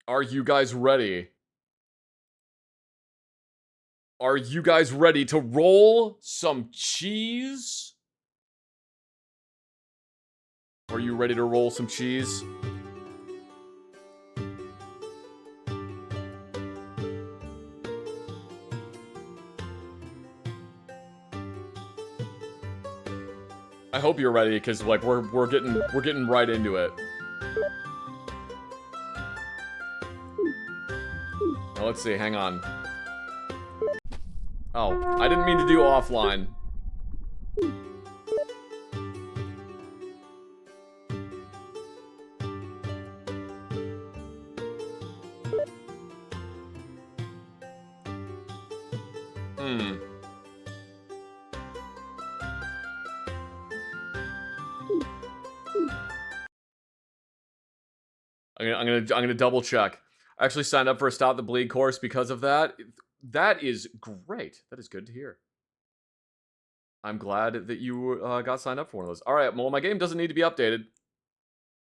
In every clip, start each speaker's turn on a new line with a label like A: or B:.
A: Are you guys ready? Are you guys ready to roll some cheese? Are you ready to roll some cheese? I hope you're ready, because like we're getting right into it. Now, let's see, hang on. Oh, I didn't mean to do offline. I'm gonna double check. I actually signed up for a Stop the Bleed course because of that. That is great. That is good to hear. I'm glad that you got signed up for one of those. All right, well, my game doesn't need to be updated.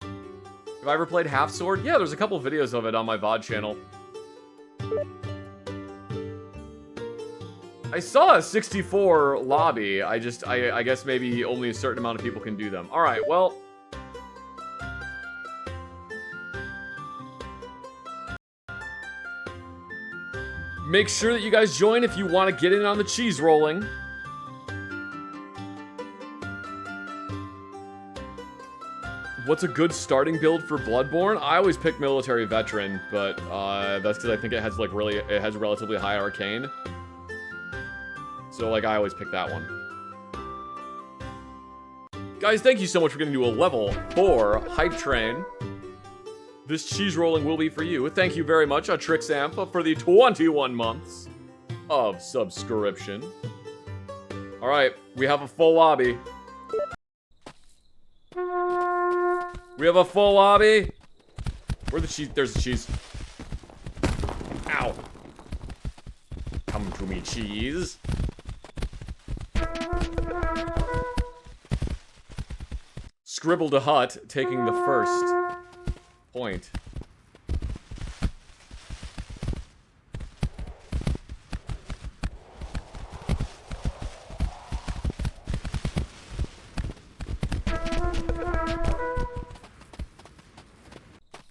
A: Have I ever played Half Sword? Yeah, there's a couple videos of it on my VOD channel. I saw a 64 lobby. I guess maybe only a certain amount of people can do them. All right, well. Make sure that you guys join if you want to get in on the cheese rolling. What's a good starting build for Bloodborne? I always pick military veteran, but that's because I think it has like it has relatively high arcane. So like I always pick that one. Guys, thank you so much for getting to a level 4 hype train. This cheese rolling will be for you. Thank you very much, Trixamp, for the 21 months of subscription. All right, we have a full lobby. We have a full lobby. Where's the cheese? There's the cheese. Ow. Come to me, cheese. Scribbled a hut, taking the first point.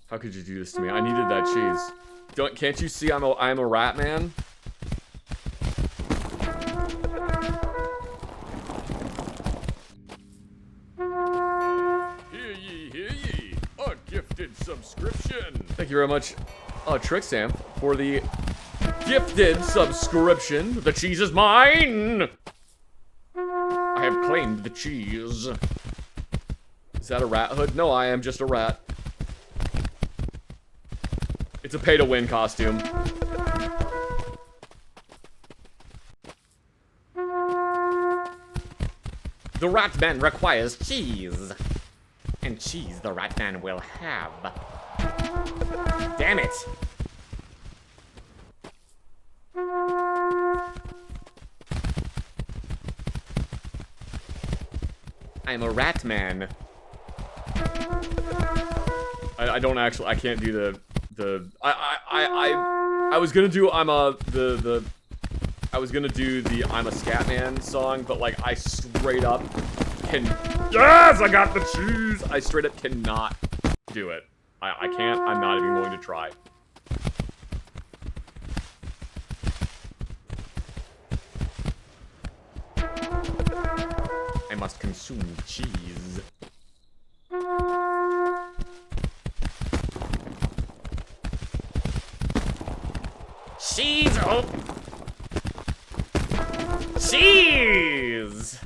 A: How could you do this to me? I needed that cheese. Can't you see I'm a rat man? Hear ye, a gifted subscription. Thank you very much, Trixamp, for the gifted subscription. The cheese is mine. I have claimed the cheese. Is that a rat hood? No, I am just a rat. It's a pay-to-win costume. The rat man requires cheese. And cheese the rat man will have. Damn it! I'm a rat man. I don't actually, I can't do I was gonna do I was gonna do the I'm a Scatman song, but like I straight up yes, I got the cheese! I straight up cannot do it. I can't, I'm not even going to try. I must consume cheese. Cheese! Oh! Cheese!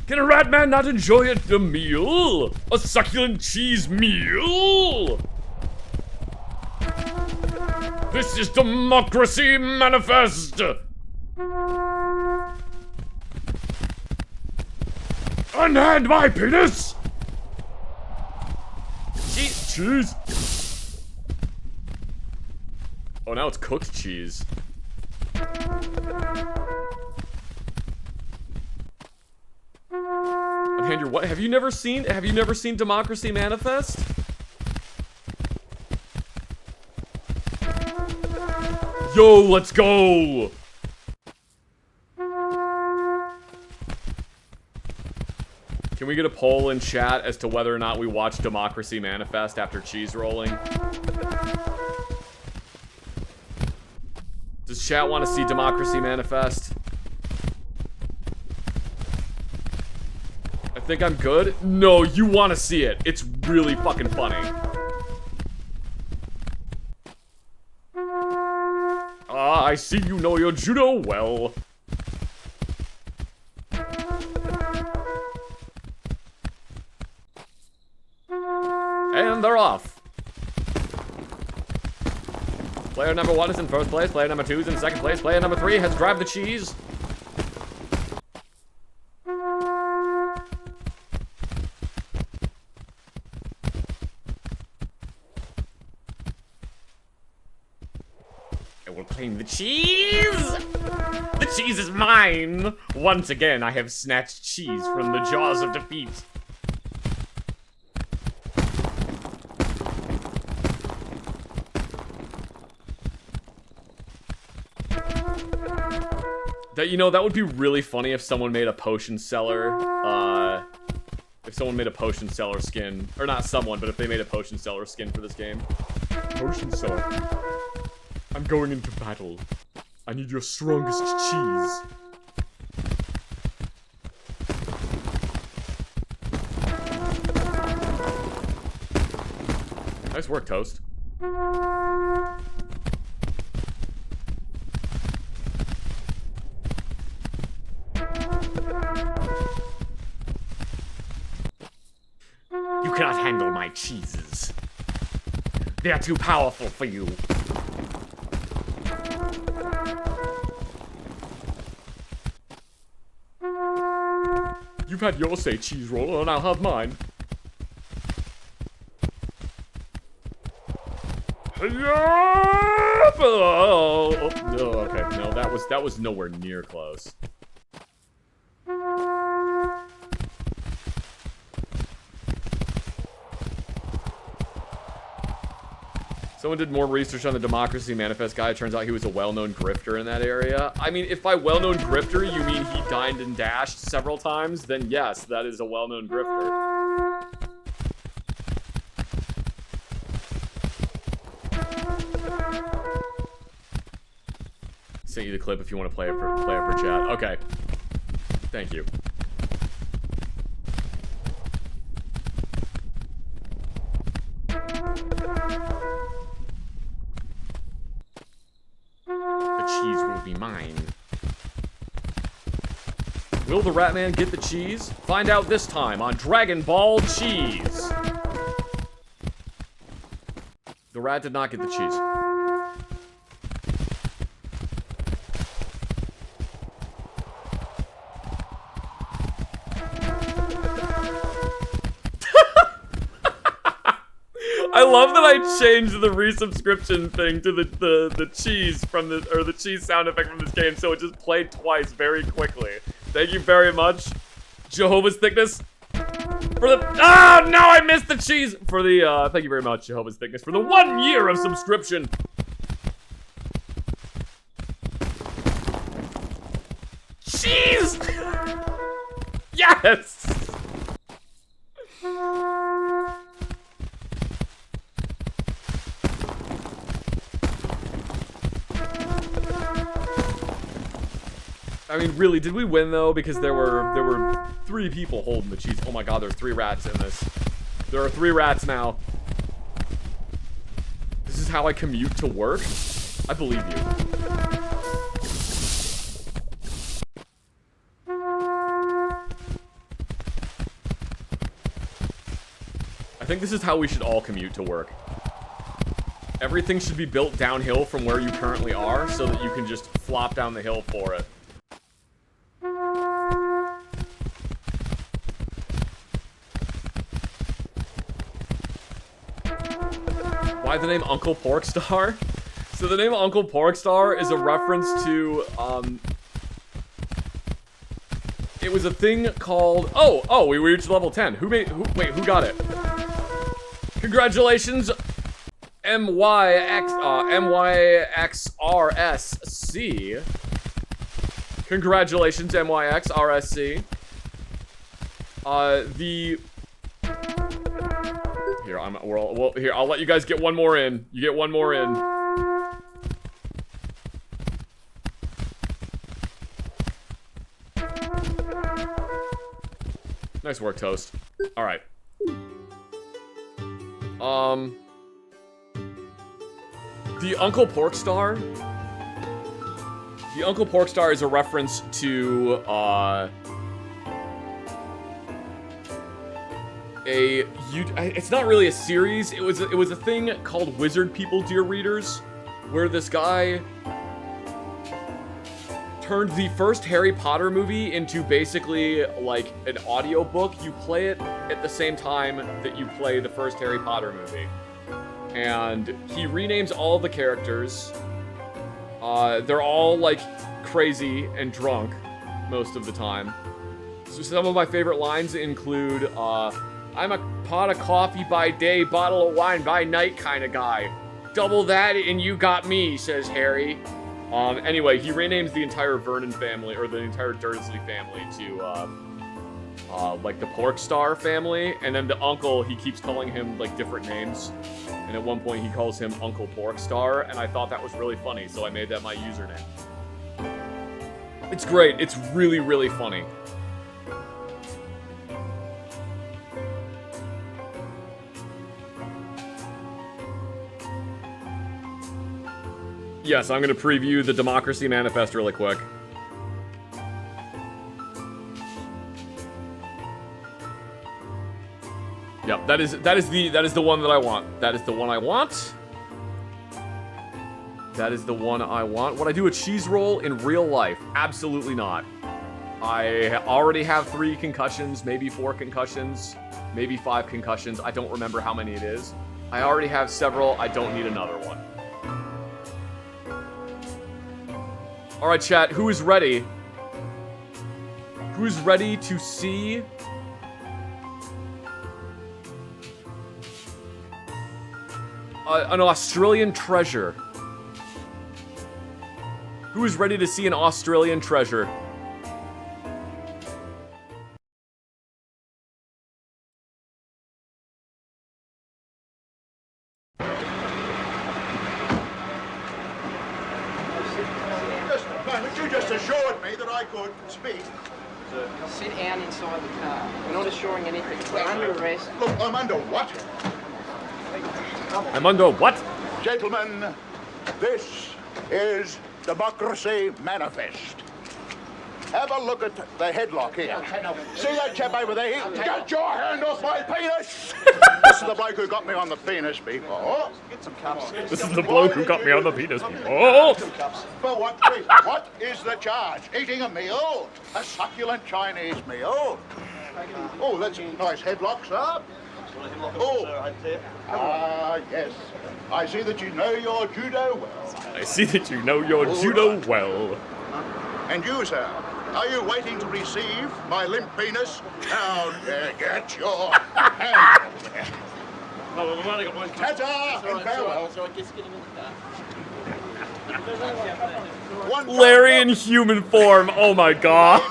A: Can a rat man not enjoy a meal? A succulent cheese meal? This is democracy manifest! Unhand my penis! Cheese! Oh, now it's cooked cheese. I'm Expand your what? Have you never seen Democracy Manifest? Yo, let's go! Can we get a poll in chat as to whether or not we watch Democracy Manifest after cheese rolling? Does chat want to see Democracy Manifest? I think I'm good. No, you want to see it. It's really fucking funny. Ah, I see you know your judo well. And they're off. Player number 1 is in first place. Player number 2 is in second place. Player number 3 has grabbed the cheese. I will claim the cheese! The cheese is mine! Once again, I have snatched cheese from the jaws of defeat. That, you know, that would be really funny if someone made a potion seller, if someone made a potion seller skin. Or not someone, but if they made a potion seller skin for this game. Potion seller. I'm going into battle. I need your strongest cheese. Nice work, Toast. You cannot handle my cheeses. They are too powerful for you. You've had your say, cheese roller, and I'll have mine. Oh, okay. No, that was nowhere near close. Someone did more research on the Democracy Manifest guy. It turns out he was a well-known grifter in that area. I mean, if by well-known grifter you mean he dined and dashed several times, then yes, that is a well-known grifter. Sent you the clip if you want to play it for chat. Okay. Thank you. Cheese will be mine. Will the Ratman get the cheese? Find out this time on Dragon Ball Cheese. The rat did not get the cheese. I love that I changed the resubscription thing to the cheese from the cheese sound effect from this game, so it just played twice very quickly. Thank you very much, Jehovah's Thickness, for the no, I missed the cheese for the thank you very much, Jehovah's Thickness, for the 1 year of subscription. Cheese! Yes! I mean, really, did we win though? Because there were 3 people holding the cheese. Oh my god, there's 3 rats in this. There are 3 rats now. This is how I commute to work? I believe you. I think this is how we should all commute to work. Everything should be built downhill from where you currently are so that you can just flop down the hill for it. Why the name Uncle Porkstar? So the name Uncle Porkstar is a reference to, it was a thing called... Oh, we reached level 10. Wait, who got it? Congratulations, MYXRSC. Congratulations, MYXRSC. Here, I'll let you guys get one more in. You get one more in. Nice work, Toast. All right. The Uncle Pork Star. The Uncle Pork Star is a reference to it's not really a series. It was a thing called Wizard People, dear readers, where this guy turned the first Harry Potter movie into basically like an audiobook. You play it at the same time that you play the first Harry Potter movie. And he renames all the characters. They're all like crazy and drunk most of the time. So some of my favorite lines include, I'm a pot of coffee by day, bottle of wine by night kind of guy. Double that and you got me, says Harry. Anyway, he renames the entire Vernon family, or the entire Dursley family to, like the Pork Star family. And then the uncle, he keeps calling him, like, different names. And at one point, he calls him Uncle Pork Star, and I thought that was really funny, so I made that my username. It's great. It's really, really funny. Yes, I'm gonna preview the Democracy Manifest really quick. Yep, that is the one that I want. That is the one I want. That is the one I want. Would I do a cheese roll in real life? Absolutely not. I already have 3 concussions, maybe 4 concussions, maybe 5 concussions. I don't remember how many it is. I already have several. I don't need another one. Alright, chat, who is ready? Who's ready to see an Australian treasure? Who is ready to see an Australian treasure?
B: You just assured me that I could speak.
C: Sit down inside the car. We're not assuring anything. We're under arrest.
B: Look, I'm under what?
A: I'm under what?
B: Gentlemen, this is Democracy Manifest. Have a look at the headlock here. See that chap over there? Get your hand off my penis! This is the bloke who got me on the penis before.
C: Get some cups.
A: This is the bloke who got me on the penis before.
B: For what? What is the charge? Eating a meal? A succulent Chinese meal? Oh, that's a nice headlock, sir. Oh, yes. I see that you know your judo well.
A: I see that you know your judo well.
B: And you, sir, are you waiting to receive my limp penis? Now, get your hand.
C: No, we've only got one cup.
B: Ta-ta and farewell.
C: So I guess getting in the car.
A: Larry in human form. Oh my god.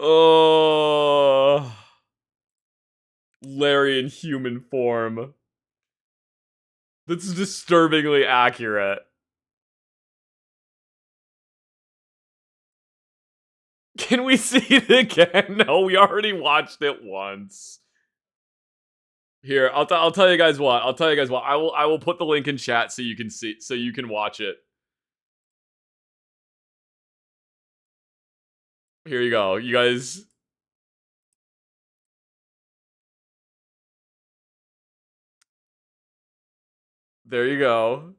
A: Oh. Larry in human form. That's disturbingly accurate. Can we see it again? No, we already watched it once. Here, I'll tell you guys what. I will put the link in chat so you can see, so you can watch it. Here you go. You guys. There you go.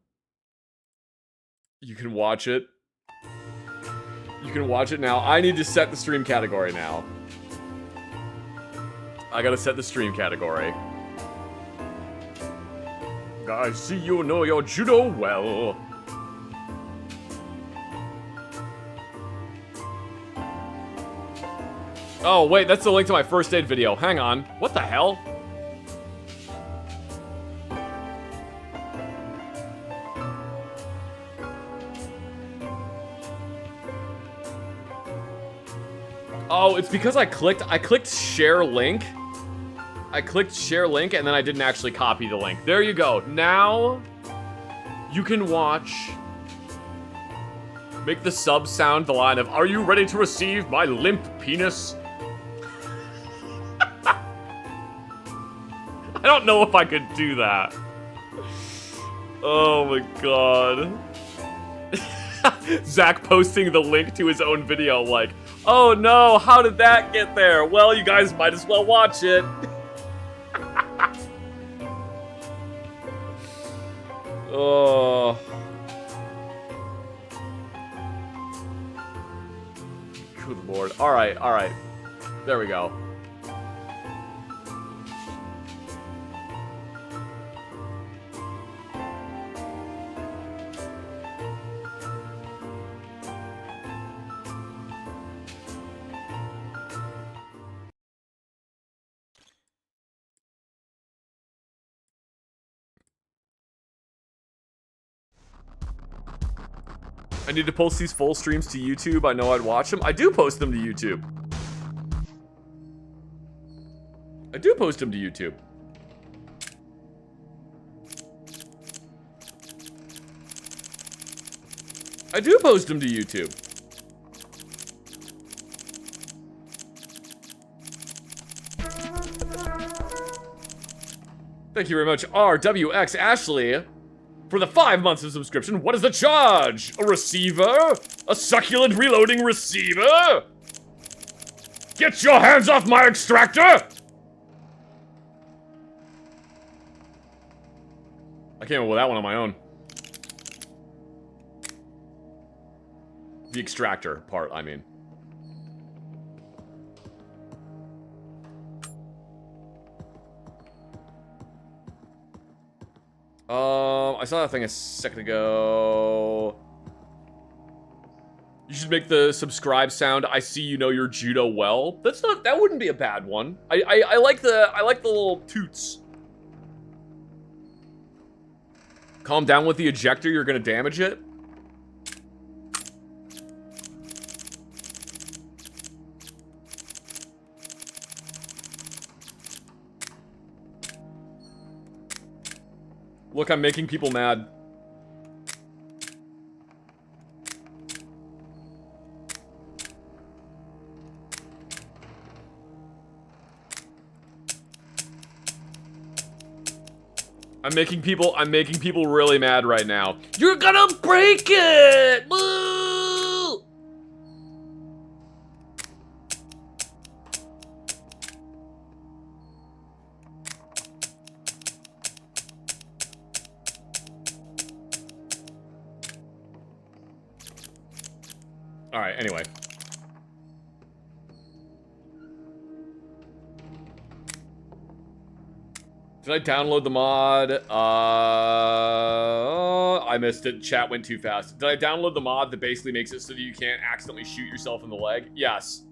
A: You can watch it. You can watch it now. I need to set the stream category now. I gotta set the stream category. I see you know your judo well. Oh, wait, that's the link to my first aid video. Hang on. What the hell? Oh, it's because I clicked share link. I clicked share link and then I didn't actually copy the link. There you go. Now you can watch. Make the sub sound the line of, "Are you ready to receive my limp penis?" I don't know if I could do that. Oh my god. Zach posting the link to his own video like, "Oh no, how did that get there? Well, you guys might as well watch it." Oh. Good lord. Alright, alright. There we go. I need to post these full streams to YouTube. I know I'd watch them. I do post them to YouTube. I do post them to YouTube. I do post them to YouTube. Thank you very much, RWX Ashley. For the 5 months of subscription, what is the charge? A receiver? A succulent reloading receiver? Get your hands off my extractor! I came up with that one on my own. The extractor part, I mean. I saw that thing a second ago. You should make the subscribe sound. I see you know your judo well. That wouldn't be a bad one. I like the little toots. Calm down with the ejector, you're gonna damage it. Look, I'm making people mad. I'm making people really mad right now. You're gonna break it! Woo! Alright, anyway. Did I download the mod? I missed it. Chat went too fast. Did I download the mod that basically makes it so that you can't accidentally shoot yourself in the leg? Yes.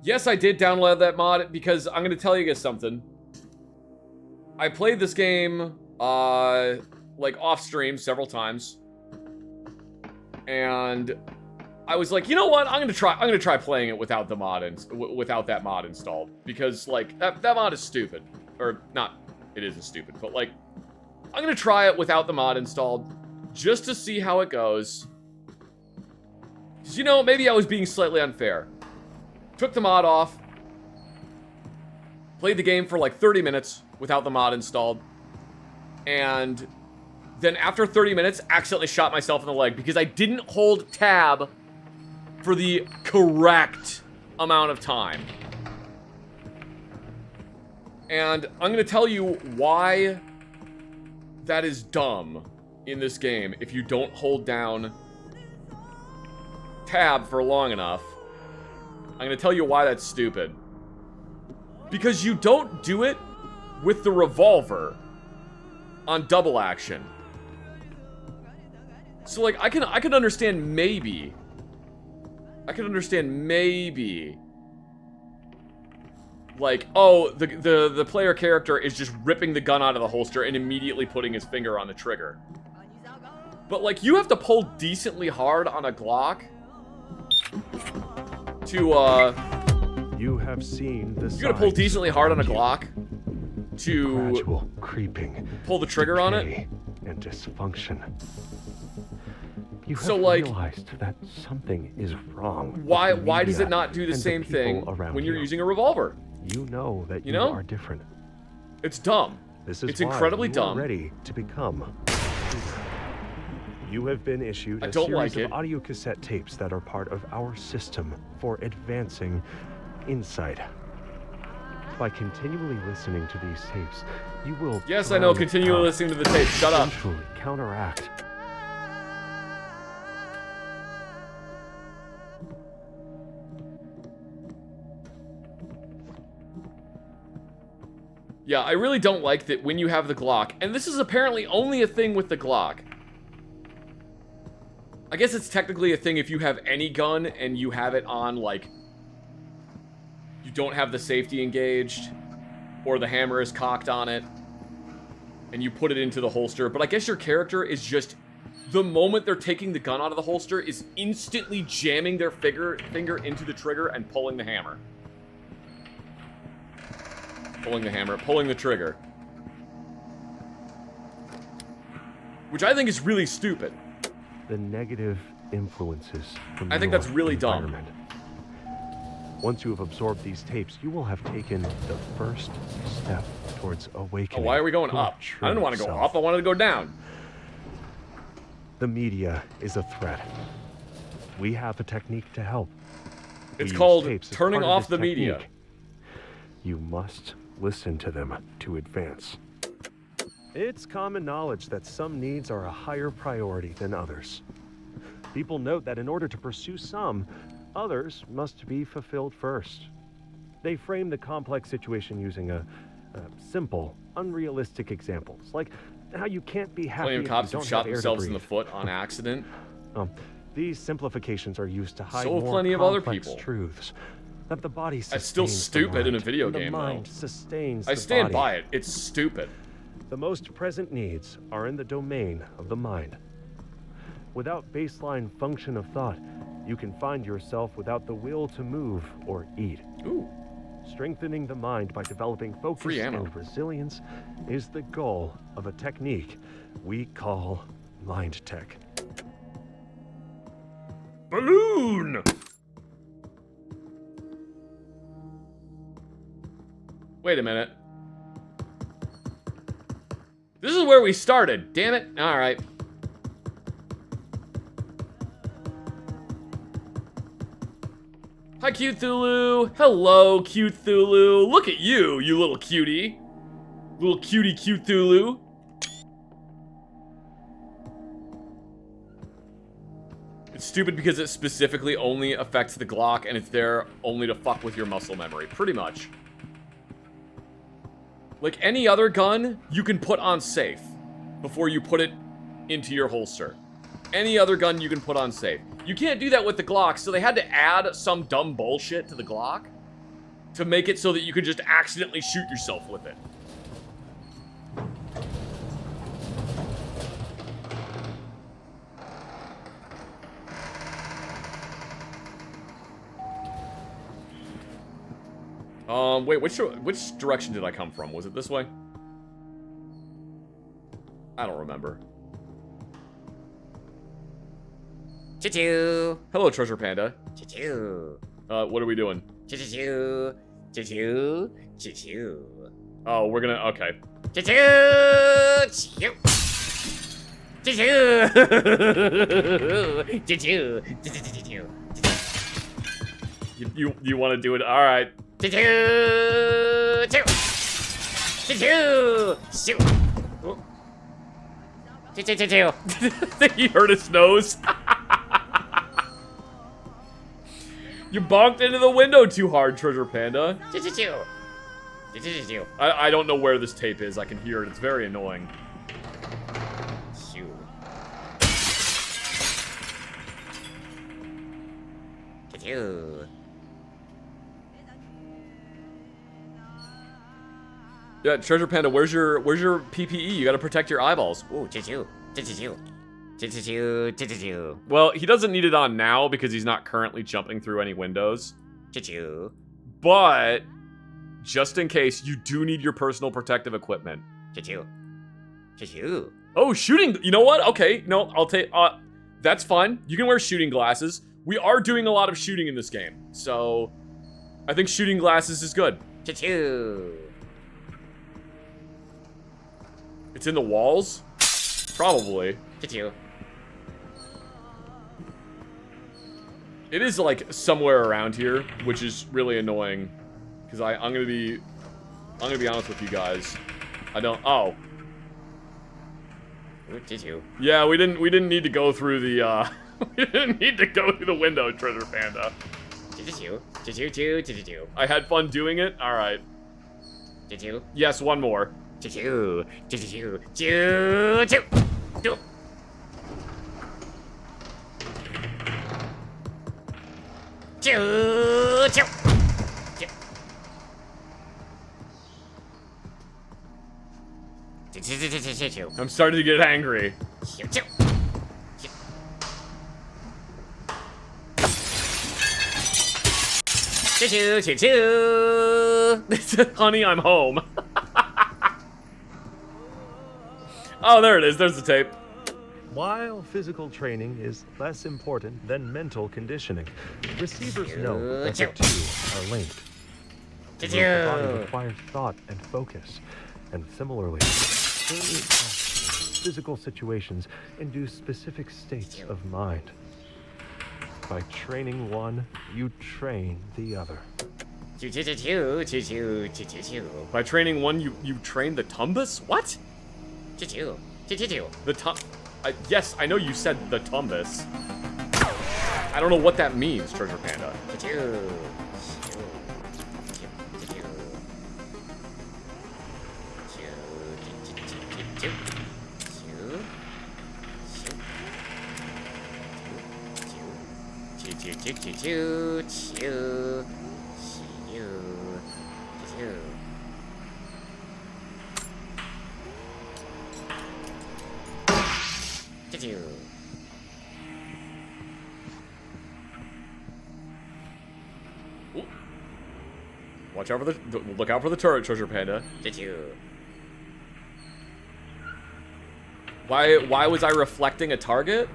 A: Yes, I did download that mod because I'm gonna tell you guys something. I played this game, like off stream several times. And I was like, you know what? I'm gonna try playing it without the mod without that mod installed because like that mod is stupid, or not. It isn't stupid, but like I'm gonna try it without the mod installed just to see how it goes. Cause you know maybe I was being slightly unfair. Took the mod off, played the game for like 30 minutes without the mod installed, and then after 30 minutes, accidentally shot myself in the leg because I didn't hold tab for the correct amount of time. And I'm gonna tell you why that is dumb in this game if you don't hold down tab for long enough. I'm gonna tell you why that's stupid. Because you don't do it with the revolver. on double action. So, like, I can understand maybe. I can understand maybe. Like, oh, the player character is just ripping the gun out of the holster and immediately putting his finger on the trigger. But, like, you have to pull decently hard on a Glock to,
D: You have seen the
A: you gotta pull
D: signs
A: decently hard on a
D: around you.
A: Glock to
D: Gradual creeping,
A: pull the trigger on it.
D: decay, and dysfunction. You have
A: So, like,
D: realized that something is wrong. with
A: Why
D: the
A: does
D: media
A: it not do the
D: and
A: same
D: people
A: thing
D: around
A: when you're
D: you.
A: using a revolver?
D: You know that
A: You
D: you
A: know?
D: are different.
A: It's dumb.
D: This is
A: It's
D: why
A: incredibly
D: you
A: dumb.
D: Are ready to become. You have been issued
A: I
D: a
A: don't
D: series
A: like
D: of
A: it.
D: audio cassette tapes that are part of our system for advancing insight. By continually listening to these tapes, you will.
A: Yes, I know.
D: drown
A: Continue
D: out,
A: listening to the tape. Shut up.
D: eventually counteract.
A: Yeah, I really don't like that when you have the Glock, and this is apparently only a thing with the Glock. I guess it's technically a thing if you have any gun and you have it on, like, you don't have the safety engaged, or the hammer is cocked on it, and you put it into the holster. But I guess your character is just, the moment they're taking the gun out of the holster, is instantly jamming their finger into the trigger and pulling the hammer. Pulling the hammer, pulling the trigger. Which I think is really stupid.
D: The negative influences from
A: I think
D: your
A: that's really dumb.
D: environment. Once you have absorbed these tapes, you will have taken the first step towards
A: Oh,
D: awakening.
A: why are we going
D: your
A: up?
D: true
A: I didn't want to go
D: self.
A: up, I wanted to go down.
D: The media is a threat. We have a technique to help. We
A: It's
D: use
A: called
D: tapes as
A: turning
D: part of
A: off
D: this
A: the media.
D: technique. You must listen to them to advance. It's common knowledge that some needs are a higher priority than others. People note that in order to pursue some, others must be fulfilled first. They frame the complex situation using a simple, unrealistic examples, like how you can't be happy
A: Plenty of
D: if
A: cops
D: you
A: who
D: don't
A: shot
D: have air to
A: themselves in the
D: breathe.
A: foot on accident.
D: These simplifications are used to hide
A: So have
D: more
A: plenty of other
D: complex
A: people.
D: truths. That the body sustains
A: It's still
D: the
A: stupid in a
D: mind,
A: video
D: and
A: game,
D: the
A: though.
D: mind sustains
A: I
D: the
A: stand
D: body.
A: by it. It's stupid.
D: The most present needs are in the domain of the mind. Without baseline function of thought, you can find yourself without the will to move or eat.
A: Ooh.
D: Strengthening the mind by developing focus
A: Free ammo.
D: and resilience is the goal of a technique we call mind tech.
A: Balloon! Wait a minute. This is where we started, damn it. Alright. Hi, Cute Thulu. Hello, Cute Thulu. Look at you, you little cutie. Little cutie Cute Thulu. It's stupid because it specifically only affects the Glock and it's there only to fuck with your muscle memory, pretty much. Like any other gun, you can put on safe before you put it into your holster. Any other gun you can put on safe. You can't do that with the Glock, so they had to add some dumb bullshit to the Glock to make it so that you could just accidentally shoot yourself with it. Wait, which direction did I come from? Was it this way? I don't remember.
E: Choo-choo.
A: Hello, Treasure Panda.
E: Choo-choo.
A: What are we doing?
E: Choo-choo. Choo-choo. Choo-choo.
A: Oh, we're gonna, okay.
E: Choo-choo. Choo. Choo-choo. Choo-choo. Choo-choo.
A: You want to do it? All right.
E: Choo-choo. Choo. Choo-choo. Choo.
A: Oh.
E: Choo-choo.
A: He hurt his nose. You bonked into the window too hard, Treasure Panda.
E: Choo-choo. Choo-choo.
A: I don't know where this tape is. I can hear it. It's very annoying.
E: Choo-choo.
A: Yeah, Treasure Panda, where's your PPE? You gotta protect your eyeballs.
E: Ooh, choo-choo. Choo-choo. Choo-choo. Choo-choo.
A: Well, he doesn't need it on now because he's not currently jumping through any windows.
E: Choo-choo.
A: But just in case, you do need your personal protective equipment.
E: Choo-choo. Choo-choo.
A: Oh, shooting. You know what? Okay, no, I'll take. That's fine. You can wear shooting glasses. We are doing a lot of shooting in this game, so I think shooting glasses is good.
E: Choo-choo.
A: It's in the walls? Probably.
E: Choo-choo.
A: It is like somewhere around here, which is really annoying. Because I'm gonna be honest with you guys. I don't. Oh.
E: Ooh, choo-choo.
A: Yeah, we didn't need to go through the we didn't need to go through the window, Treasure Panda.
E: Choo-choo. Choo-choo. Choo-choo.
A: I had fun doing it. All right.
E: Choo-choo.
A: Yes, one more.
E: Choo-choo. Choo-choo. Choo-choo. Choo. Choo-choo. Choo-choo.
A: I'm starting to get angry.
E: Choo-choo. Choo-choo. Choo-choo.
A: Honey, I'm home. Oh, there it is. There's the tape.
D: While physical training is less important than mental conditioning, receivers know that the two are linked. The body requires thought and focus, and similarly, certain physical situations induce specific states of mind. By training one, you train the other.
A: By training one, you train the Tumbus? What? The yes, I know you said the Tumbus. I don't know what that means, Treasure Panda. Ooh. Watch out for look out for the turret, Treasure Panda. Why was I reflecting a target?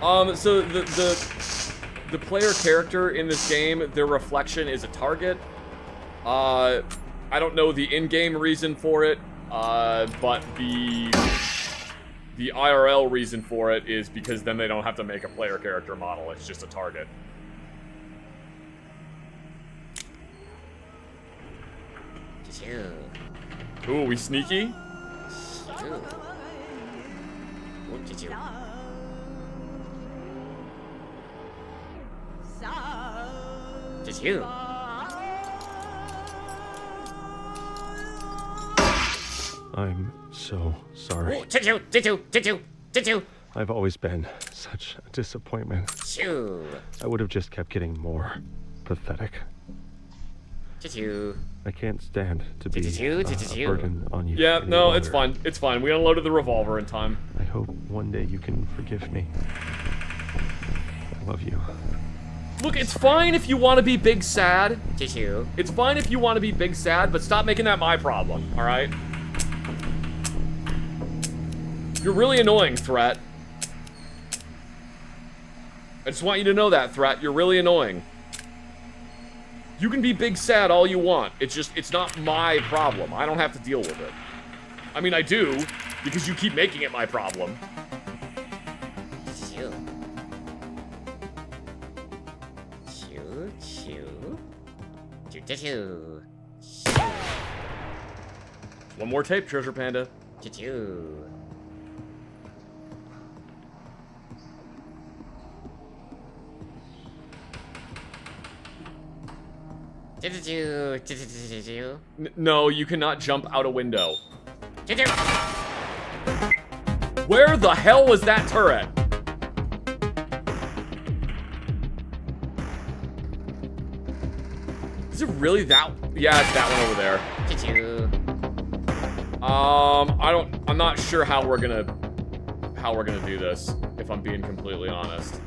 A: So the player character in this game, their reflection is a target. I don't know the in-game reason for it, but the IRL reason for it is because then they don't have to make a player character model. It's just a target. Ooh, we sneaky?
D: I'm so sorry.
E: Choo-choo.
D: I've always been such a disappointment.
E: Choo.
D: I would have just kept getting more pathetic.
E: Choo-choo.
D: I can't stand to be
E: Choo-choo,
D: a
E: choo-choo.
D: burden on you.
A: Yeah,
D: any
A: no, it's
D: longer.
A: fine. It's fine. We unloaded the revolver in time.
D: I hope one day you can forgive me. I love you.
A: Look, it's fine if you want to be big sad.
E: Choo-choo.
A: It's fine if you want to be big sad, but stop making that my problem, alright? You're really annoying, Threat. I just want you to know that, Threat. You're really annoying. You can be big sad all you want. It's not my problem. I don't have to deal with it. I mean, I do, because you keep making it my problem.
E: Choo. Choo-choo. Choo-choo.
A: One more tape, Treasure Panda.
E: Choo-choo. Choo-choo. Choo-choo.
A: No, you cannot jump out a window.
E: Choo-choo.
A: Where the hell was that turret? Is it really that? Yeah, it's that one over there.
E: Choo-choo.
A: I'm not sure how we're gonna do this, if I'm being completely honest.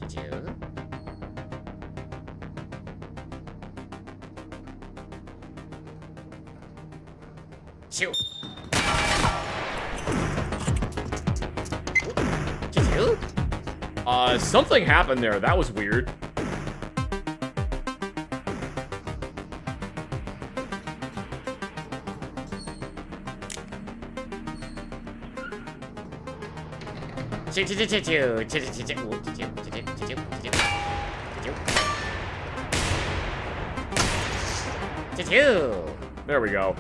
E: Choo-choo. Choo. Choo-choo.
A: Something happened there. That was weird.
E: Choo-choo-choo-choo. Choo-choo-choo-choo. Ooh, choo-choo, choo-choo, choo-choo, choo-choo. Choo-choo. Choo-choo.
A: There we go.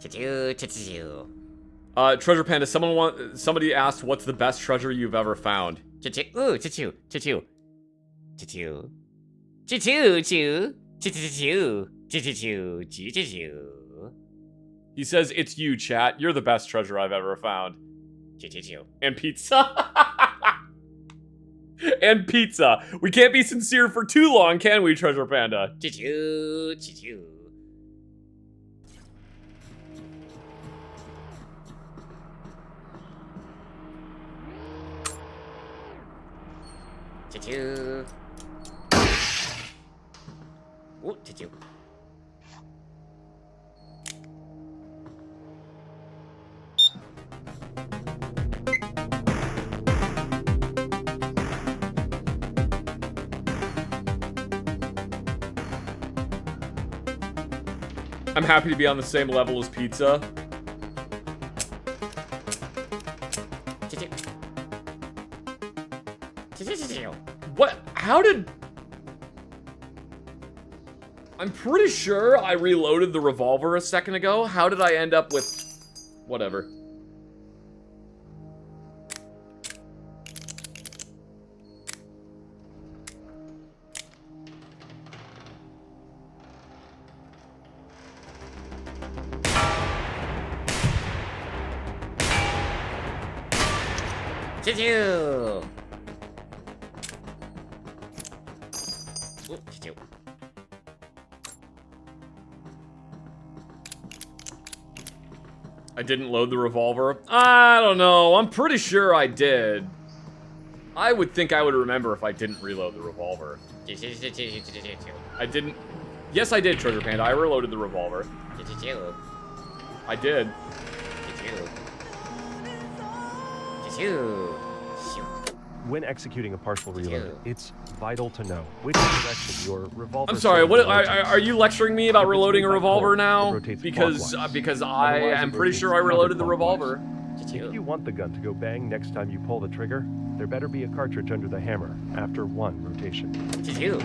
E: Choo-choo, choo-choo.
A: Treasure Panda, somebody asked what's the best treasure you've ever found.
E: Choo-choo. Ooh, choo-choo, choo-choo. Choo-choo. Choo-choo, choo. Choo-choo-choo. Choo-choo-choo. Choo-choo-choo.
A: He says, it's you, chat. You're the best treasure I've ever found.
E: Choo-choo-choo.
A: And pizza. And pizza. We can't be sincere for too long, can we, Treasure Panda?
E: Choo-choo, choo-choo. Choo-choo. Ooh, choo-choo.
A: I'm happy to be on the same level as pizza.
E: Choo-choo. Choo-choo-choo-choo.
A: What? How did... I'm pretty sure I reloaded the revolver a second ago. How did I end up with... Whatever.
E: Choo-choo. Ooh, choo-choo.
A: I didn't load the revolver. I don't know. I'm pretty sure I did. I would think I would remember if I didn't reload the revolver.
E: Choo-choo-choo-choo-choo-choo.
A: I didn't... Yes, I did, Treasure Panda. I reloaded the revolver.
E: Choo-choo-choo.
A: I did.
E: Choo-choo. Choo-choo. Shoo.
D: When executing a partial reload,
E: Ew.
D: it's vital to know which direction your revolver.
A: I'm sorry, what
D: rotates.
A: are you lecturing me about
D: If it's
A: reloading a
D: made by
A: revolver
D: Colt, it
A: now?
D: rotates
A: Because
D: clockwise.
A: I
D: Otherwise,
A: am
D: it
A: pretty sure I
D: rotates
A: reloaded the
D: counterclockwise.
A: revolver.
D: If
E: Choo-choo.
D: you want the gun to go bang next time you pull the trigger, there better be a cartridge under the hammer after one rotation.
E: Choo-choo.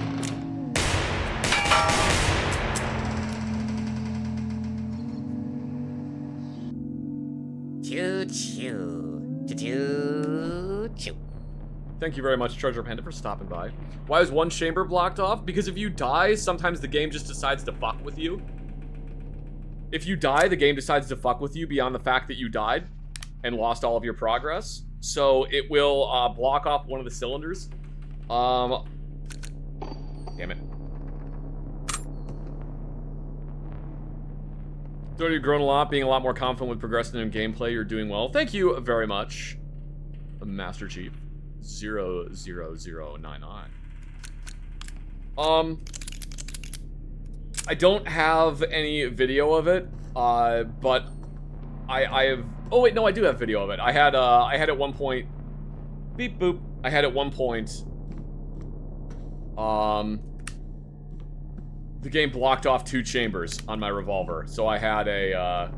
E: Choo-choo. Choo-choo-choo.
A: Thank you very much, Treasure Panda, for stopping by. Why is one chamber blocked off? Because if you die, sometimes the game just decides to fuck with you. If you die, the game decides to fuck with you beyond the fact that you died and lost all of your progress. So it will block off one of the cylinders. Damn it. So you've grown a lot, being a lot more confident with progressing in gameplay. You're doing well. Thank you very much, Master Chief 00099. I don't have any video of it, but I have. Oh wait, no, I do have video of it. I had at one point. Beep boop. I had at one point. The game blocked off 2 chambers on my revolver, so I had a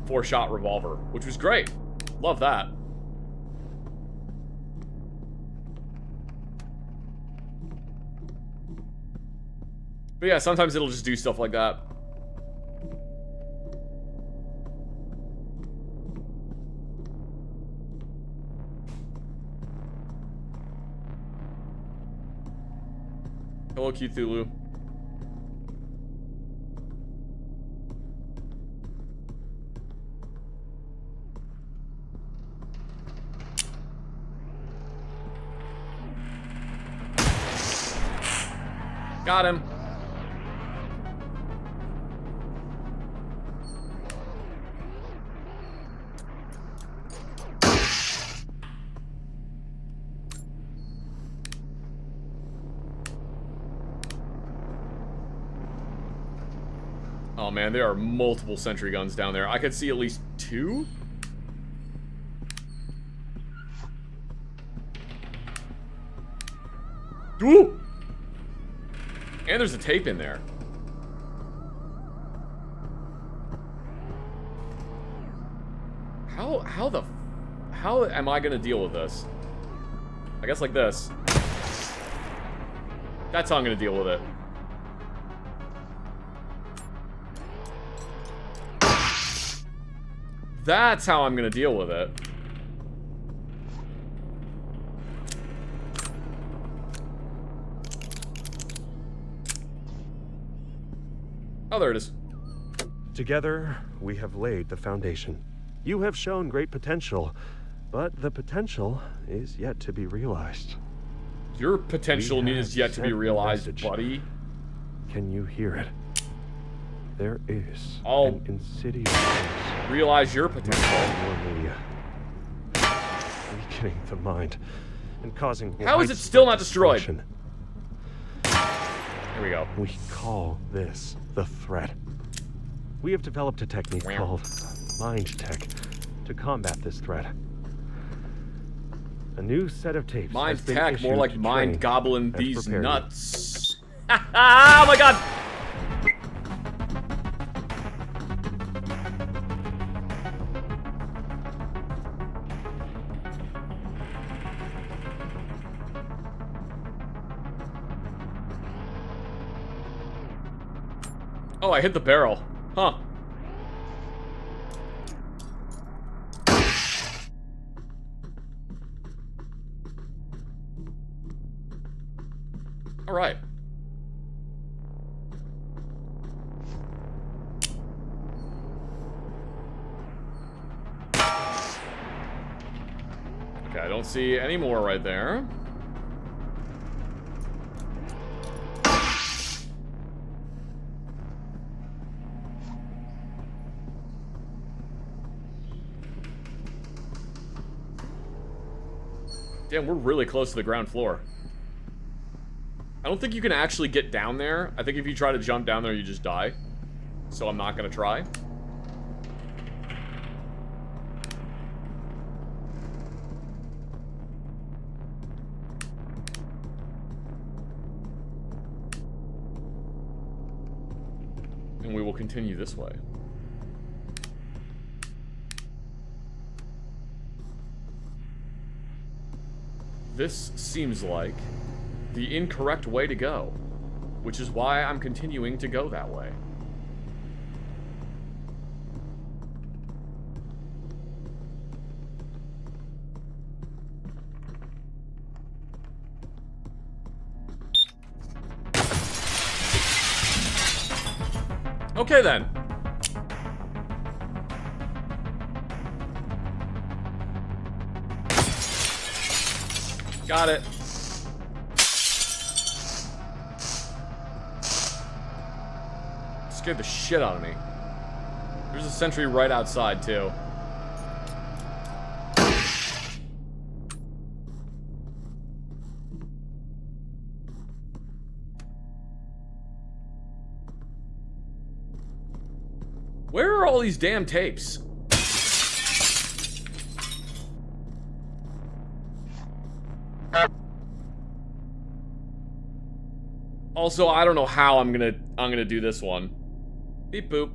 A: 4-shot revolver, which was great. Love that. But yeah, sometimes it'll just do stuff like that. Hello, Cthulhu. Got him. Oh man, there are multiple sentry guns down there. I could see at least 2. Ooh! And there's a tape in there. How am I gonna deal with this? I guess like this. That's how I'm gonna deal with it. That's how I'm gonna deal with it. Oh, there it is.
D: Together, we have laid the foundation. You have shown great potential, but the potential is yet to be realized.
A: Your potential is yet to be realized, buddy.
D: Can you hear it? There is
A: I'll
D: an insidious force
A: realize your potential.
D: Weakening the mind and causing.
A: How is it still not destroyed? Here we go.
D: We call this the threat. We have developed a technique called mind tech to combat this threat. A new set of tapes.
A: Mind
D: has been
A: tech, more
D: issued
A: like
D: to
A: mind
D: train
A: gobbling
D: as
A: these
D: prepared.
A: nuts. Oh my god! Oh, I hit the barrel. Huh. All right. Okay, I don't see any more right there. Damn, we're really close to the ground floor. I don't think you can actually get down there. I think if you try to jump down there, you just die. So I'm not gonna try. And we will continue this way. This seems like the incorrect way to go, which is why I'm continuing to go that way. Okay then. Got it. Scared the shit out of me. There's a sentry right outside, too. Where are all these damn tapes? Also, I don't know how I'm gonna do this one. Beep boop.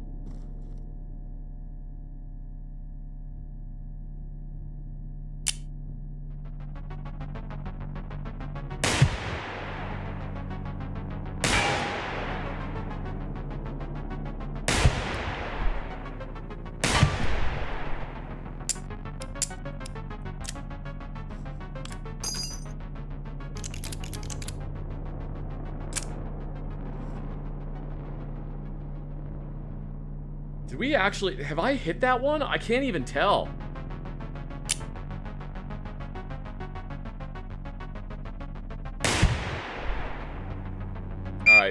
A: Did we actually... Have I hit that one? I can't even tell. Alright.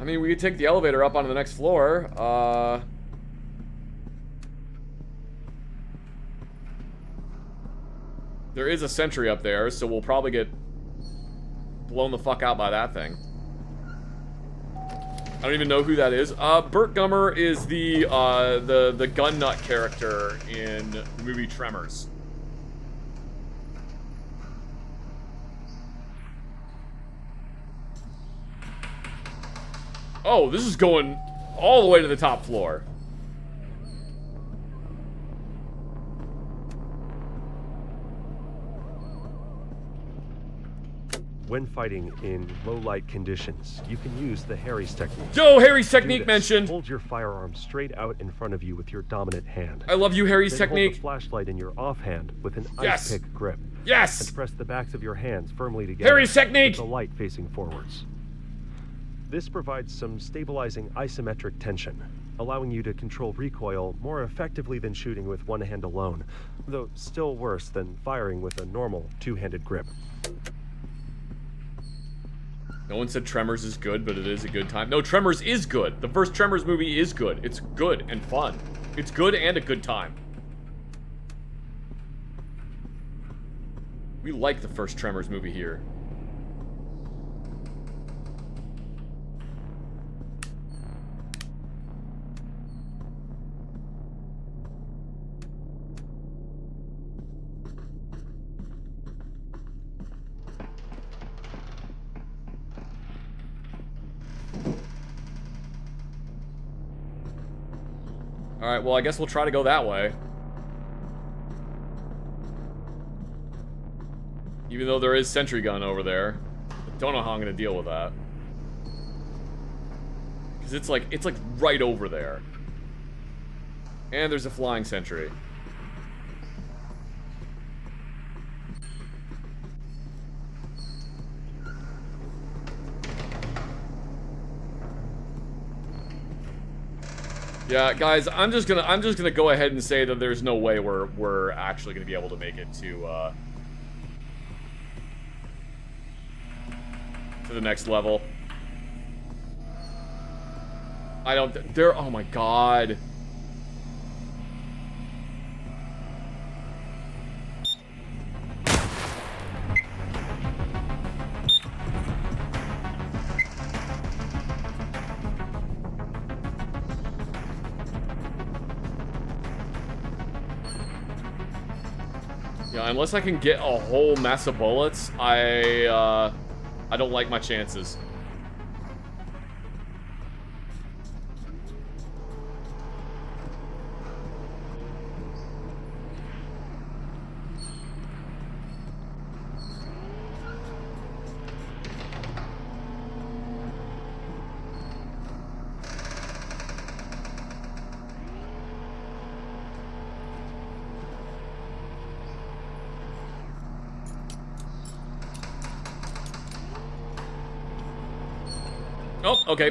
A: I mean, we could take the elevator up onto the next floor. There is a sentry up there, so we'll probably get blown the fuck out by that thing. I don't even know who that is. Burt Gummer is the gun nut character in the movie Tremors. Oh, this is going all the way to the top floor.
D: When fighting in low-light conditions, you can use the Harry's technique.
A: Yo, Harry's
D: To do
A: technique
D: this,
A: mentioned.
D: Hold your firearm straight out in front of you with your dominant hand.
A: I love you, Harry's
D: Then
A: technique.
D: hold the flashlight in your offhand with an
A: Yes.
D: ice pick grip.
A: Yes!
D: And press the backs of your hands firmly together.
A: Harry's technique!
D: With the light facing forwards. This provides some stabilizing isometric tension, allowing you to control recoil more effectively than shooting with one hand alone, though still worse than firing with a normal two-handed grip.
A: No one said Tremors is good, but it is a good time. No, Tremors is good. The first Tremors movie is good. It's good and fun. It's good and a good time. We like the first Tremors movie here. Alright, well, I guess we'll try to go that way. Even though there is sentry gun over there. I don't know how I'm gonna deal with that. Because it's like right over there. And there's a flying sentry. Yeah, guys, I'm just gonna go ahead and say that there's no way we're actually gonna be able to make it to the next level. I don't. Oh my god. Yeah, unless I can get a whole mess of bullets, I don't like my chances. Oh, okay.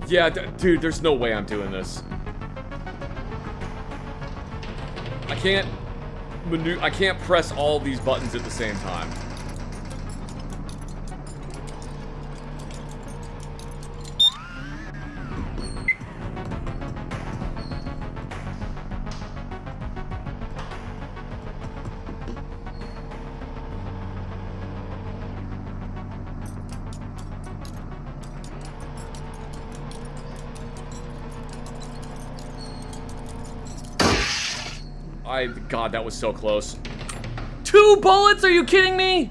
A: Yeah, dude, there's no way I'm doing this. I can't press all these buttons at the same time. God, that was so close. 2 bullets? Are you kidding me?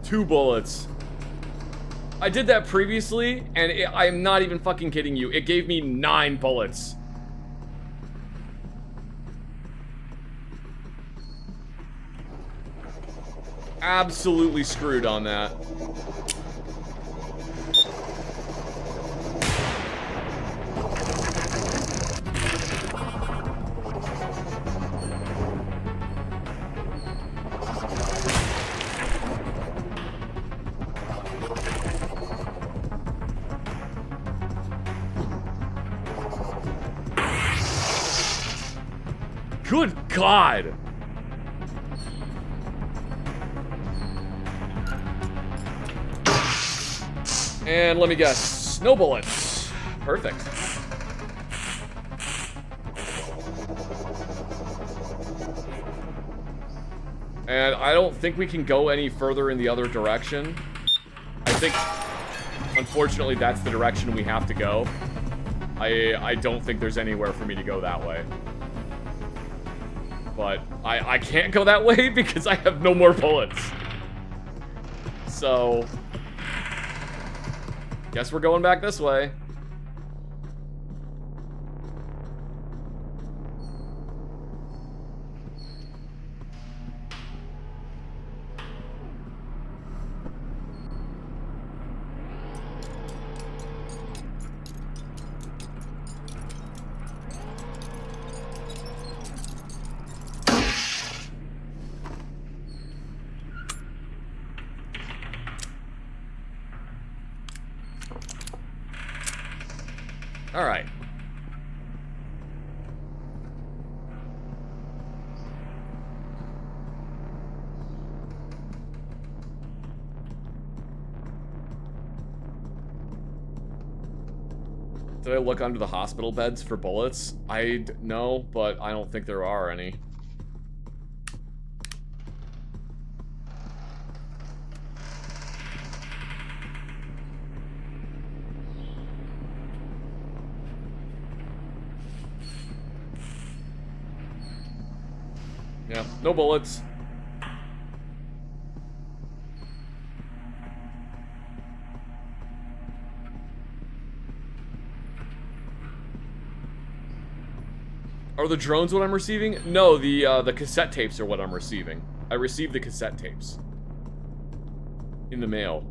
A: Two bullets. I did that previously, and I'm not even fucking kidding you. It gave me 9 bullets. Absolutely screwed on that. Good God! And let me guess, no bullets. Perfect. And I don't think we can go any further in the other direction. I think, unfortunately, that's the direction we have to go. I don't think there's anywhere for me to go that way. But I can't go that way because I have no more bullets. So, guess we're going back this way. All right. Did I look under the hospital beds for bullets? No, but I don't think there are any. Yeah, no bullets. Are the drones what I'm receiving? No, the cassette tapes are what I'm receiving. I received the cassette tapes in the mail.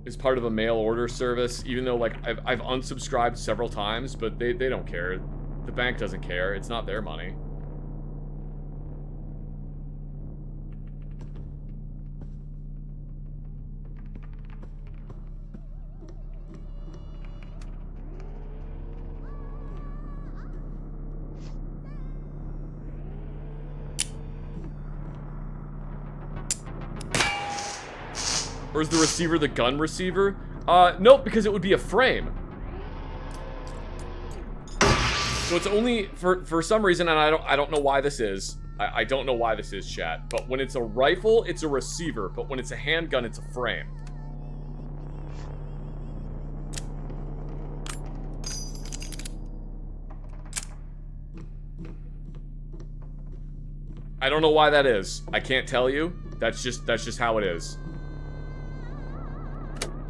A: It's part of a mail order service, even though like I've unsubscribed several times, but they don't care. The bank doesn't care. It's not their money. Or is the receiver the gun receiver? Nope, because it would be a frame. So it's only for some reason, and I don't know why this is. I don't know why this is, chat. But when it's a rifle, it's a receiver. But when it's a handgun, it's a frame. I don't know why that is. I can't tell you. That's just how it is.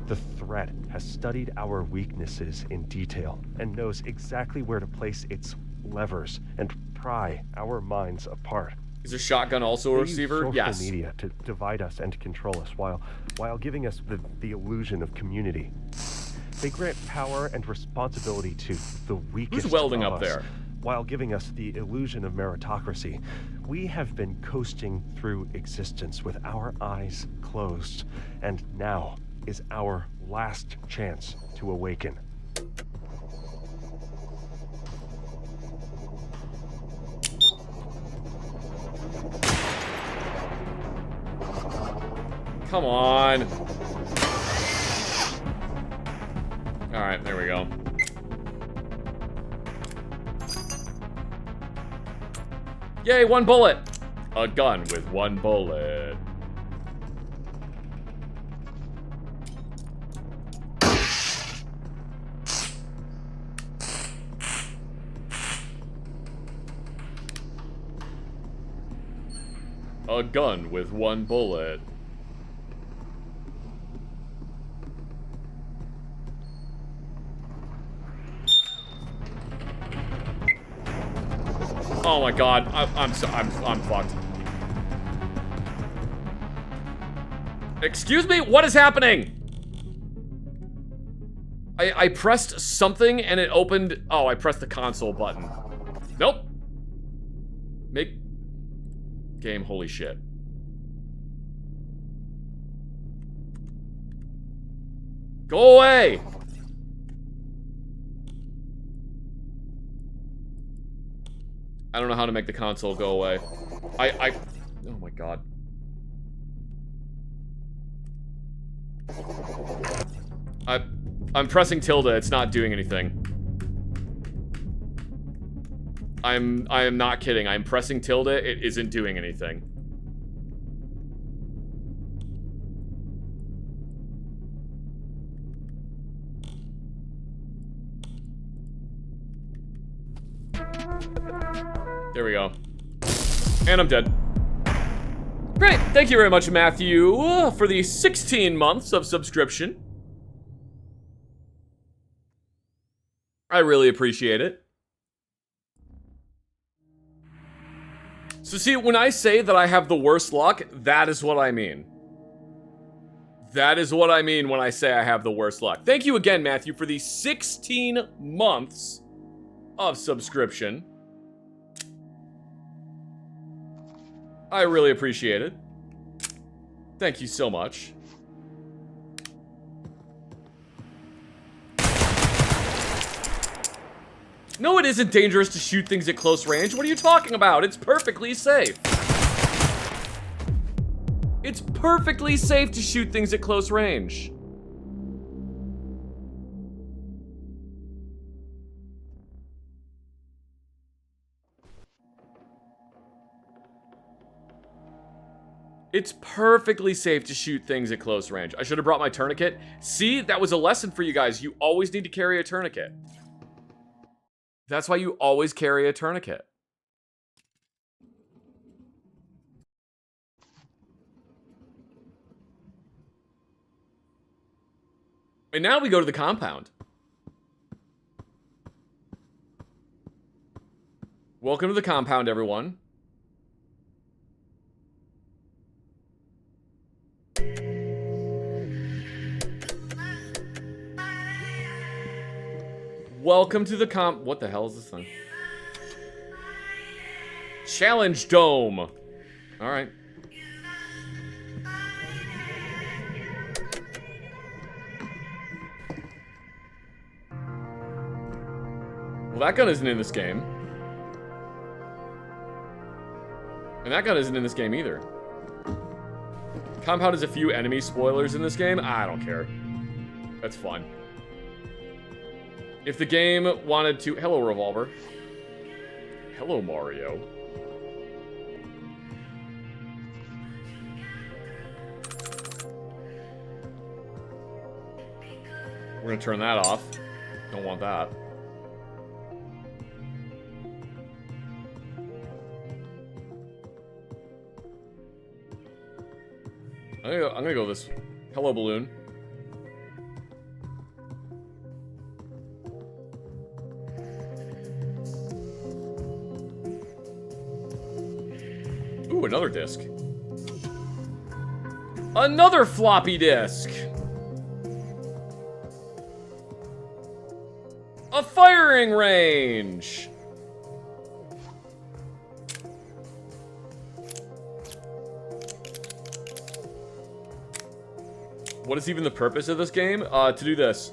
D: The threat has studied our weaknesses in detail and knows exactly where to place its levers and pry our minds apart.
A: Is a shotgun also a receiver?
D: Use
A: Yes.
D: social media to divide us and control us while giving us the illusion of community. They grant power and responsibility to the weakest
A: Who's welding
D: of
A: up
D: us,
A: there?
D: while giving us the illusion of meritocracy. We have been coasting through existence with our eyes closed, and now is our last chance to awaken.
A: Come on. Alright, there we go. Yay, 1 bullet! A gun with 1 bullet. A gun with 1 bullet. Oh my god, I'm fucked. Excuse me? What is happening? I pressed something and it opened. Oh, I pressed the console button. Nope. Make game, holy shit. Go away! don't know how to make the console go away. Oh my god. I'm pressing tilde, it's not doing anything. I am not kidding. I'm pressing tilde, it isn't doing anything. There we go. And I'm dead. Great. Thank you very much, Matthew, for the 16 months of subscription. I really appreciate it. So see, when I say that I have the worst luck, that is what I mean. That is what I mean when I say I have the worst luck. Thank you again, Matthew, for the 16 months of subscription. I really appreciate it. Thank you so much. No, it isn't dangerous to shoot things at close range. What are you talking about? It's perfectly safe. It's perfectly safe to shoot things at close range. It's perfectly safe to shoot things at close range. I should have brought my tourniquet. See, that was a lesson for you guys. You always need to carry a tourniquet. That's why you always carry a tourniquet. And now we go to the compound. Welcome to the compound, everyone. Welcome to the what the hell is this thing? Challenge Dome. All right. Well, that gun isn't in this game. And that gun isn't in this game either. Compound has a few enemy spoilers in this game. I don't care. That's fun. If the game wanted to... Hello, Revolver. Hello, Mario. We're gonna turn that off. Don't want that. I'm gonna go this. Hello, balloon. Ooh, another disc. Another floppy disk. A firing range. What is even the purpose of this game? To do this.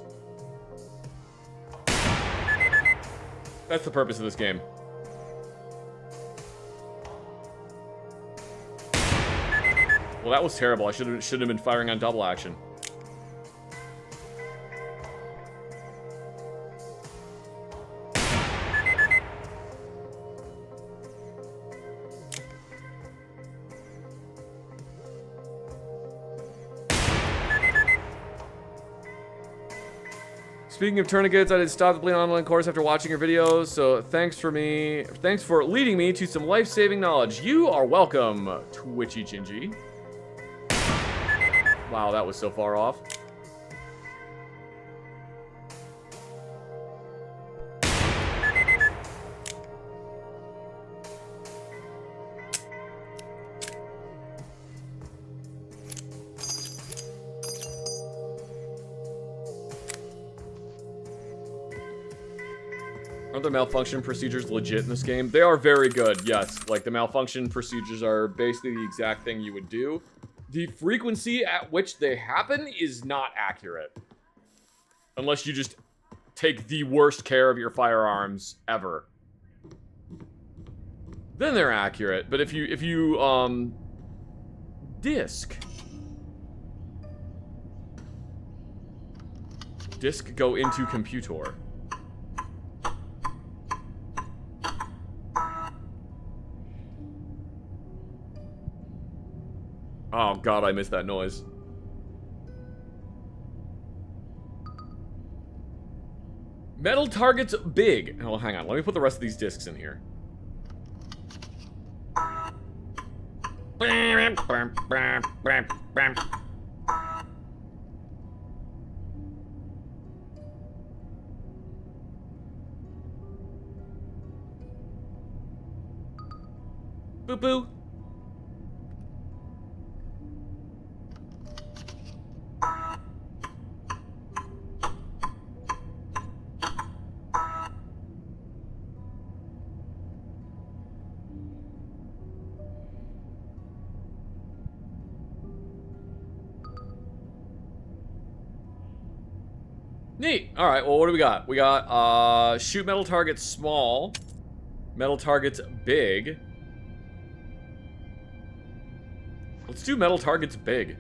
A: That's the purpose of this game. Well, that was terrible. I should have been firing on double action. Speaking of tourniquets, I did stop the Bleed online course after watching your videos, so thanks for leading me to some life-saving knowledge. You are welcome, Twitchy Gingy. Wow, that was so far off. Aren't the malfunction procedures legit in this game? They are very good, yes. Like, the malfunction procedures are basically the exact thing you would do. The frequency at which they happen is not accurate. Unless you just take the worst care of your firearms ever. then they're accurate. But if you disk go into computer. Oh god, I missed that noise. Metal targets big. Oh, hang on. Let me put the rest of these discs in here. Boo boo. Neat. All right. Well, what do we got? We got shoot metal targets small, metal targets big. Let's do metal targets big.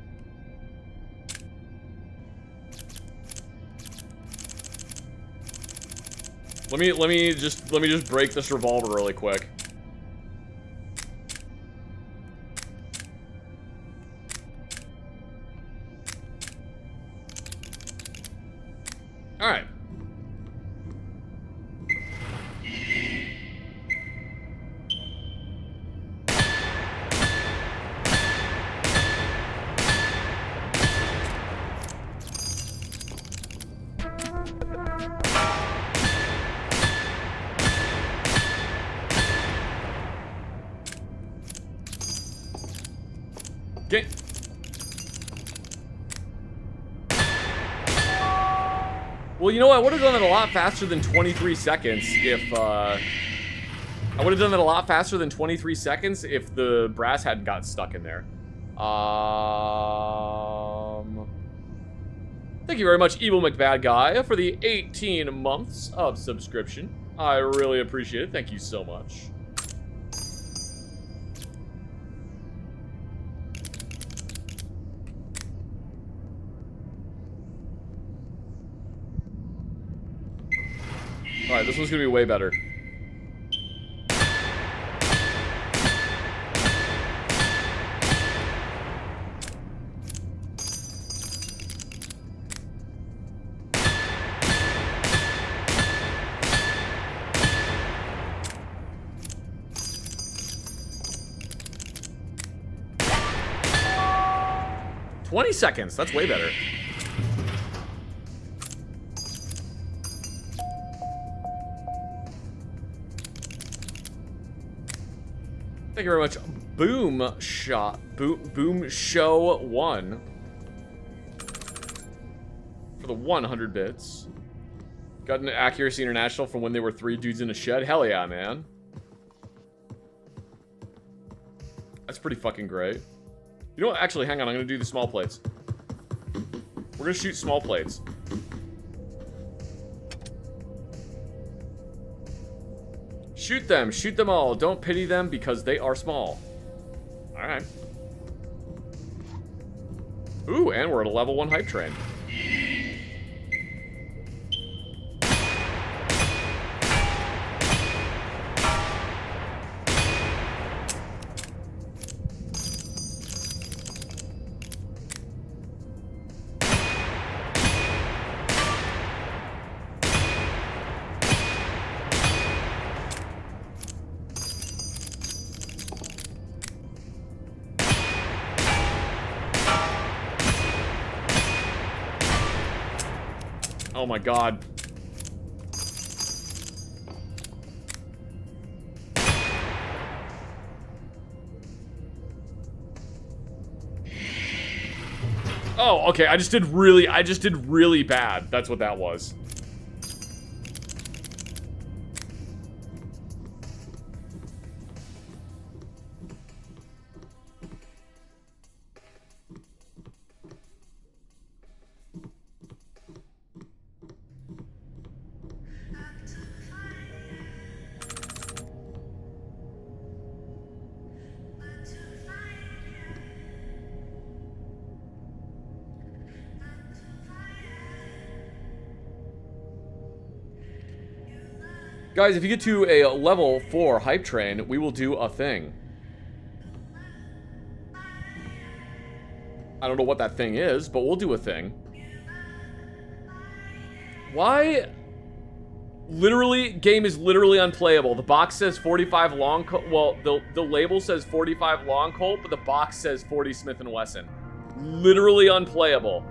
A: Let me just break this revolver really quick. All right. Okay. Well, you know what? I would have done that a lot faster than 23 seconds if, I would have done that a lot faster than 23 seconds if the brass hadn't got stuck in there. Thank you very much, Evil McBad Guy, for the 18 months of subscription. I really appreciate it. Thank you so much. Alright, this one's gonna be way better. "20 seconds, that's way better. Thank you very much, Boom Show 1 for the 100 bits. Got an Accuracy International from when they were 3 dudes in a shed. Hell yeah, man. That's pretty fucking great. You know what? Actually, hang on. I'm gonna do the small plates. We're gonna shoot small plates. Shoot them all. Don't pity them because they are small. Alright. Ooh, and we're at a level 1 hype train. Oh my god. Oh, okay. I just did really bad. That's what that was. Guys, if you get to a level 4 hype train, we will do a thing. I don't know what that thing is, but we'll do a thing. Why? Literally, game is literally unplayable. The box says 45 long Colt. Well, the label says 45 long Colt, but the box says 40 Smith & Wesson. Literally unplayable.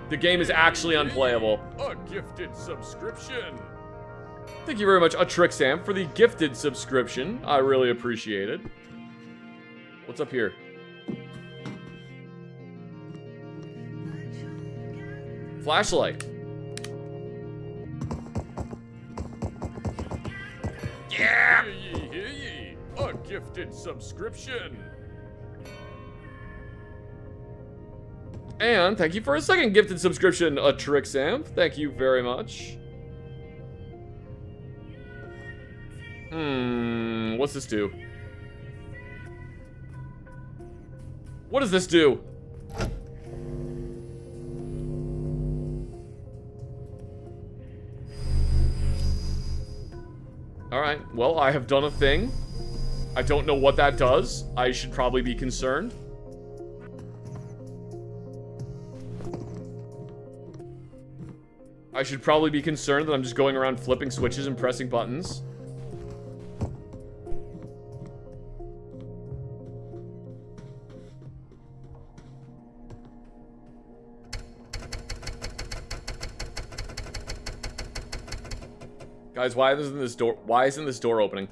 A: The game is actually unplayable. A gifted subscription. Thank you very much, Atrixam, for the gifted subscription. I really appreciate it. What's up here? Flashlight.
E: Yeah!
A: A gifted subscription. And thank you for a second gifted subscription, Atrixam. Thank you very much. What's this do? What does this do? Alright, well, I have done a thing. I don't know what that does. I should probably be concerned. I should probably be concerned that I'm just going around flipping switches and pressing buttons. Guys, why isn't this door opening?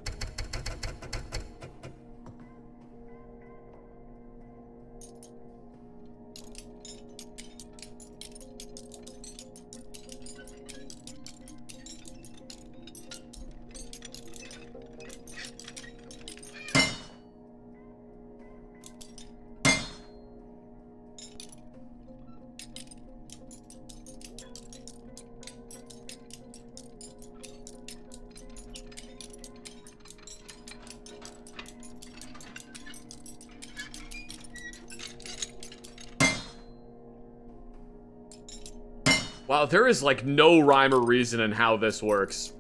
A: Wow, there is like no rhyme or reason in how this works.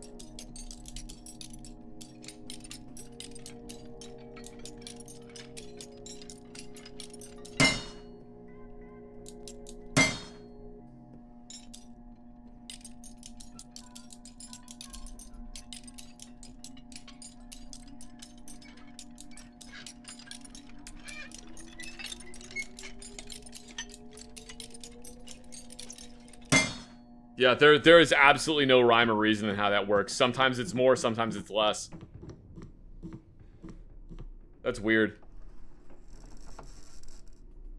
A: Yeah, there is absolutely no rhyme or reason in how that works. Sometimes it's more, sometimes it's less. That's weird.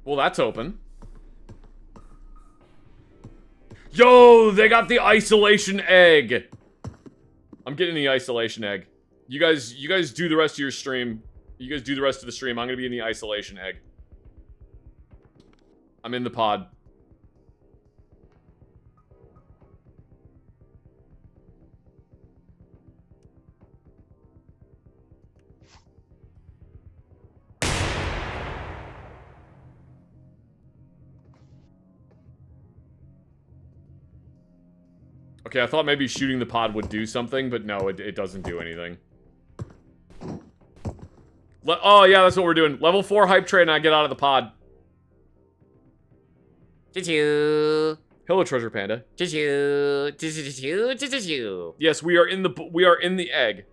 A: Well, that's open. Yo, they got the isolation egg. I'm getting the isolation egg. You guys do the rest of your stream. You guys do the rest of the stream. I'm gonna be in the isolation egg. I'm in the pod. Okay, I thought maybe shooting the pod would do something, but no, it doesn't do anything. Oh, yeah, that's what we're doing. Level 4 hype train and I get out of the pod.
E: Choo-choo.
A: Hello, Treasure Panda.
E: Choo-choo. Choo-choo. Choo-choo.
A: Yes, we are in the egg.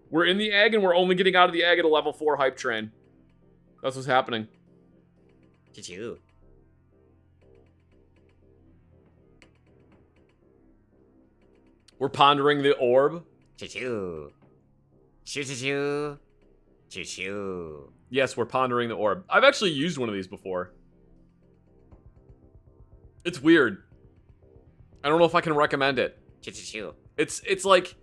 A: We're in the egg and we're only getting out of the egg at a level 4 hype train. That's what's happening.
E: Choo-choo.
A: We're pondering the orb.
E: Choo-choo. Choo-choo. Choo-choo.
A: Yes, we're pondering the orb. I've actually used one of these before. It's weird. I don't know if I can recommend it.
E: Choo-choo.
A: It's like...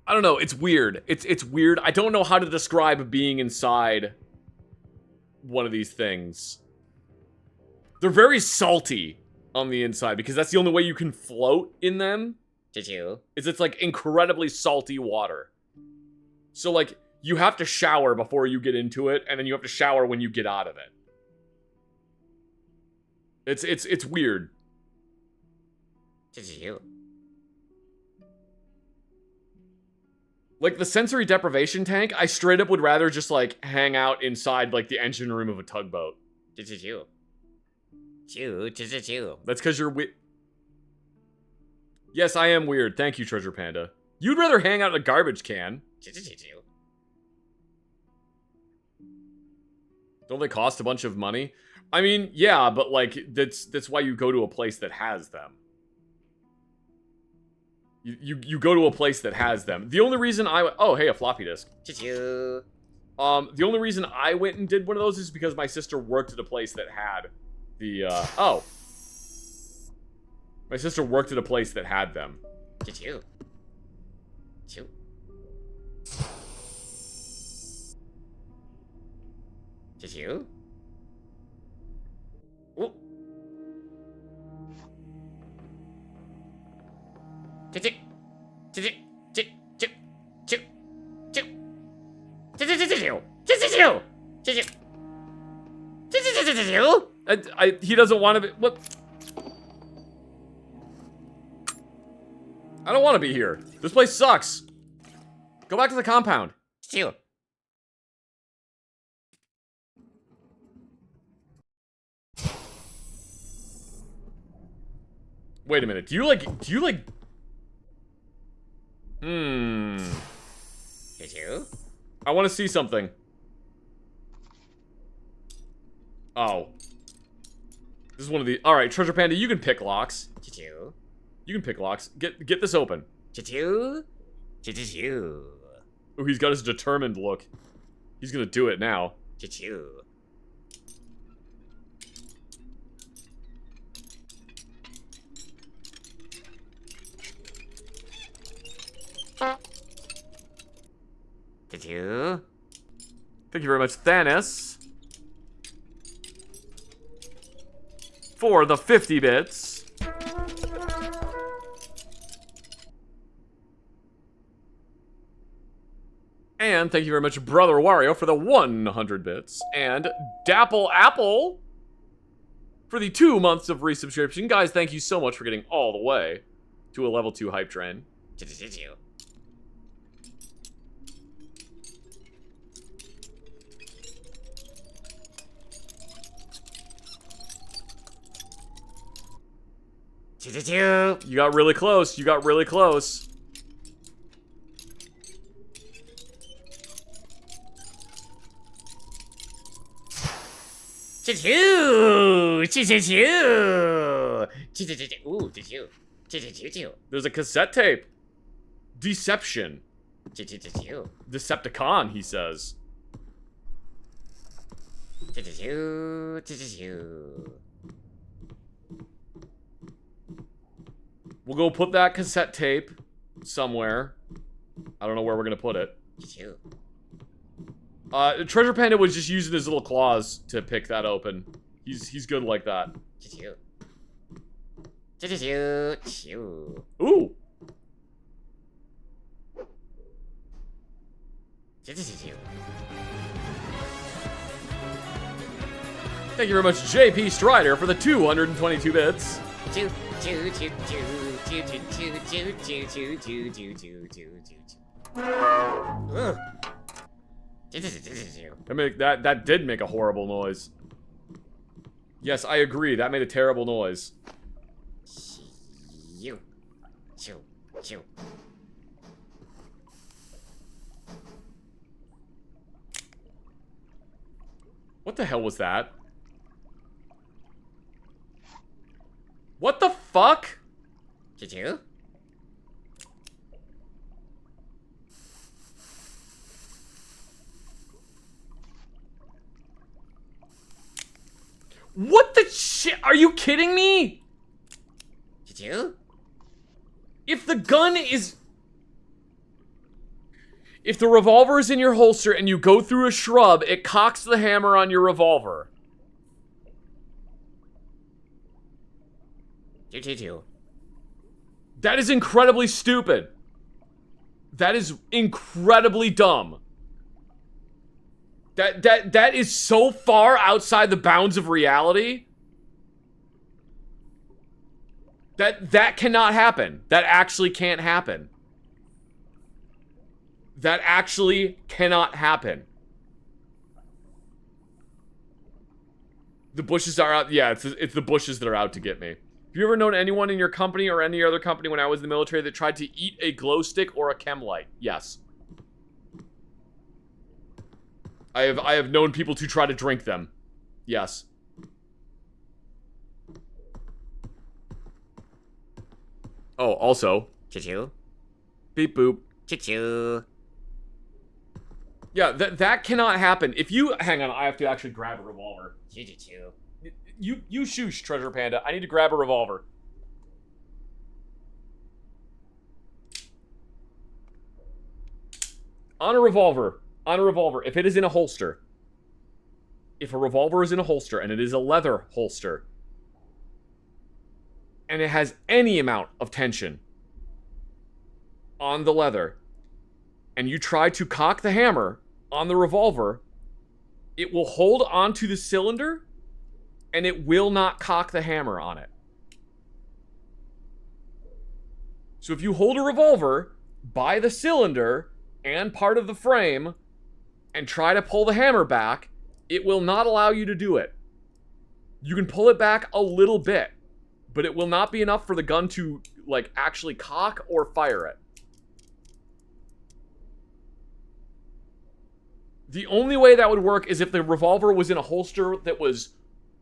A: I don't know, it's weird. It's weird. I don't know how to describe being inside one of these things. They're very salty on the inside because that's the only way you can float in them.
E: Choo-choo.
A: Is it's like incredibly salty water. So like you have to shower before you get into it, and then you have to shower when you get out of it. It's weird.
E: Choo-choo.
A: Like, the sensory deprivation tank, I straight up would rather just, like, hang out inside, like, the engine room of a tugboat.
E: Choo-choo. Choo-choo-choo.
A: That's because you're weird. Yes, I am weird. Thank you, Treasure Panda. You'd rather hang out in a garbage can.
E: Choo-choo-choo.
A: Don't they cost a bunch of money? I mean, yeah, but, like, that's why you go to a place that has them. You go to a place that has them. The only reason oh, hey, a floppy disk.
E: Choo-choo.
A: The only reason I went and did one of those is because my sister worked at a place that had the, oh. My sister worked at a place that had them.
E: Choo-choo. Choo. Choo-choo. Ooh. Choo-choo. Choo-choo. Choo-choo. Choo. Choo. Choo-choo-choo-choo. Choo-choo-choo. Choo-choo. Choo-choo-choo-choo-choo.
A: He doesn't want to be, what? I don't want to be here. This place sucks. Go back to the compound.
E: Choo.
A: Wait a minute. Do you like...
E: Choo-choo.
A: I want to see something. Oh. This is one of the... Alright, Treasure Panda, you can pick locks.
E: Choo-choo.
A: You can pick locks. Get this open.
E: Choo-choo. Choo-choo-choo.
A: Oh, he's got his determined look. He's gonna do it now.
E: Choo-choo. Choo-choo.
A: Thank you very much, Thanos. For the 50 bits. And thank you very much, Brother Wario, for the 100 bits. And Dapple Apple for the 2 months of resubscription. Guys, thank you so much for getting all the way to a level 2 hype train.
E: Choo-choo-choo. Choo-choo-choo.
A: You got really close. You got really close.
E: Choo-choo. Choo-choo-choo. Choo-choo-choo. Ooh, choo-choo. Choo-choo-choo-choo.
A: There's a cassette tape. Deception.
E: Choo-choo-choo-choo.
A: Decepticon, he says.
E: Choo-choo-choo. Choo-choo-choo.
A: We'll go put that cassette tape somewhere. I don't know where we're gonna put it.
E: Choo-choo.
A: Treasure Panda was just using his little claws to pick that open. He's good like that.
E: Choo-choo. Choo-choo-choo.
A: Ooh!
E: Choo-choo-choo.
A: Thank you very much, JP Strider, for the 222 bits.
E: Choo choo choo choo choo choo choo choo choo choo choo choo choo choo. Ugh.
A: That did make a horrible noise. Yes, I agree. That made a terrible noise.
E: Choo choo choo.
A: What the hell was that? What the fuck?
E: Choo-choo?
A: What the shit? Are you kidding me?
E: Choo-choo?
A: If the gun is... If the revolver is in your holster and you go through a shrub, it cocks the hammer on your revolver.
E: Choo-choo-choo.
A: That is incredibly stupid. That is incredibly dumb. That is so far outside the bounds of reality. That cannot happen. That actually can't happen. That actually cannot happen. The bushes are out. Yeah, it's the bushes that are out to get me. Have you ever known anyone in your company or any other company when I was in the military that tried to eat a glow stick or a chem light? Yes. I have known people to try to drink them. Yes. Oh, also.
E: Choo-choo.
A: Beep boop.
E: Choo-choo.
A: Yeah, that cannot happen. If you... Hang on, I have to actually grab a revolver.
E: Choo-choo.
A: You shoosh, Treasure Panda. I need to grab a revolver. On a revolver. If it is in a holster. If a revolver is in a holster, and it is a leather holster, and it has any amount of tension on the leather, and you try to cock the hammer on the revolver, it will hold onto the cylinder, and it will not cock the hammer on it. So if you hold a revolver by the cylinder and part of the frame and try to pull the hammer back, it will not allow you to do it. You can pull it back a little bit, but it will not be enough for the gun to, like, actually cock or fire it. The only way that would work is if the revolver was in a holster that was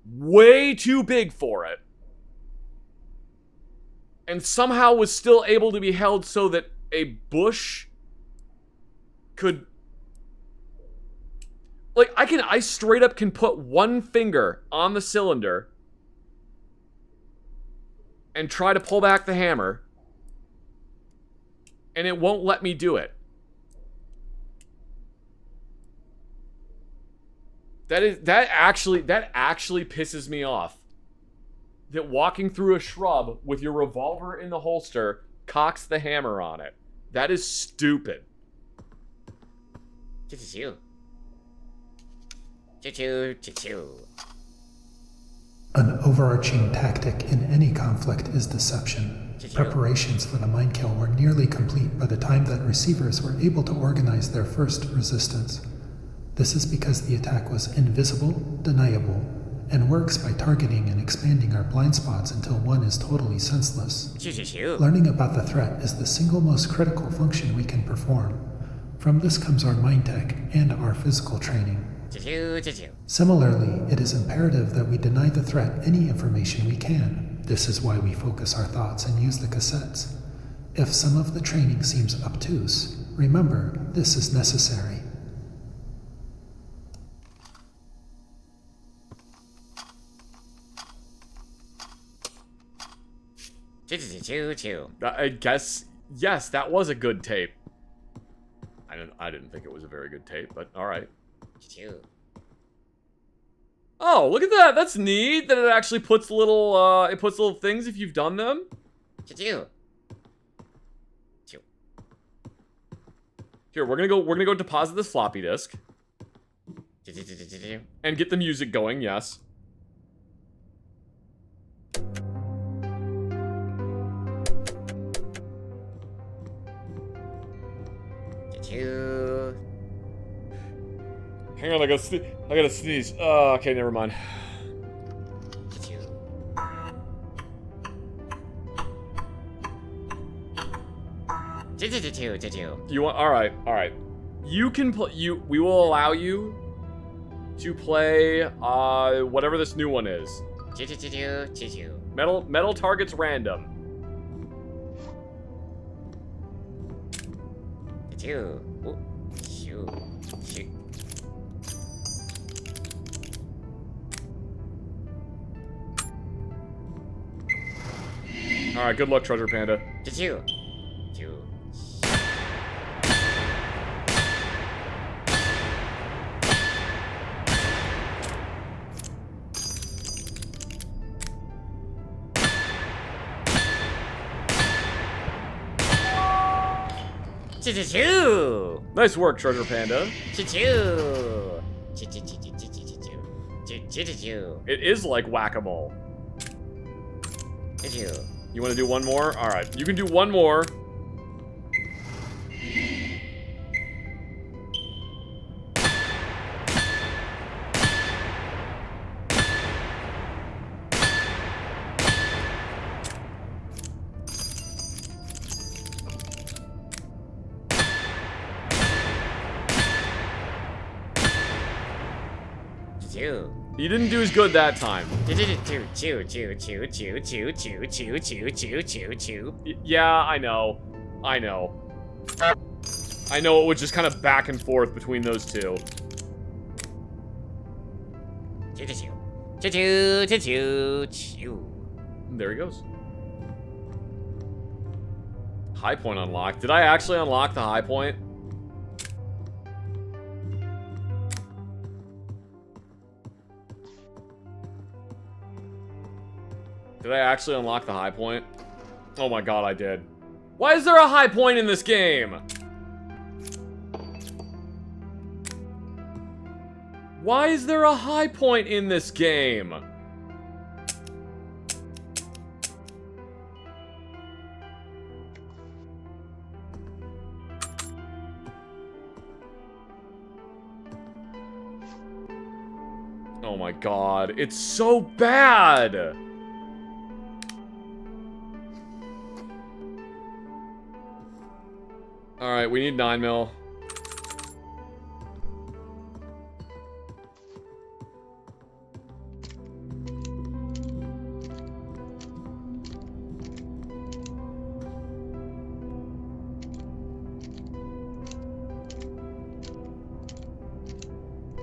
A: way too big for it, and somehow was still able to be held so that a bush could... Like, I straight up can put one finger on the cylinder and try to pull back the hammer, and it won't let me do it. That actually pisses me off. That walking through a shrub with your revolver in the holster cocks the hammer on it. That is stupid.
E: Choo-choo. Choo-choo. Choo-choo.
F: An overarching tactic in any conflict is deception.
E: Choo-choo.
F: Preparations for the mine kill were nearly complete by the time that receivers were able to organize their first resistance. This is because the attack was invisible, deniable, and works by targeting and expanding our blind spots until one is totally senseless.
E: Choo-choo.
F: Learning about the threat is the single most critical function we can perform. From this comes our mind tech and our physical training.
E: Choo-choo.
F: Similarly, it is imperative that we deny the threat any information we can. This is why we focus our thoughts and use the cassettes. If some of the training seems obtuse, remember, this is necessary.
E: Choo-choo.
A: I guess, yes, that was a good tape. I didn't think it was a very good tape, but alright.
E: Choo-choo.
A: Oh, look at that. That's neat that it actually puts little, it puts little things if you've done them.
E: Choo-choo. Choo.
A: Here, we're gonna go deposit this floppy disk
E: Choo-choo.
A: and get the music going, yes.
E: Choo-choo.
A: Hang on, I gotta sneeze. Oh, okay, never mind.
E: Choo-choo. Choo-choo. Choo-choo.
A: You want? All right. You can play. We will allow you to play whatever this new one is.
E: Choo-choo. Choo-choo.
A: Metal targets random.
E: Choo. Ooh. Choo. Choo.
A: All right, good luck, Treasure Panda.
E: Choo. Choo. Choo-choo.
A: Nice work, Treasure Panda.
E: Choo-choo. Choo-choo. Choo-choo.
A: It is like whack-a-mole.
E: Choo-choo.
A: You want to do one more? All right, you can do one more. You didn't do as good that time. Yeah, I know. I know. I know it was just kind of back and forth between those two. There he goes. High point unlocked. Did I actually unlock the high point? Did I actually unlock the high point? Oh my god, I did. Why is there a high point in this game? Why is there a high point in this game? Oh my god, it's so bad! Alright, we need 9 mil.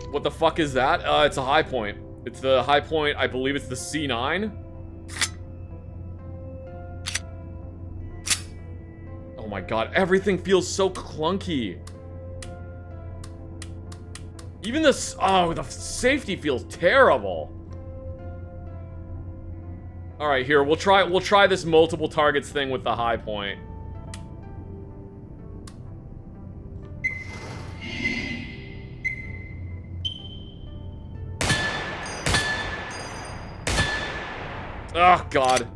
A: What the fuck is that? It's a high point. It's the high point, I believe it's the C9? Oh my god, everything feels so clunky. Even this, oh, the safety feels terrible. All right, here, we'll try this multiple targets thing with the high point. Oh god.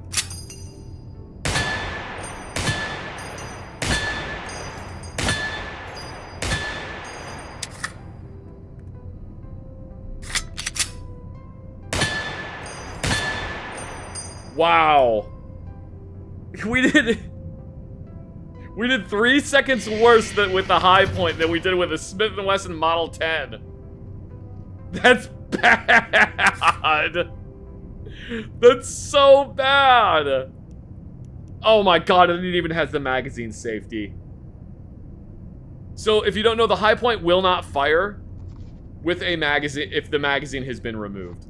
A: Wow. We did 3 seconds worse than with the high point than we did with the Smith & Wesson Model 10. That's bad. That's so bad. Oh my god, and it even has the magazine safety. So if you don't know, the high point will not fire with a magazine if the magazine has been removed.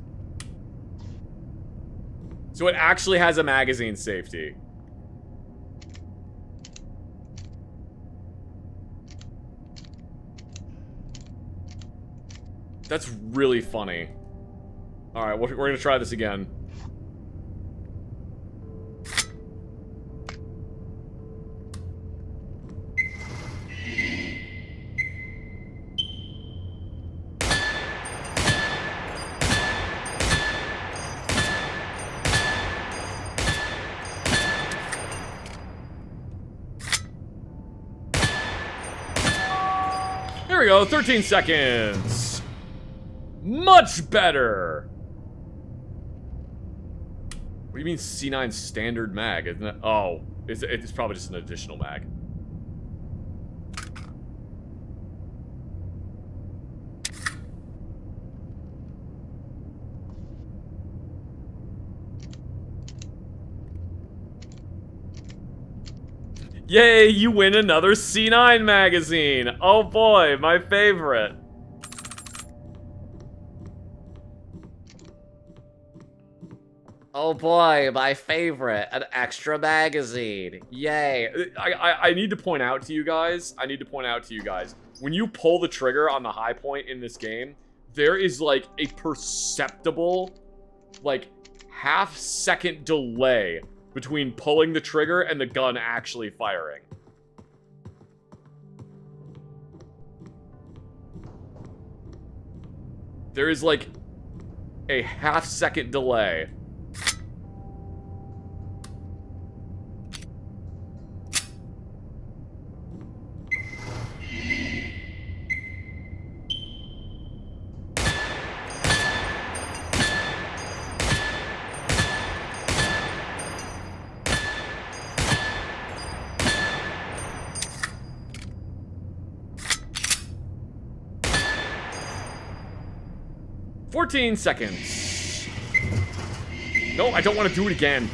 A: So it actually has a magazine safety. That's really funny. Alright, we're gonna try this again. There we go, 13 seconds. Much better. What do you mean C9 standard mag? Isn't it? Oh, it's probably just an additional mag. Yay, you win another C9 magazine. Oh boy, my favorite.
E: Oh boy, my favorite, an extra magazine. Yay.
A: I need to point out to you guys, when you pull the trigger on the high point in this game, there is like a perceptible, like, half-second delay between pulling the trigger and the gun actually firing. There is like a half-second delay. 14 seconds. No, I don't want to do it again.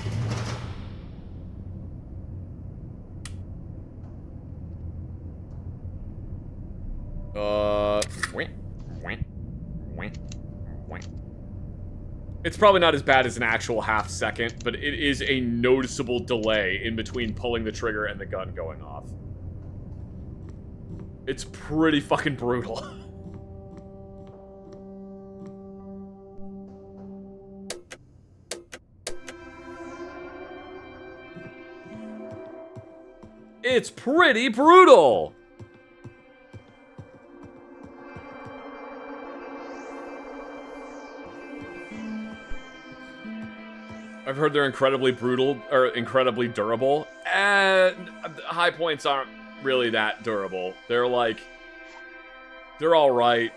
A: It's probably not as bad as an actual half second, but it is a noticeable delay in between pulling the trigger and the gun going off. It's pretty fucking brutal. It's pretty brutal! I've heard they're incredibly brutal, or incredibly durable. And high points aren't really that durable. They're like... They're alright.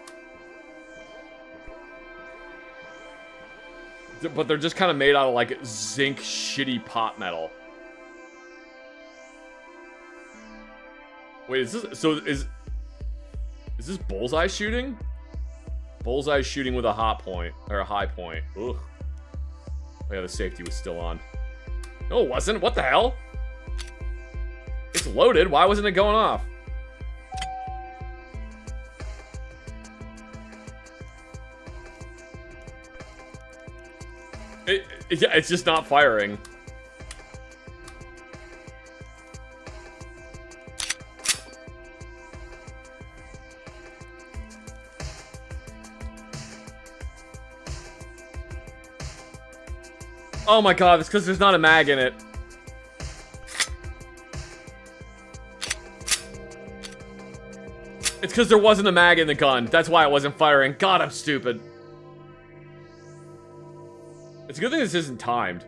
A: But they're just kind of made out of, like, zinc shitty pot metal. Wait, is this... So, is this bullseye shooting? Bullseye shooting with a hot point. Or a high point. Ugh. Oh yeah, the safety was still on. No, it wasn't. What the hell? It's loaded. Why wasn't it going off? It's just not firing. Oh my god, it's because there's not a mag in it. It's because there wasn't a mag in the gun. That's why it wasn't firing. God, I'm stupid. It's a good thing this isn't timed.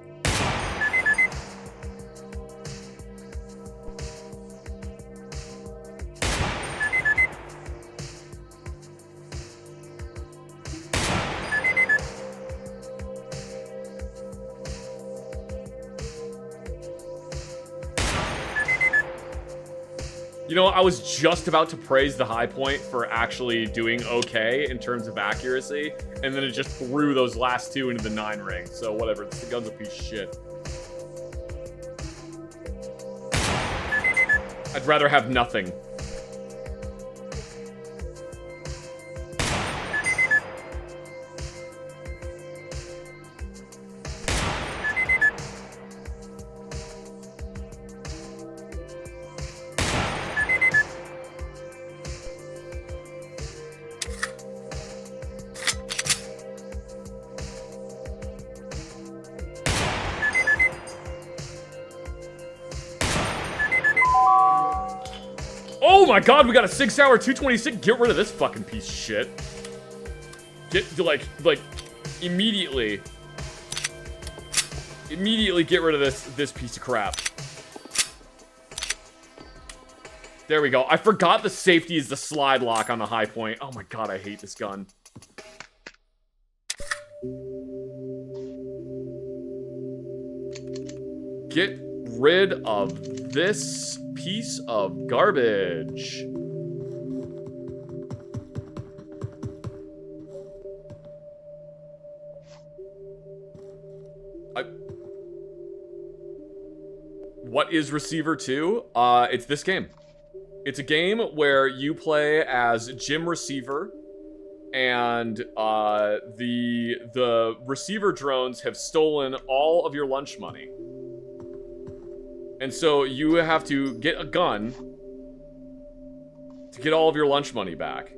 A: You know, I was just about to praise the high point for actually doing okay in terms of accuracy, and then it just threw those last two into the 9 ring. So whatever, the gun's a piece of shit. I'd rather have nothing. Oh my god, we got a 6-hour 226. Get rid of this fucking piece of shit. Like, immediately. Immediately get rid of this piece of crap. There we go. I forgot the safety is the slide lock on the high point. Oh my god, I hate this gun. Get rid of this piece of garbage. What is Receiver 2? It's this game. It's a game where you play as Jim Receiver, and the receiver drones have stolen all of your lunch money. And so you have to get a gun to get all of your lunch money back.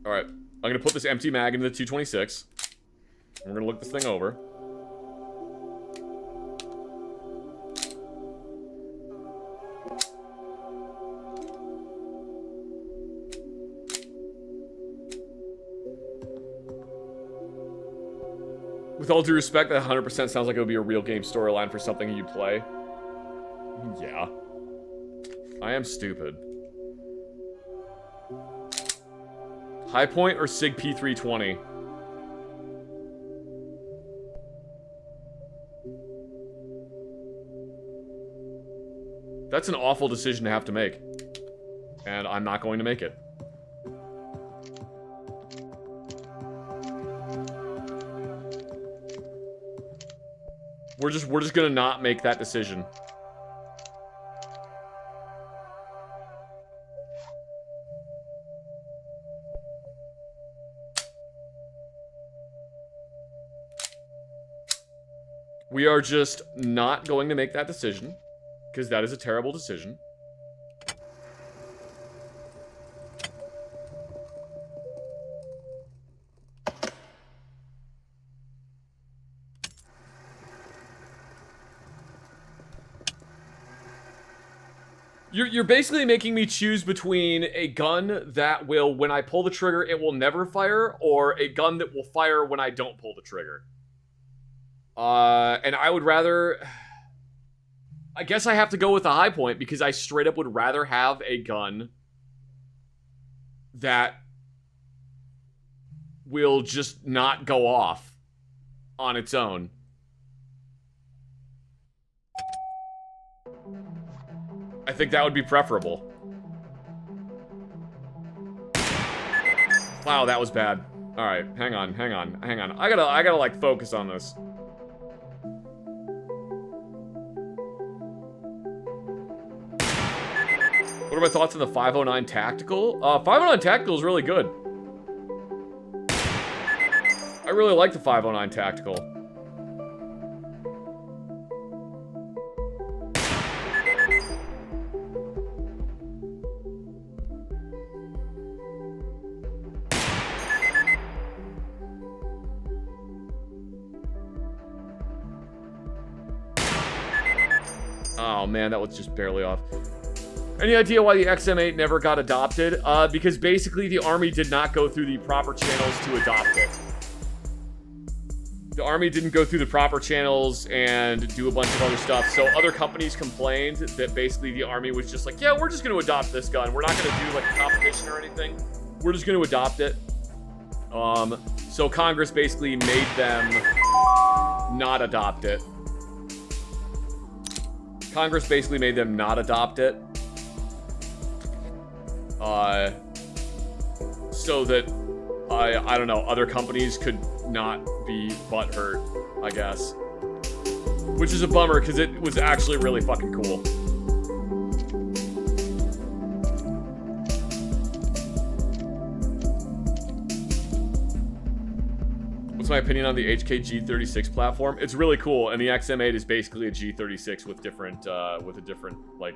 A: Alright, I'm gonna put this empty mag into the 226. We're gonna look this thing over. With all due respect, that 100% sounds like it would be a real game storyline for something you play. Yeah. I am stupid. High Point or SIG P320? That's an awful decision to have to make. And I'm not going to make it. We're just gonna not make that decision. We are just not going to make that decision, because that is a terrible decision. You're basically making me choose between a gun that will, when I pull the trigger, it will never fire, or a gun that will fire when I don't pull the trigger. And I would rather... I guess I have to go with the High Point, because I straight up would rather have a gun that will just not go off on its own. I think that would be preferable. Wow, that was bad. All right, hang on. I gotta like focus on this. What are my thoughts on the 509 Tactical? 509 Tactical is really good. I really like the 509 Tactical. Oh man, that was just barely off. Any idea why the XM8 never got adopted? Because basically the Army did not go through the proper channels to adopt it. The Army didn't go through the proper channels and do a bunch of other stuff, so other companies complained that basically the Army was just like, yeah, we're just going to adopt this gun. We're not going to do like a competition or anything. We're just going to adopt it. So Congress basically made them not adopt it. Congress basically made them not adopt it. So that, I don't know, other companies could not be butthurt, I guess. Which is a bummer, because it was actually really fucking cool. What's my opinion on the HK G36 platform? It's really cool, and the XM8 is basically a G36 with different, with a different, like,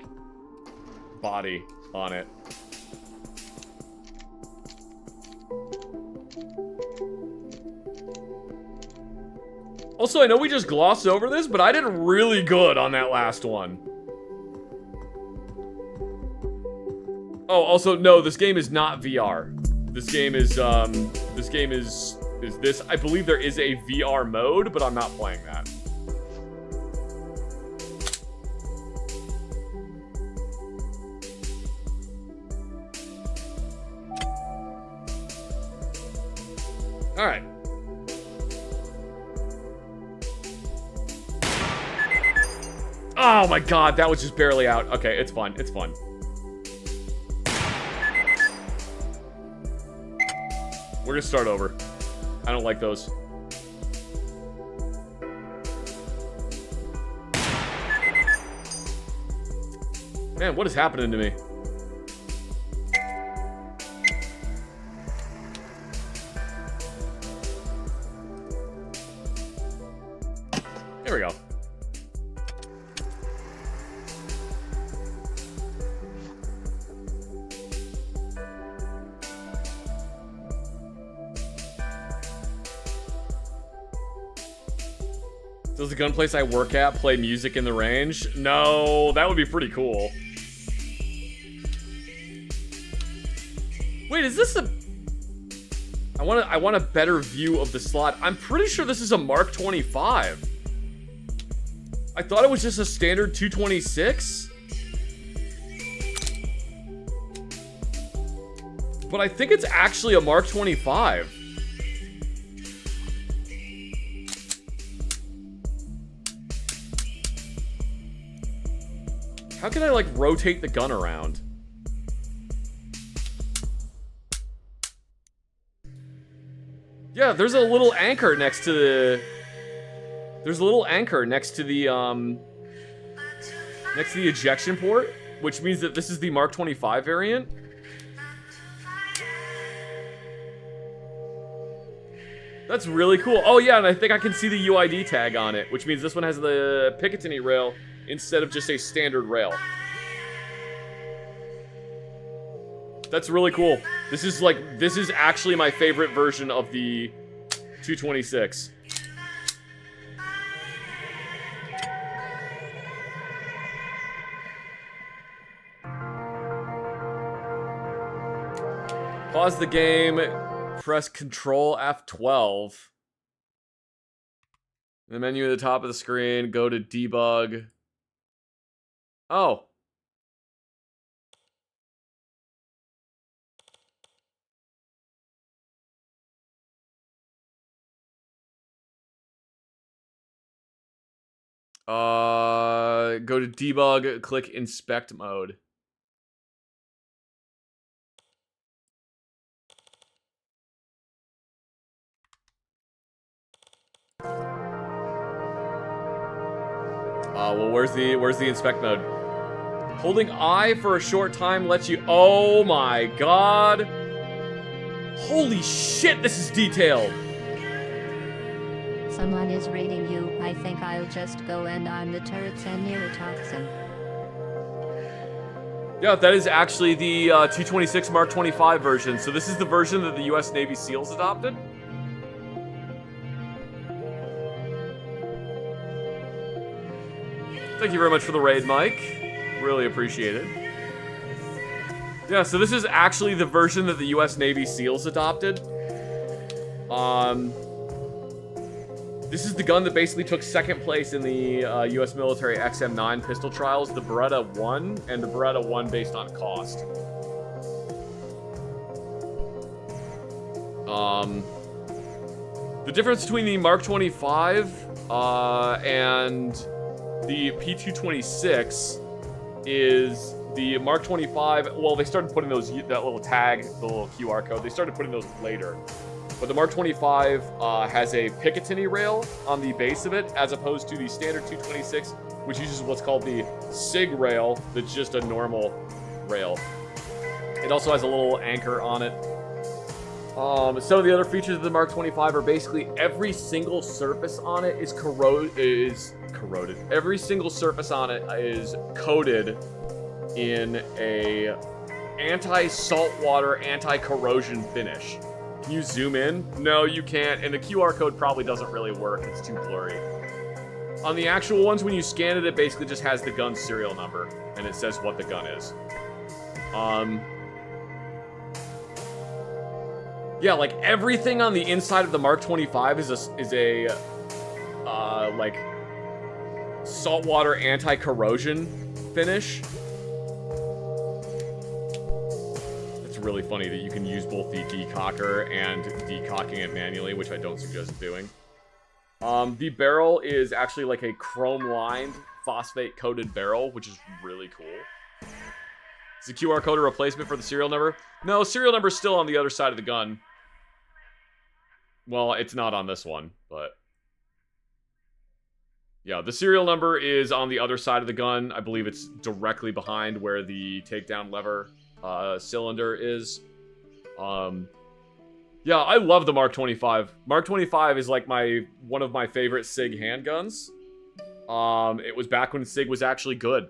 A: body on it. Also, I know we just glossed over this, but I did really good on that last one. Oh, also, no, this game is not VR. This game is, this. I believe there is a VR mode, but I'm not playing that. All right. Oh my god, that was just barely out. Okay, it's fun. It's fun. We're gonna start over. I don't like those. Man, what is happening to me? There we go. Does the gun place I work at play music in the range? No, that would be pretty cool. Wait, is this a... I want a better view of the slot. I'm pretty sure this is a Mark 25. I thought it was just a standard 226. But I think it's actually a Mark 25. How can I, like, rotate the gun around? Yeah, there's a little anchor next to the... There's a little anchor next to the ejection port, which means that this is the Mark 25 variant. That's really cool. Oh yeah, and I think I can see the UID tag on it, which means this one has the Picatinny rail instead of just a standard rail. That's really cool. This is actually my favorite version of the 226. Pause the game, press Control F12. In the menu at the top of the screen, go to debug. Oh. Go to debug, click inspect mode. Well, where's the inspect mode? Holding I for a short time lets you... Oh my god. Holy shit, this is detailed.
G: Someone is raiding you. I think I'll just go and arm the turrets and neurotoxin.
A: Yeah, that is actually the 226 Mark 25 version. So this is the version that the US Navy SEALs adopted. Thank you very much for the raid, Mike. Really appreciate it. Yeah, so this is actually the version that the US Navy SEALs adopted. This is the gun that basically took second place in the US military XM9 pistol trials, the Beretta 1, and the Beretta 1 based on cost. The difference between the Mark 25 and the P226 is the Mark 25, well, they started putting those, that little tag, the little QR code, they started putting those later. But the Mark 25 has a Picatinny rail on the base of it, as opposed to the standard 226, which uses what's called the SIG rail, that's just a normal rail. It also has a little anchor on it. Some of the other features of the Mark 25 are basically every single surface on it is corroded. Every single surface on it is coated in a anti-saltwater, anti-corrosion finish. Can you zoom in? No, you can't, and the QR code probably doesn't really work. It's too blurry. On the actual ones, when you scan it, it basically just has the gun serial number, and it says what the gun is. Yeah, like everything on the inside of the Mark 25 is a like saltwater anti-corrosion finish. It's really funny that you can use both the decocker and decocking it manually, which I don't suggest doing. The barrel is actually like a chrome-lined, phosphate-coated barrel, which is really cool. Is the QR code a replacement for the serial number? No, serial number's still on the other side of the gun. Well, it's not on this one, but... yeah, the serial number is on the other side of the gun. I believe it's directly behind where the takedown lever cylinder is. Yeah, I love the Mark 25. Mark 25 is like one of my favorite SIG handguns. It was back when SIG was actually good.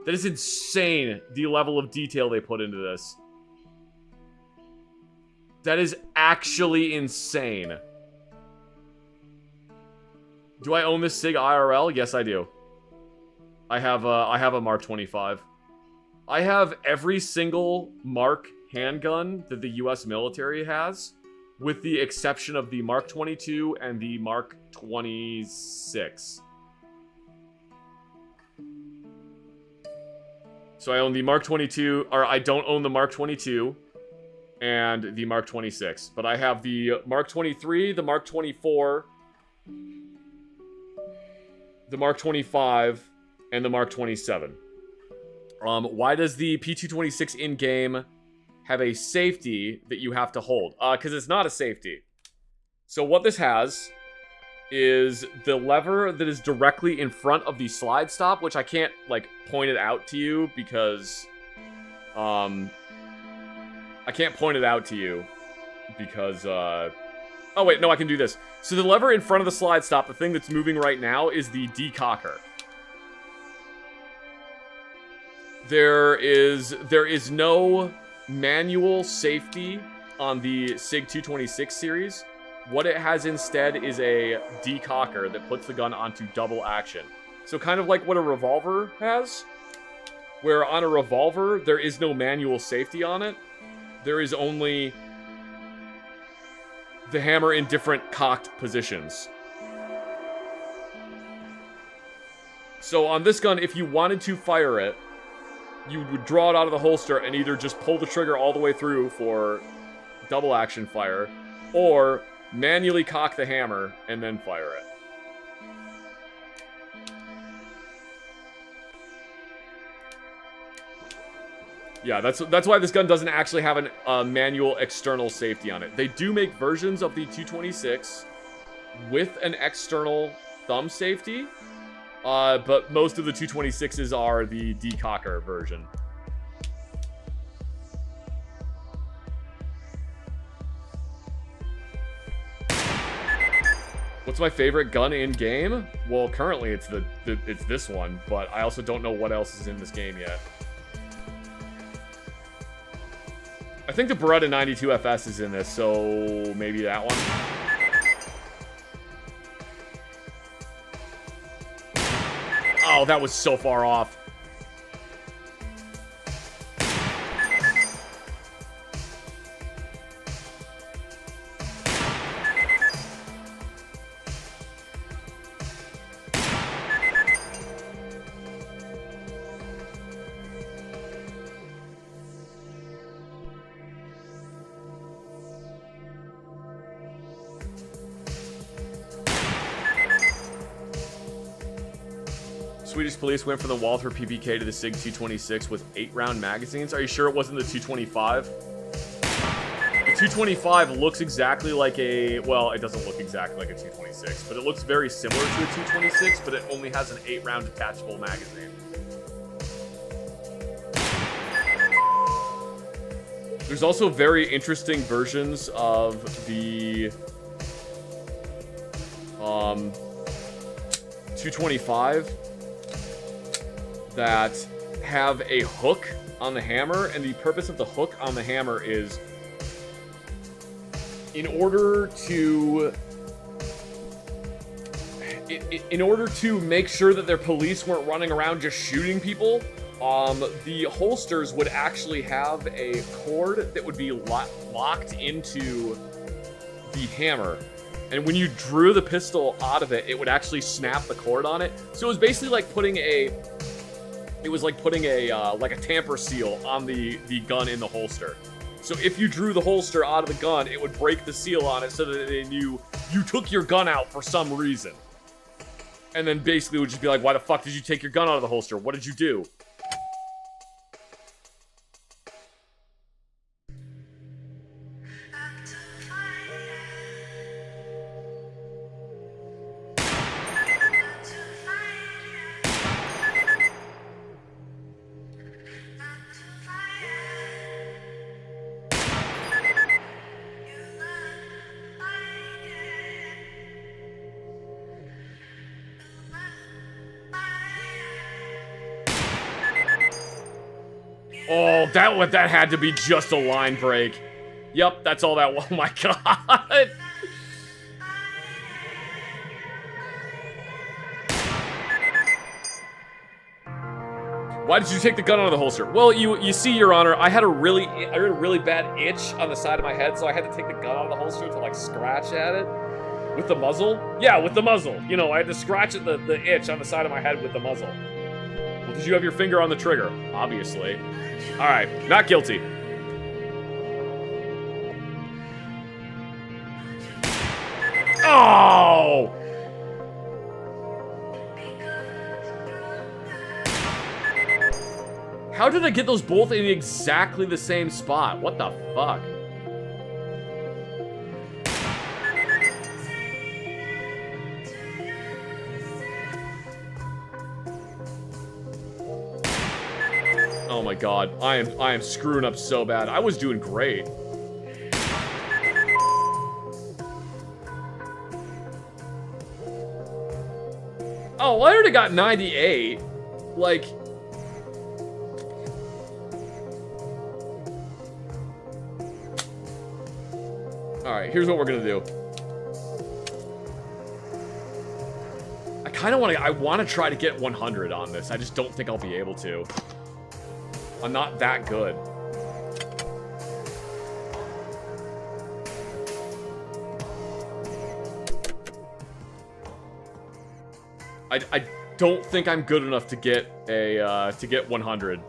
A: That is insane, the level of detail they put into this. That is actually insane. Do I own this SIG IRL? Yes, I do. I have a Mark 25. I have every single Mark handgun that the US military has, with the exception of the Mark 22 and the Mark 26. So I own the Mark 22, or I don't own the Mark 22, and the Mark 26. But I have the Mark 23, the Mark 24, the Mark 25, and the Mark 27. Why does the P226 in-game have a safety that you have to hold? Because it's not a safety. So what this has is the lever that is directly in front of the slide stop, which I can't, like, point it out to you because, I can't point it out to you because, oh wait, no, I can do this. So the lever in front of the slide stop, the thing that's moving right now, is the decocker. There is no manual safety on the SIG 226 series. What it has instead is a decocker that puts the gun onto double action. So kind of like what a revolver has, where on a revolver, there is no manual safety on it. There is only the hammer in different cocked positions. So on this gun, if you wanted to fire it, you would draw it out of the holster and either just pull the trigger all the way through for double action fire, or manually cock the hammer and then fire it. Yeah, that's why this gun doesn't actually have a manual external safety on it. They do make versions of the 226 with an external thumb safety, but most of the 226s are the decocker version. What's my favorite gun in game? Well, currently it's it's this one, but I also don't know what else is in this game yet. I think the Beretta 92 FS is in this, so maybe that one. Oh, that was so far off. Swedish police went from the Walther PPK to the SIG 226 with 8-round magazines. Are you sure it wasn't the 225? The 225 looks exactly like a... Well, it doesn't look exactly like a 226, but it looks very similar to a 226, but it only has an 8-round detachable magazine. There's also very interesting versions of the... 225 that have a hook on the hammer, and the purpose of the hook on the hammer is in order to make sure that their police weren't running around just shooting people. The holsters would actually have a cord that would be locked into the hammer. And when you drew the pistol out of it, it would actually snap the cord on it. So it was basically like putting a like a tamper seal on the gun in the holster. So if you drew the holster out of the gun, it would break the seal on it so that they knew you took your gun out for some reason. And then basically it would just be like, why the fuck did you take your gun out of the holster? What did you do? Oh, that had to be just a line break. Yep, that's all that was. Oh my god. Why did you take the gun out of the holster? Well, you see, Your Honor, I had a really bad itch on the side of my head, so I had to take the gun out of the holster to, like, scratch at it. With the muzzle? Yeah, with the muzzle. You know, I had to scratch at the itch on the side of my head with the muzzle. Well, did you have your finger on the trigger? Obviously. Alright, not guilty. How did I get those both in exactly the same spot? What the fuck? Oh my god, I am screwing up so bad. I was doing great. Oh, I already got 98. Like... Alright, here's what we're gonna do. I kinda wanna... I wanna try to get 100 on this. I just don't think I'll be able to. I'm not that good. I don't think I'm good enough to get a, to get 100.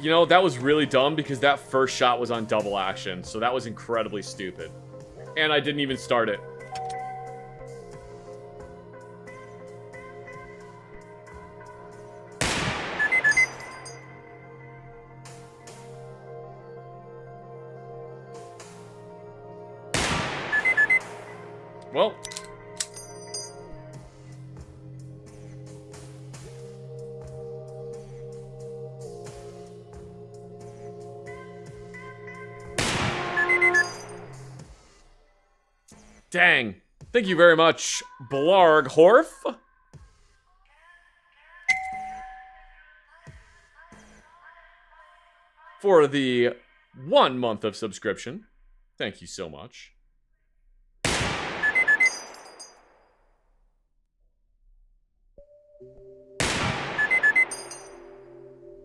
A: You know, that was really dumb because that first shot was on double action, so that was incredibly stupid. And I didn't even start it. Well. Dang. Thank you very much, Blarg Horf. For the 1 month of subscription. Thank you so much.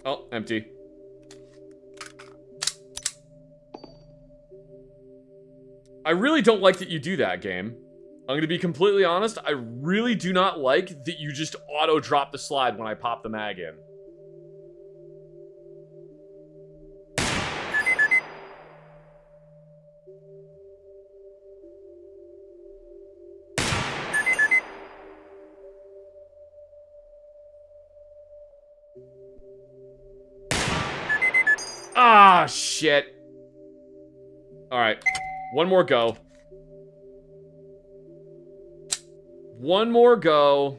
A: Oh, empty. I really don't like that you do that, game. I'm gonna be completely honest, I really do not like that you just auto-drop the slide when I pop the mag in. Ah, shit. Alright. One more go. One more go.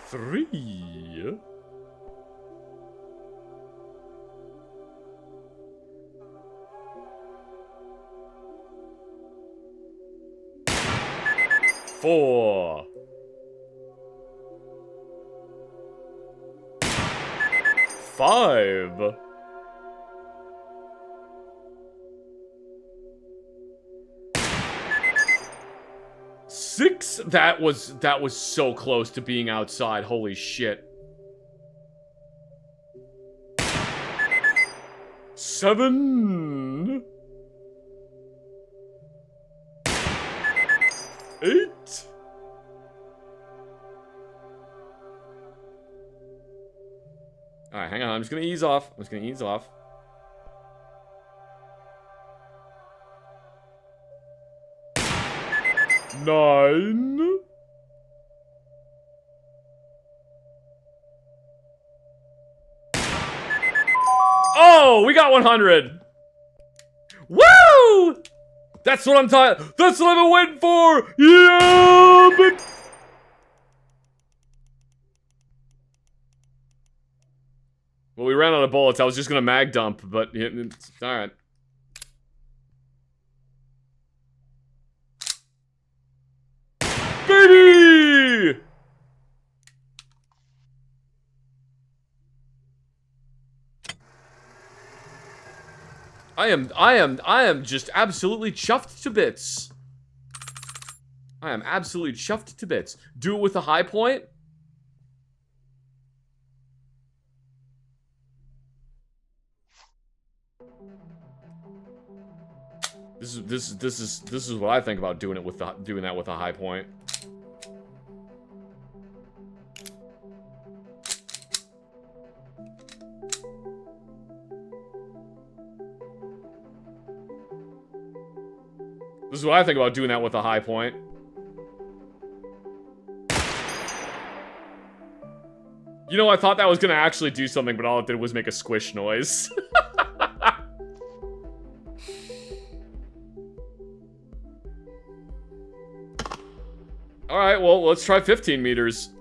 A: Three. 4. 5. 6. That was so close to being outside. Holy shit. 7. 8. Alright, hang on. I'm just gonna ease off. 9. Oh, we got 100. Woo! That's what I'm talking. That's what I've been waiting for. Yeah, but well, we ran out of bullets. I was just gonna mag dump, but it's all right. Baby! I am just absolutely chuffed to bits. I am absolutely chuffed to bits. Do it with a high point. This is what I think about doing it with doing that with a high point. This is what I think about doing that with a high point. You know, I thought that was gonna actually do something, but all it did was make a squish noise. Alright, well, let's try 15 meters.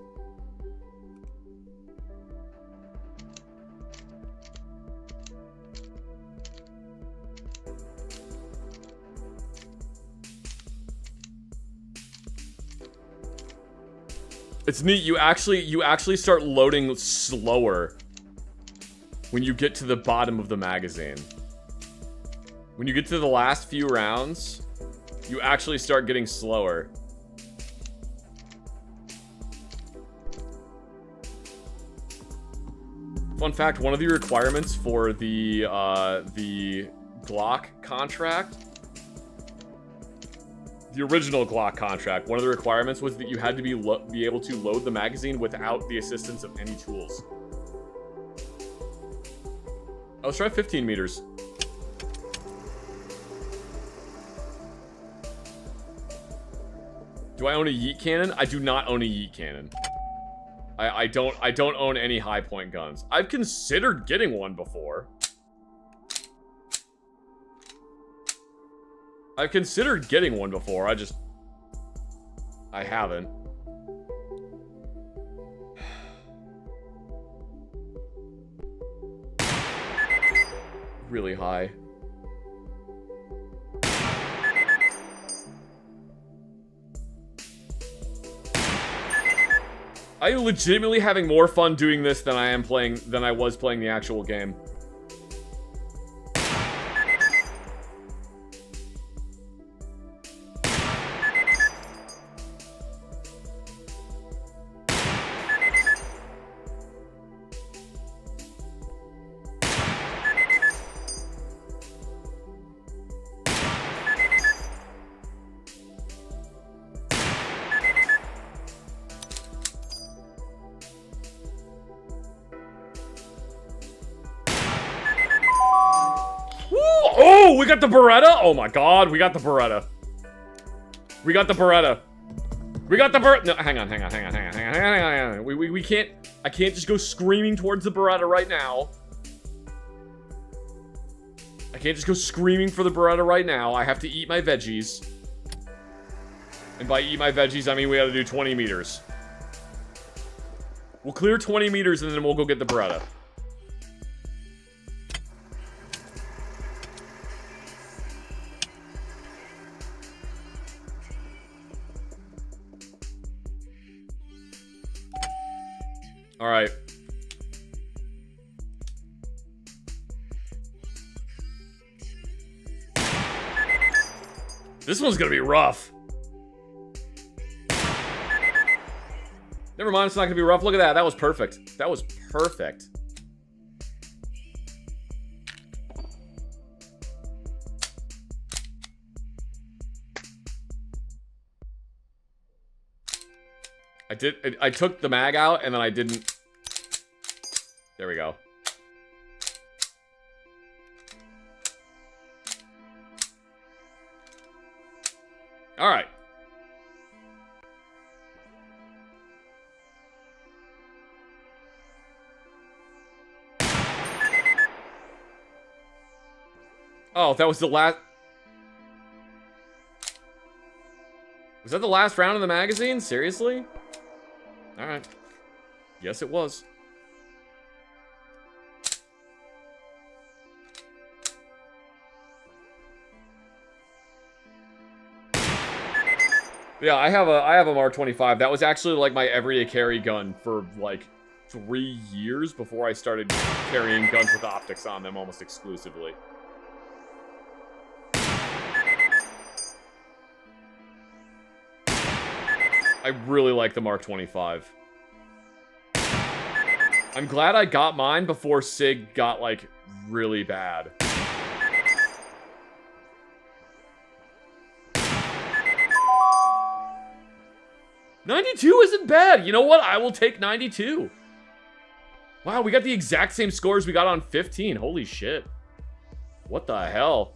A: It's neat, you actually start loading slower when you get to the bottom of the magazine. When you get to the last few rounds, you actually start getting slower. Fun fact, one of the requirements for the Glock contract, the original Glock contract, one of the requirements was that you had to be able to load the magazine without the assistance of any tools. Let's try 15 meters. Do I own a yeet cannon? I do not own a yeet cannon. I don't own any high point guns. I've considered getting one before. I've considered getting one before, I haven't. Really high. I am legitimately having more fun doing this than I was playing the actual game. Oh, we got the Beretta? Oh my god, we got the Beretta. We got the Beretta. We got the Beretta. No, hang on. We can't, I can't just go screaming towards the Beretta right now. I can't just go screaming for the Beretta right now. I have to eat my veggies. And by eat my veggies, I mean we gotta do 20 meters. We'll clear 20 meters and then we'll go get the Beretta. All right. This one's gonna be rough. Never mind, it's not gonna be rough. Look at that. That was perfect. That was perfect. I took the mag out and then I didn't. There we go. All right. Oh, that was the last. Was that the last round of the magazine? Seriously? All right. Yes, it was. Yeah, I have a Mark 25. That was actually like my everyday carry gun for like 3 years before I started carrying guns with optics on them almost exclusively. I really like the Mark 25. I'm glad I got mine before SIG got, like, really bad. 92 isn't bad. You know what? I will take 92. Wow, we got the exact same scores we got on 15. Holy shit. What the hell?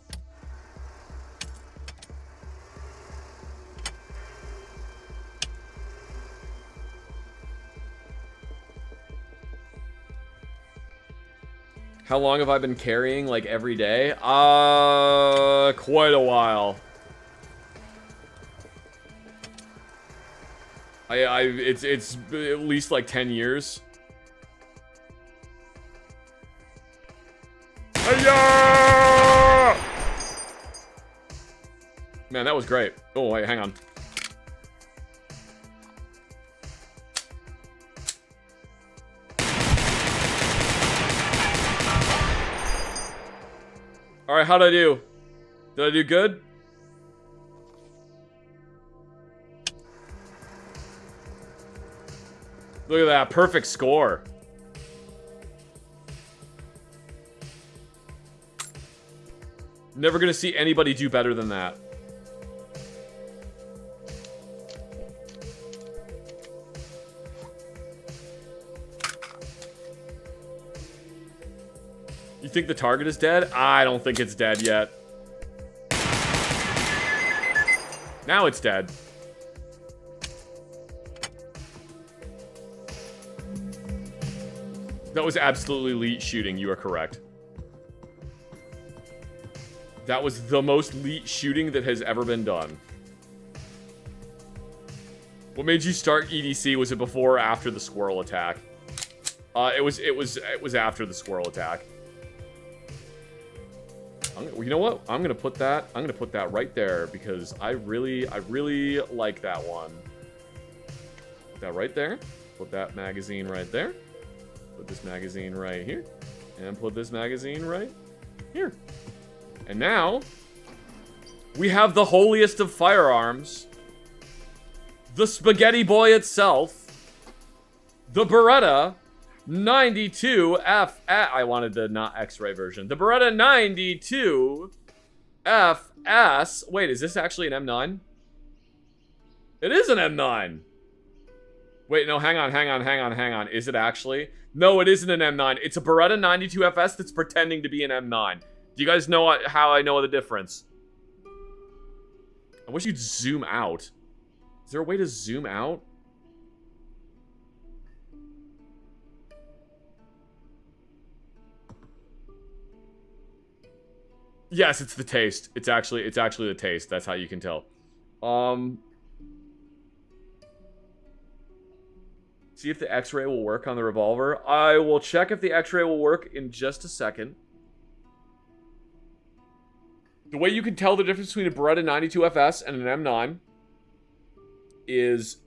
A: How long have I been carrying, like, every day? Quite a while. It's at least, like, 10 years. Hi-ya! Man, that was great. Oh, wait, hang on. Alright, how'd I do? Did I do good? Look at that, perfect score. Never gonna see anybody do better than that. You think the target is dead? I don't think it's dead yet. Now it's dead. That was absolutely elite shooting. You are correct. That was the most elite shooting that has ever been done. What made you start EDC? Was it before or after the squirrel attack? It was after the squirrel attack. You know what? I'm gonna put that right there because I really like that one. Put that right there. Put that magazine right there. Put this magazine right here. And put this magazine right here. And now, we have the holiest of firearms. The spaghetti boy itself. The Beretta 92F. I wanted the not X-ray version. The Beretta 92FS. Wait, is this actually an M9? It is an M9. Wait, no, hang on. Is it actually? No, it isn't an M9. It's a Beretta 92FS that's pretending to be an M9. Do you guys know how I know the difference? I wish you'd zoom out. Is there a way to zoom out? Yes, it's the taste. It's actually the taste. That's how you can tell. See if the X-ray will work on the revolver. I will check if the X-ray will work in just a second. The way you can tell the difference between a Beretta 92FS and an M9 is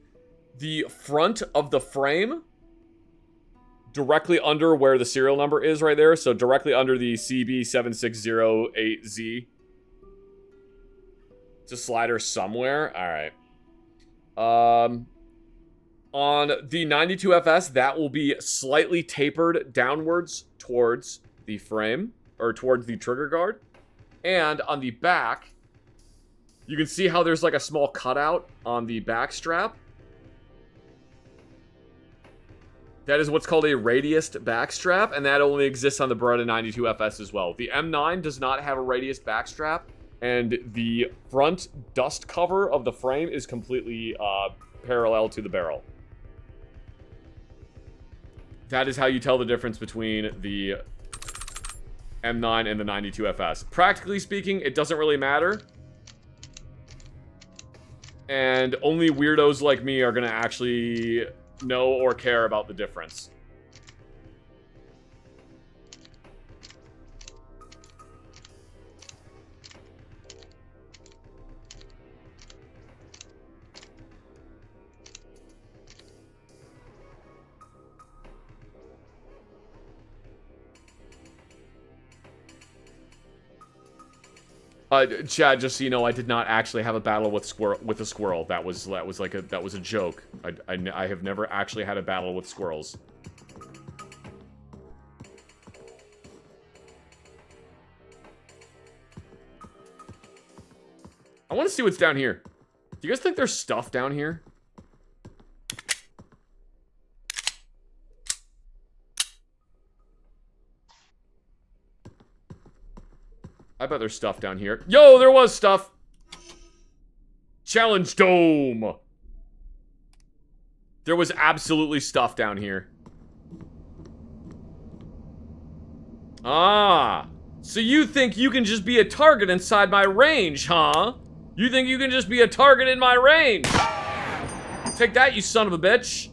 A: the front of the frame directly under where the serial number is right there. So directly under the CB7608Z. It's a slider somewhere. All right. On the 92FS, that will be slightly tapered downwards towards the frame, or towards the trigger guard. And on the back, you can see how there's like a small cutout on the back strap. That is what's called a radiused back strap, and that only exists on the Beretta 92FS as well. The M9 does not have a radiused back strap, and the front dust cover of the frame is completely parallel to the barrel. That is how you tell the difference between the M9 and the 92FS. Practically speaking, it doesn't really matter. And only weirdos like me are going to actually know or care about the difference. Chad, just so you know, I did not actually have a battle with a squirrel. That was a joke. I have never actually had a battle with squirrels. I want to see what's down here. Do you guys think there's stuff down here? bet there's stuff down here. Yo, there was stuff! Challenge Dome! There was absolutely stuff down here. Ah! So you think you can just be a target inside my range, huh? You think you can just be a target in my range? Take that, you son of a bitch!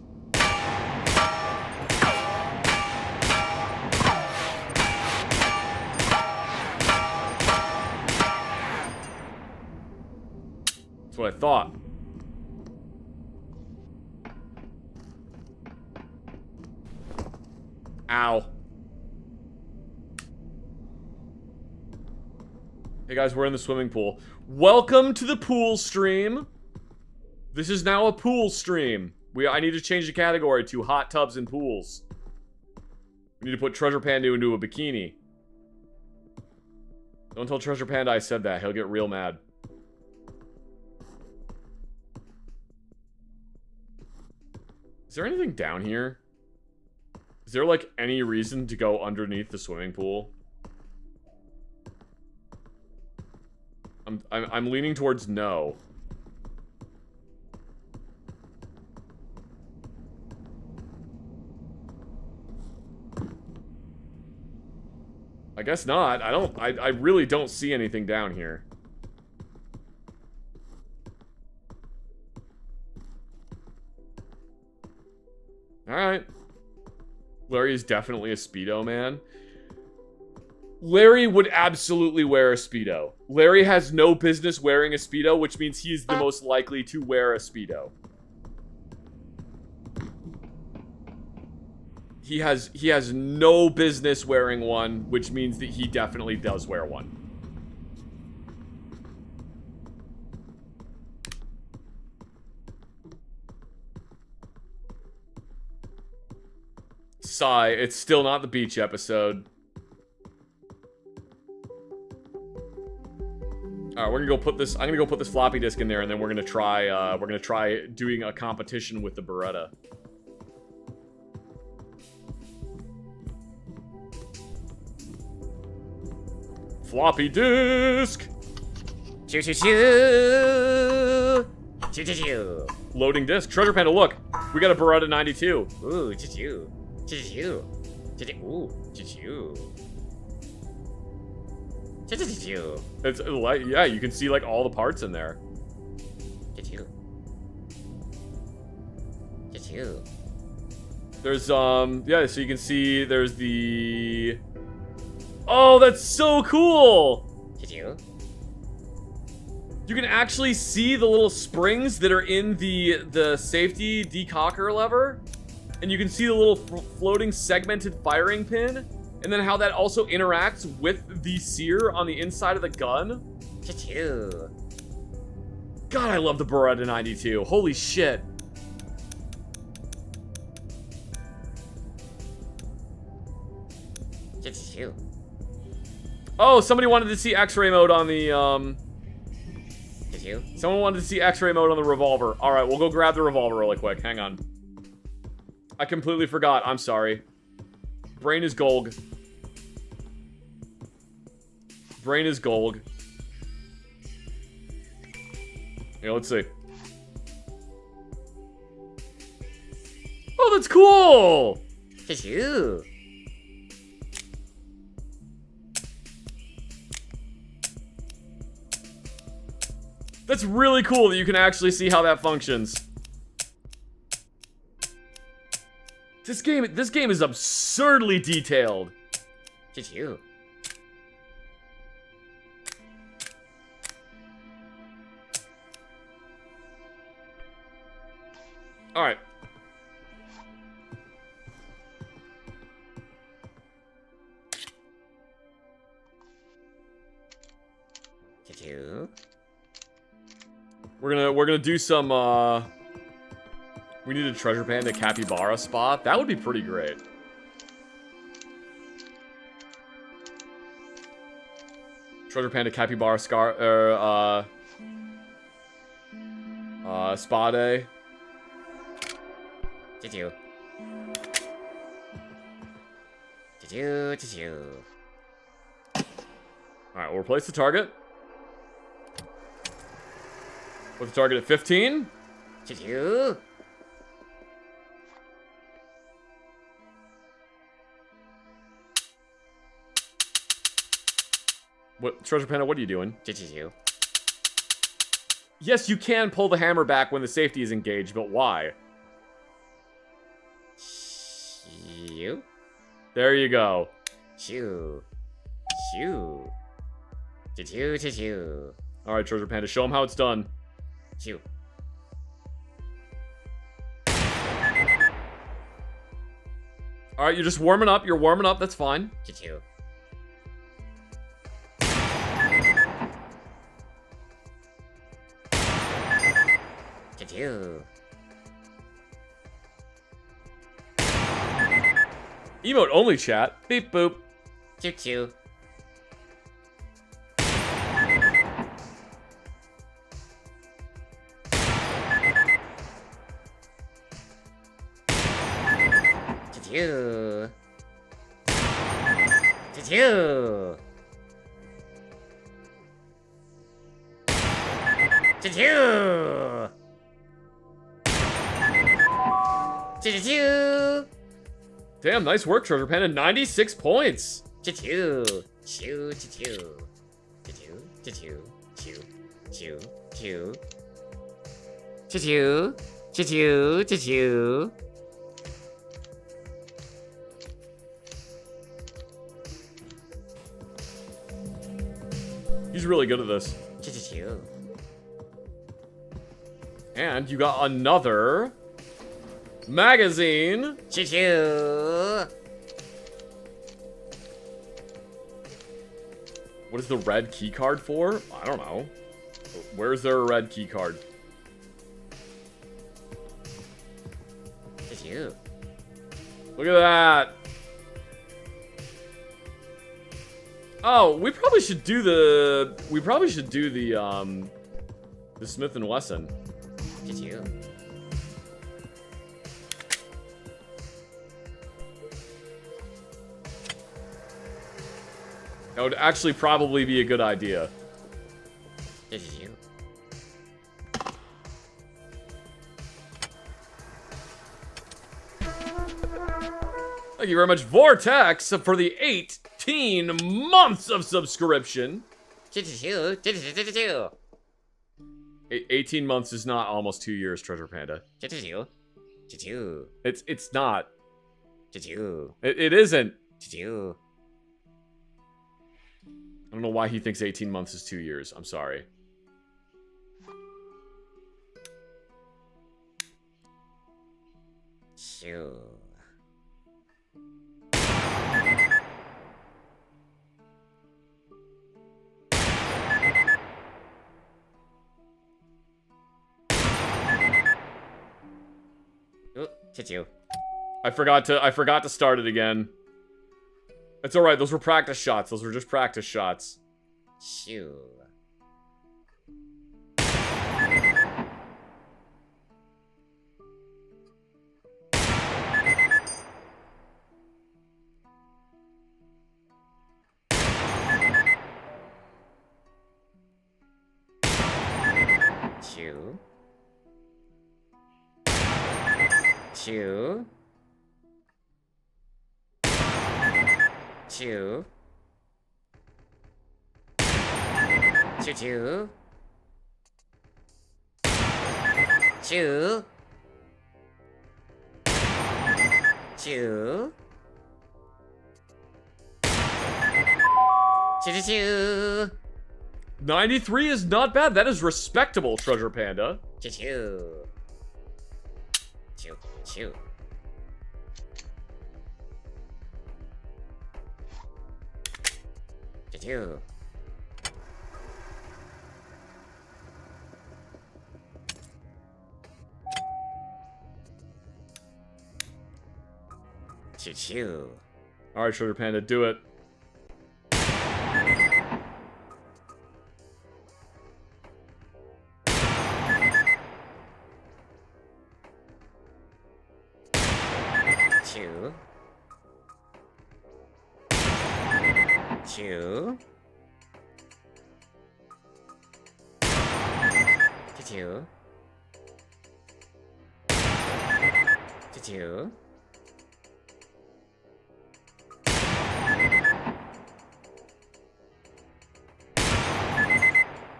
A: That's what I thought. Ow. Hey guys, we're in the swimming pool. Welcome to the pool stream. This is now a pool stream. I need to change the category to hot tubs and pools. We need to put Treasure Panda into a bikini. Don't tell Treasure Panda I said that. He'll get real mad. Is there anything down here? Is there, like, any reason to go underneath the swimming pool? I'm leaning towards no. I guess not. I really don't see anything down here. Alright. Larry is definitely a Speedo man. Larry would absolutely wear a Speedo. Larry has no business wearing a Speedo, which means he is the most likely to wear a Speedo. He has no business wearing one, which means that he definitely does wear one. Sigh, it's still not the beach episode. Alright, we're gonna go put this. I'm gonna go put this floppy disk in there, and then we're gonna try doing a competition with the Beretta. Floppy disk!
E: Choo choo choo! Choo choo choo!
A: Loading disk. Treasure Panda, look! We got a Beretta 92.
E: Ooh, choo choo! Choo choo! Choo choo! Ooh, choo choo! Choo choo choo!
A: It's like, yeah, you can see like all the parts in there.
E: Choo choo! Choo choo!
A: There's yeah, so you can see there's the. Oh, that's so cool!
E: Choo choo!
A: You can actually see the little springs that are in the safety decocker lever. And you can see the little floating segmented firing pin. And then how that also interacts with the sear on the inside of the gun.
E: Choo choo!
A: God, I love the Beretta 92. Holy shit.
E: Choo choo!
A: Oh, somebody wanted to see X-ray mode on the,
E: Choo choo!
A: Someone wanted to see X-ray mode on the revolver. Alright, we'll go grab the revolver really quick. Hang on. I completely forgot. I'm sorry. Brain is gold. Brain is gold. Yeah, let's see. Oh, that's cool!
E: Choo choo!
A: That's really cool that you can actually see how that functions. This game is absurdly detailed.
E: Choo choo!
A: All right.
E: Choo choo!
A: We're gonna do some we need a Treasure Panda capybara spot. That would be pretty great. Treasure Panda capybara spade.
E: Choo choo! Choo choo! Choo choo!
A: Alright, we'll replace the target. Put the target at 15.
E: Choo-choo.
A: What, Treasure Panda, what are you doing?
E: Choo-choo.
A: Yes, you can pull the hammer back when the safety is engaged, but why?
E: Shoo.
A: There you go.
E: Shoo. Shoo. Choo-choo, choo-choo.
A: Alright, Treasure Panda, show them how it's done.
E: Shoo.
A: Alright, you're just warming up. You're warming up. That's fine.
E: Choo-choo. Choo-choo.
A: Emote only chat. Beep boop.
E: Choo-choo. Choo-choo. Choo-choo. Choo-choo. Choo-choo.
A: Damn, nice work, Treasure Panda. 96 points.
E: Choo-choo. Choo, choo-choo. Choo-choo, choo-choo. Choo, choo, choo. Choo-choo. Choo-choo, choo-choo.
A: He's really good at this.
E: Choo-choo.
A: And you got another magazine.
E: Choo-choo.
A: What is the red key card for? I don't know. Where's there a red key card?
E: Choo-choo.
A: Look at that. Oh, we probably should do the Smith & Wesson.
E: Choo-choo.
A: That would actually probably be a good idea.
E: Choo-choo.
A: Thank you very much, Vortex, for the 18 months of subscription.
E: Choo-choo. Choo-choo.
A: 18 months is not almost 2 years, Treasure Panda.
E: Choo-choo. Choo-choo.
A: It's not.
E: Choo-choo.
A: It isn't.
E: Choo-choo.
A: I don't know why he thinks 18 months is 2 years. I'm sorry.
E: Choo. Oh, choo-choo.
A: I forgot to start it again. It's alright, those were practice shots. Those were just practice shots.
E: Shoo. Choo. Choo. Choo. Choo-choo. Choo. Choo. Choo-choo-choo.
A: 93 is not bad. That is respectable, Treasure Panda.
E: Choo-choo. Choo. Choo. Choo-choo. Choo-choo.
A: Alright, Treasure Panda, do it.
E: Choo. Choo. Choo. Choo.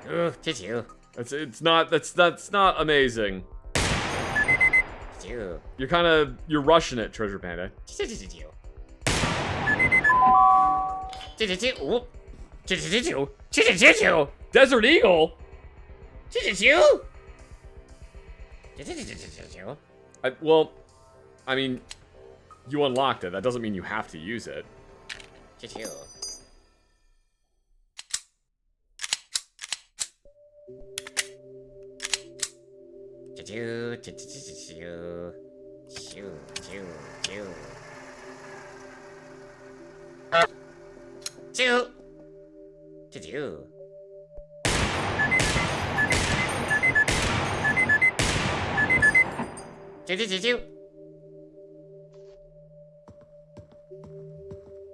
E: Ooh, choo.
A: That's not amazing.
E: Choo.
A: You're rushing it, Treasure Panda.
E: Choo. Choo. Choo.
A: Desert Eagle?
E: Choo.
A: Well, I mean, you unlocked it. That doesn't mean you have to use it.
E: Choo. Choo.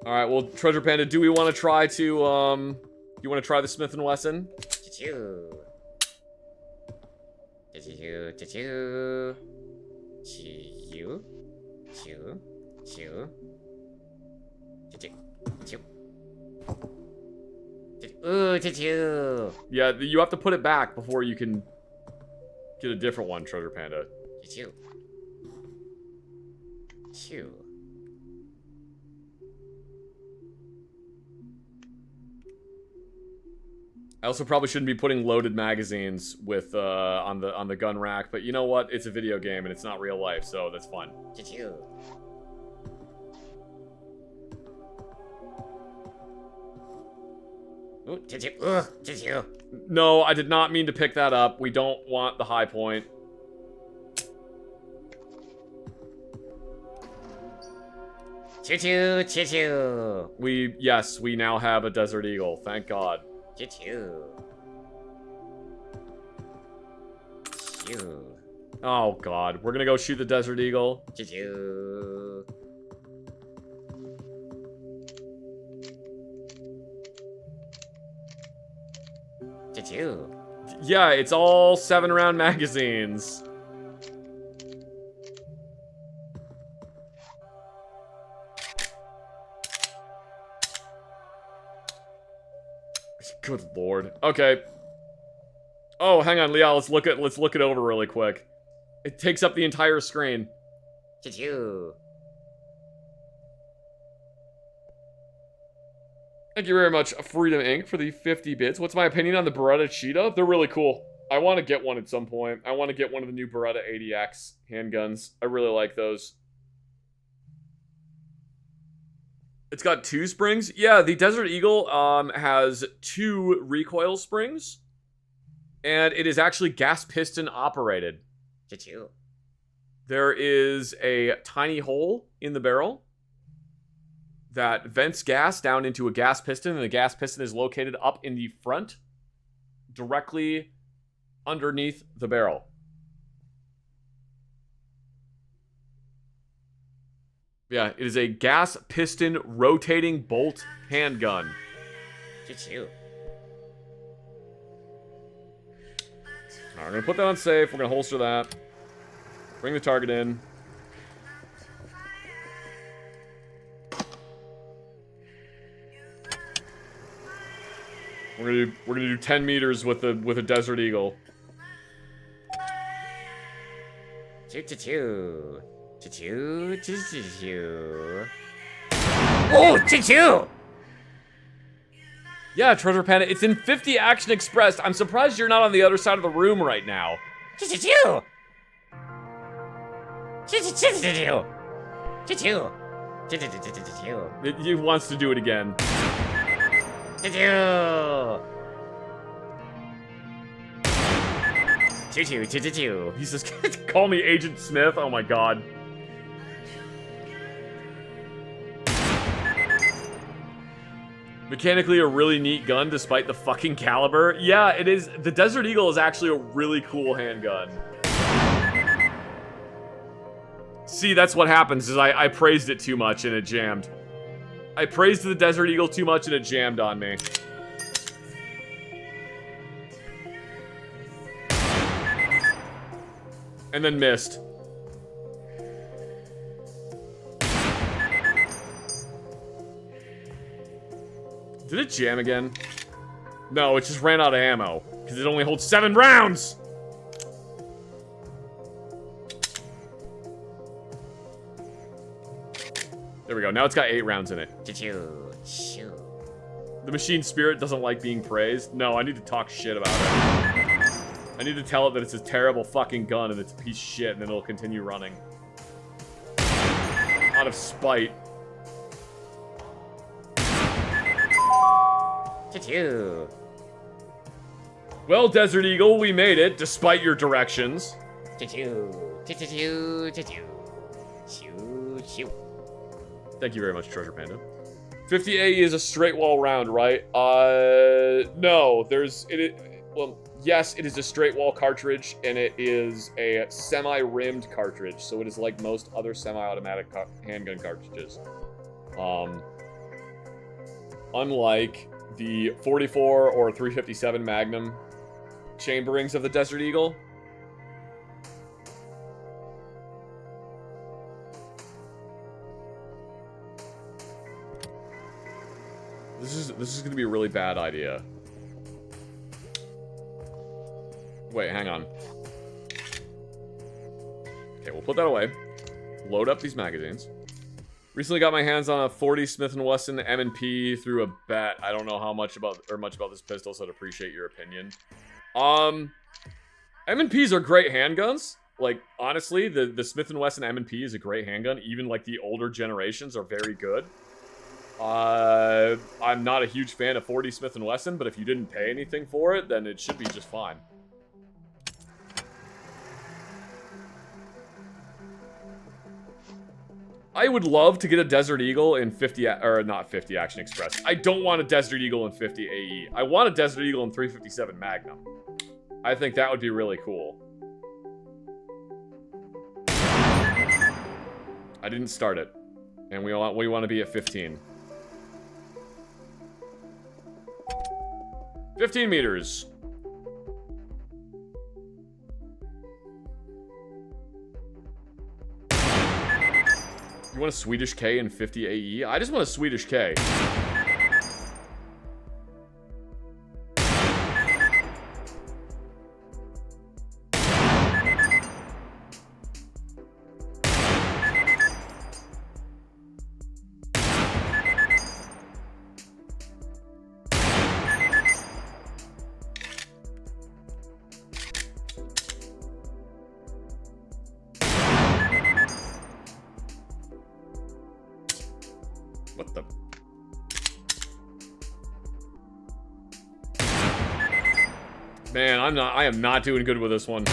A: All right, well, Treasure Panda, do we want to try to you want to try the Smith & Wesson?
E: Choo. Ooh, choo.
A: Yeah, you have to put it back before you can get a different one, Treasure Panda.
E: Choo. Choo.
A: I also probably shouldn't be putting loaded magazines with on the gun rack, but you know what? It's a video game and it's not real life, so that's fun.
E: Choo. Ooh, choo. Ugh, choo.
A: No, I did not mean to pick that up. We don't want the high point.
E: Choo.
A: Yes, we now have a Desert Eagle. Thank God.
E: Choo.
A: Oh God, we're gonna go shoot the Desert Eagle.
E: Choo. Choo.
A: Yeah, it's all 7-round magazines. Good lord. Okay. Oh, hang on, Leah. Let's look it over really quick. It takes up the entire screen.
E: Choo.
A: Thank you very much, Freedom Inc. for the 50 bits. What's my opinion on the Beretta Cheetah? They're really cool. I want to get one at some point. I want to get one of the new Beretta 80X handguns. I really like those. It's got 2 springs. Yeah, the Desert Eagle has 2 recoil springs. And it is actually gas piston operated.
E: Choo.
A: There is a tiny hole in the barrel that vents gas down into a gas piston, and the gas piston is located up in the front, directly underneath the barrel. Yeah, it is a gas piston rotating bolt handgun.
E: Choo.
A: Alright, we're gonna put that on safe. We're gonna holster that. Bring the target in. We're gonna do 10 meters with a Desert Eagle.
E: Choo. Oh, choo.
A: Yeah, Treasure Panda, it's in 50 Action Express. I'm surprised you're not on the other side of the room right now.
E: Choo.
A: He wants to do it again.
E: Choo.
A: He says, call me Agent Smith. Oh my god. Mechanically a really neat gun despite the fucking caliber. Yeah, it is. The Desert Eagle is actually a really cool handgun. See, that's what happens is I praised it too much and it jammed. I praised the Desert Eagle too much and it jammed on me. And then missed. Did it jam again? No, it just ran out of ammo. Because it only holds 7 rounds! There we go. Now it's got 8 rounds in it. The machine spirit doesn't like being praised. No, I need to talk shit about it. I need to tell it that it's a terrible fucking gun and it's a piece of shit, and then it'll continue running. Out of spite. Well, Desert Eagle, we made it, despite your directions. Thank you very much, Treasure Panda. 50 AE is a straight wall round, right? No, well, yes, it is a straight wall cartridge, and it is a semi-rimmed cartridge, so it is like most other semi-automatic handgun cartridges. Unlike the 44 or 357 Magnum chamberings of the Desert Eagle. This is gonna be a really bad idea. Wait, hang on. Okay, we'll put that away. Load up these magazines. Recently got my hands on a 40 Smith & Wesson M&P through a bet. I don't know how much about this pistol, so I'd appreciate your opinion. M&Ps are great handguns. Like, honestly, the Smith & Wesson M&P is a great handgun. Even, like, the older generations are very good. I'm not a huge fan of 40 Smith & Wesson, but if you didn't pay anything for it, then it should be just fine. I would love to get a Desert Eagle in 50, or not 50 Action Express. I don't want a Desert Eagle in 50 AE. I want a Desert Eagle in 357 Magnum. I think that would be really cool. I didn't start it. And we want to be at 15. 15 meters. You want a Swedish K in 50 AE? I just want a Swedish K. What the? Man, I am not doing good with this one.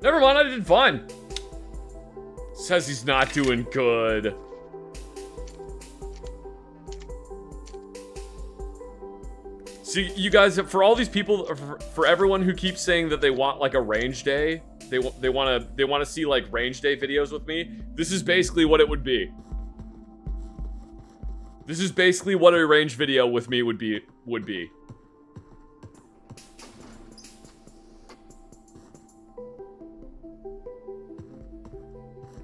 A: Never mind, I did fine. Says he's not doing good. See, you guys, for all these people, for everyone who keeps saying that they want like a range day, they want to see like range day videos with me. This is basically what it would be. This is basically what a range video with me would be.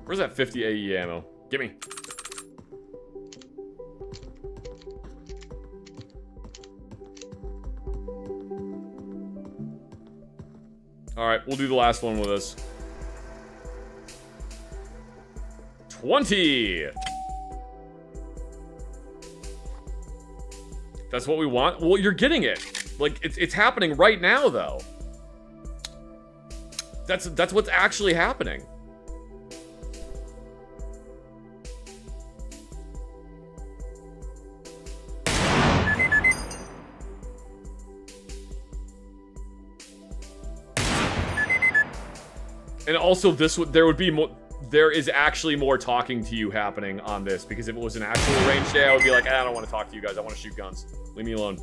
A: Where's that 50 AE ammo? Gimme. Alright, we'll do the last one with us. 20! That's what we want? Well, you're getting it. Like, it's happening right now, though. That's what's actually happening. And also, there is actually more talking to you happening on this, because if it was an actual range day, I would be like, I don't want to talk to you guys. I want to shoot guns. Leave me alone.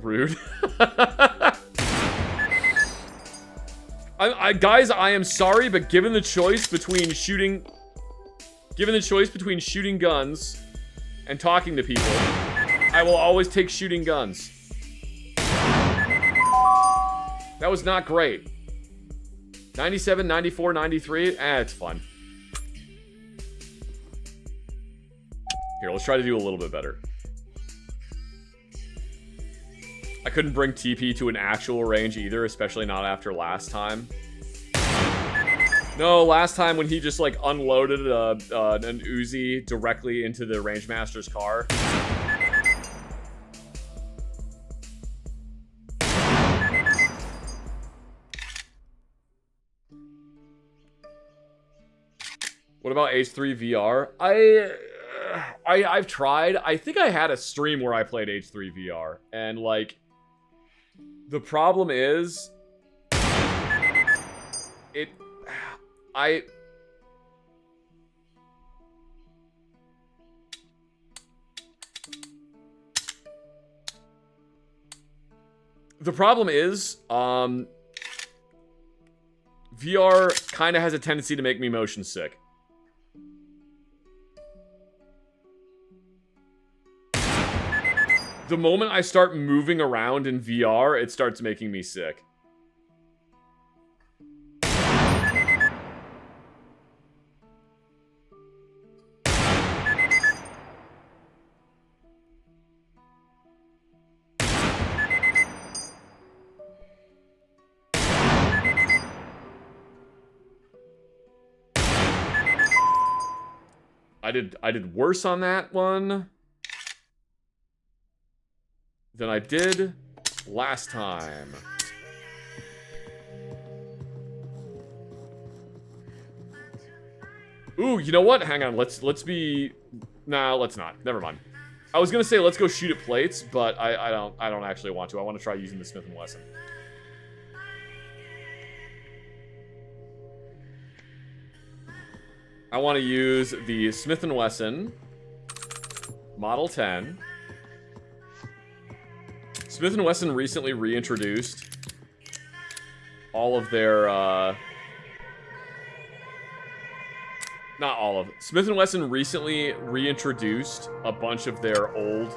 A: Rude. Guys, I am sorry, but given the choice between shooting guns and talking to people, I will always take shooting guns. That was not great. 97, 94, 93. It's fun. Here, let's try to do a little bit better. I couldn't bring TP to an actual range either, especially not after last time. No, last time when he just like unloaded an Uzi directly into the Rangemaster's car. What about H3 VR? I've tried. I think I had a stream where I played H3 VR, and like the problem is the problem is VR kind of has a tendency to make me motion sick. The moment I start moving around in VR, it starts making me sick. I did worse on that one than I did last time. Ooh, you know what? Hang on. Let's be. Nah, let's not. Never mind. I was gonna say let's go shoot at plates, but I don't actually want to. I want to try using the Smith & Wesson. I want to use the Smith & Wesson Model 10. Smith & Wesson recently reintroduced all of their, not all of it. Smith & Wesson recently reintroduced a bunch of their old,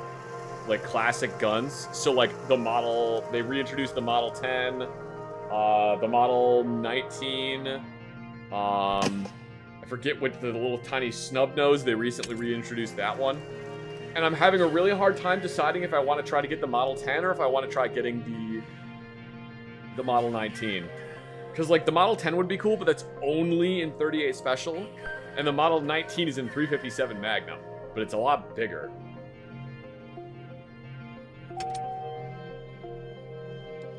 A: like, classic guns. So, like, they reintroduced the Model 10, the Model 19, I forget what the little tiny snub nose, they recently reintroduced that one. And I'm having a really hard time deciding if I want to try to get the Model 10 or if I want to try getting the Model 19. Because, like, the Model 10 would be cool, but that's only in 38 Special. And the Model 19 is in 357 Magnum, but it's a lot bigger.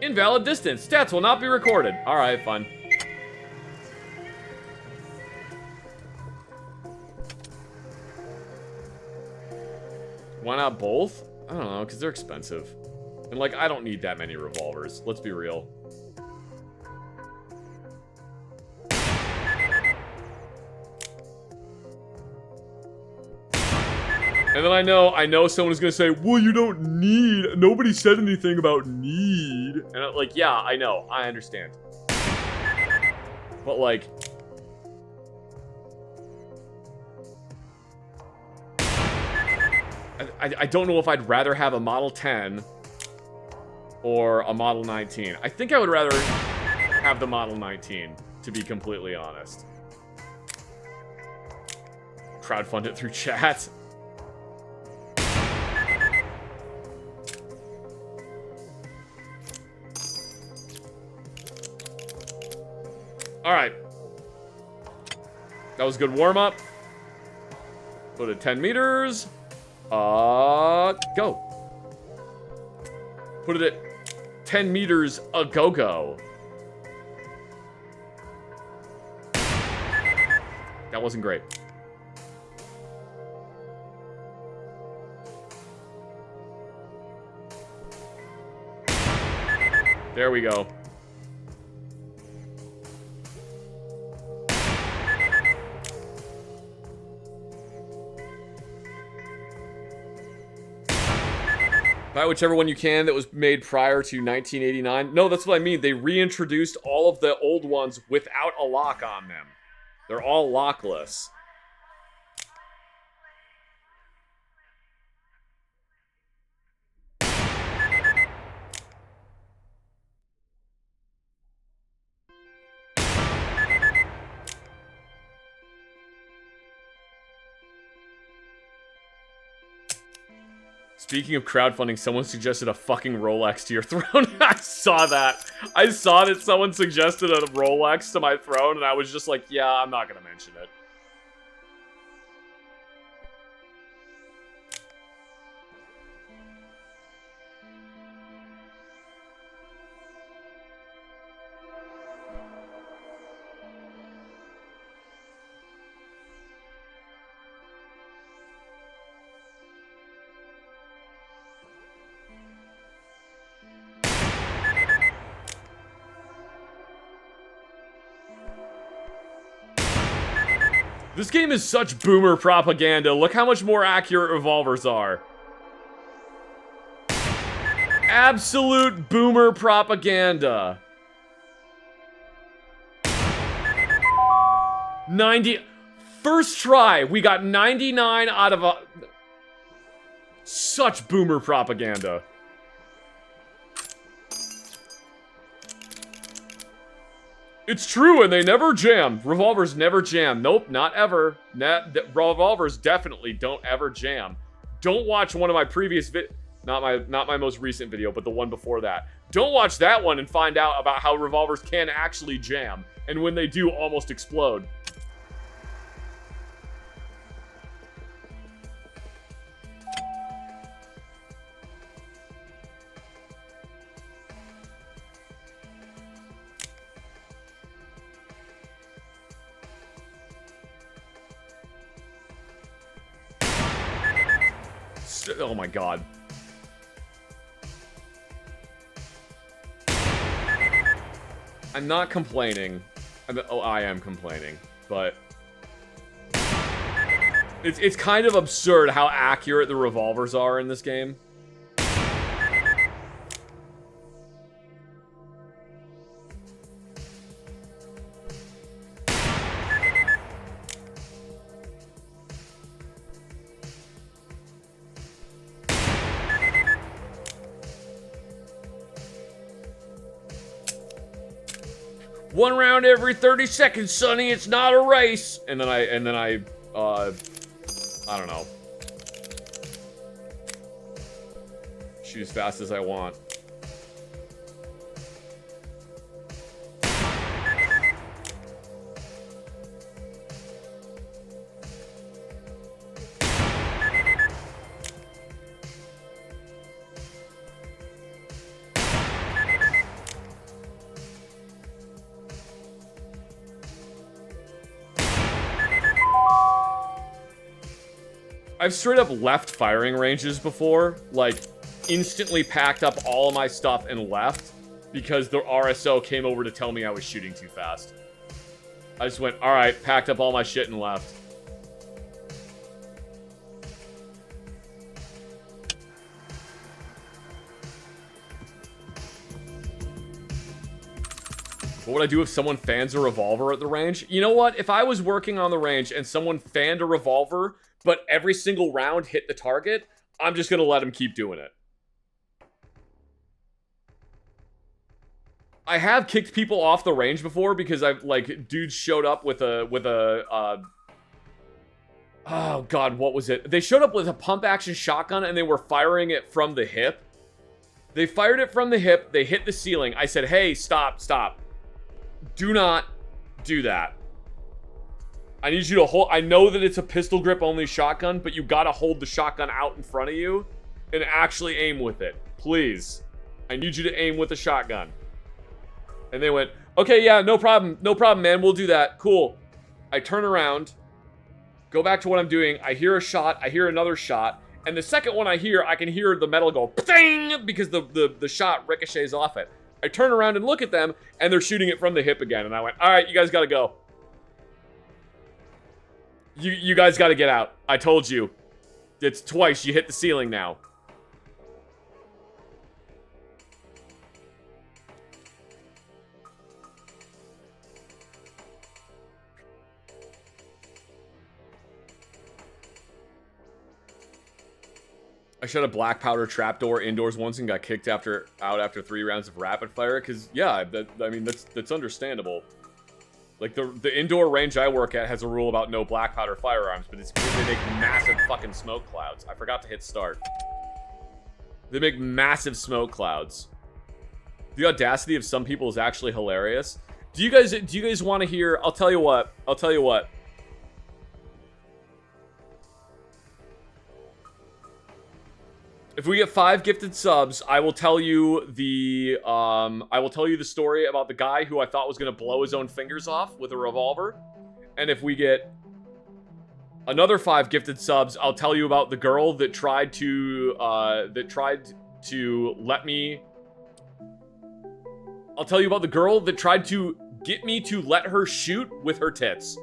A: Invalid distance. Stats will not be recorded. Alright, fun. Why not both? I don't know, because they're expensive. And, like, I don't need that many revolvers. Let's be real. And then I know someone is going to say, well, you don't need, nobody said anything about need. And I'm like, yeah, I know, I understand. But, like, I don't know if I'd rather have a Model 10 or a Model 19. I think I would rather have the Model 19, to be completely honest. Crowdfund it through chat. Alright. That was a good warm-up. Put it 10 meters. Go. Put it at 10 meters, a go-go. That wasn't great. There we go. Buy whichever one you can that was made prior to 1989. No, that's what I mean. They reintroduced all of the old ones without a lock on them. They're all lockless. Speaking of crowdfunding, someone suggested a fucking Rolex to your throne. I saw that. I saw that someone suggested a Rolex to my throne, and I was just like, yeah, I'm not gonna mention it. This game is such boomer propaganda. Look how much more accurate revolvers are. Absolute boomer propaganda. 90... First try, we got 99 out of a... Such boomer propaganda. It's true, and they never jam. Revolvers never jam. Nope, not ever. Revolvers definitely don't ever jam. Don't watch one of my previous not my most recent video, but the one before that. Don't watch that one and find out about how revolvers can actually jam, and when they do, almost explode. Oh my god. I'm not complaining. I am complaining, but it's kind of absurd how accurate the revolvers are in this game. One round every 30 seconds, Sonny. It's not a race. And then I don't know. Shoot as fast as I want. I've straight up left firing ranges before, like, instantly packed up all of my stuff and left because the RSO came over to tell me I was shooting too fast. I just went, alright, packed up all my shit and left. What would I do if someone fans a revolver at the range? You know what? If I was working on the range and someone fanned a revolver, but every single round hit the target, I'm just gonna let him keep doing it. I have kicked people off the range before because I've, like, dudes showed up with a oh god, what was it? They showed up with a pump action shotgun and they were firing it from the hip. They fired it from the hip, they hit the ceiling. I said, hey, stop. Do not do that. I need you to hold... I know that it's a pistol grip only shotgun, but you gotta hold the shotgun out in front of you and actually aim with it. Please. I need you to aim with the shotgun. And they went, okay, yeah, no problem, man, we'll do that. Cool. I turn around, go back to what I'm doing. I hear a shot, I hear another shot, and the second one I hear, I can hear the metal go ding because the shot ricochets off it. I turn around and look at them, and they're shooting it from the hip again. And I went, all right, you guys gotta go. You guys gotta get out. I told you. It's twice. You hit the ceiling now. I shot a black powder trapdoor indoors once and got kicked out after 3 rounds of rapid fire. Cause yeah, I mean that's understandable. Like the indoor range I work at has a rule about no black powder firearms, but it's because they make massive fucking smoke clouds. I forgot to hit start. They make massive smoke clouds. The audacity of some people is actually hilarious. Do you guys want to hear? I'll tell you what. If we get 5 gifted subs, I will tell you the story about the guy who I thought was gonna blow his own fingers off with a revolver. And if we get another 5 gifted subs, I'll tell you about the girl that tried to let me. I'll tell you about the girl that tried to get me to let her shoot with her tits.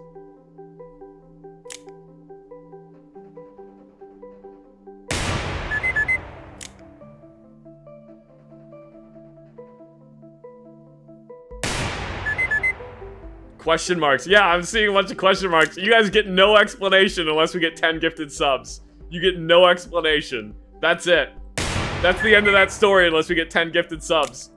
A: Question marks. Yeah, I'm seeing a bunch of question marks. You guys get no explanation unless we get 10 gifted subs. You get no explanation. That's it. That's the end of that story unless we get 10 gifted subs.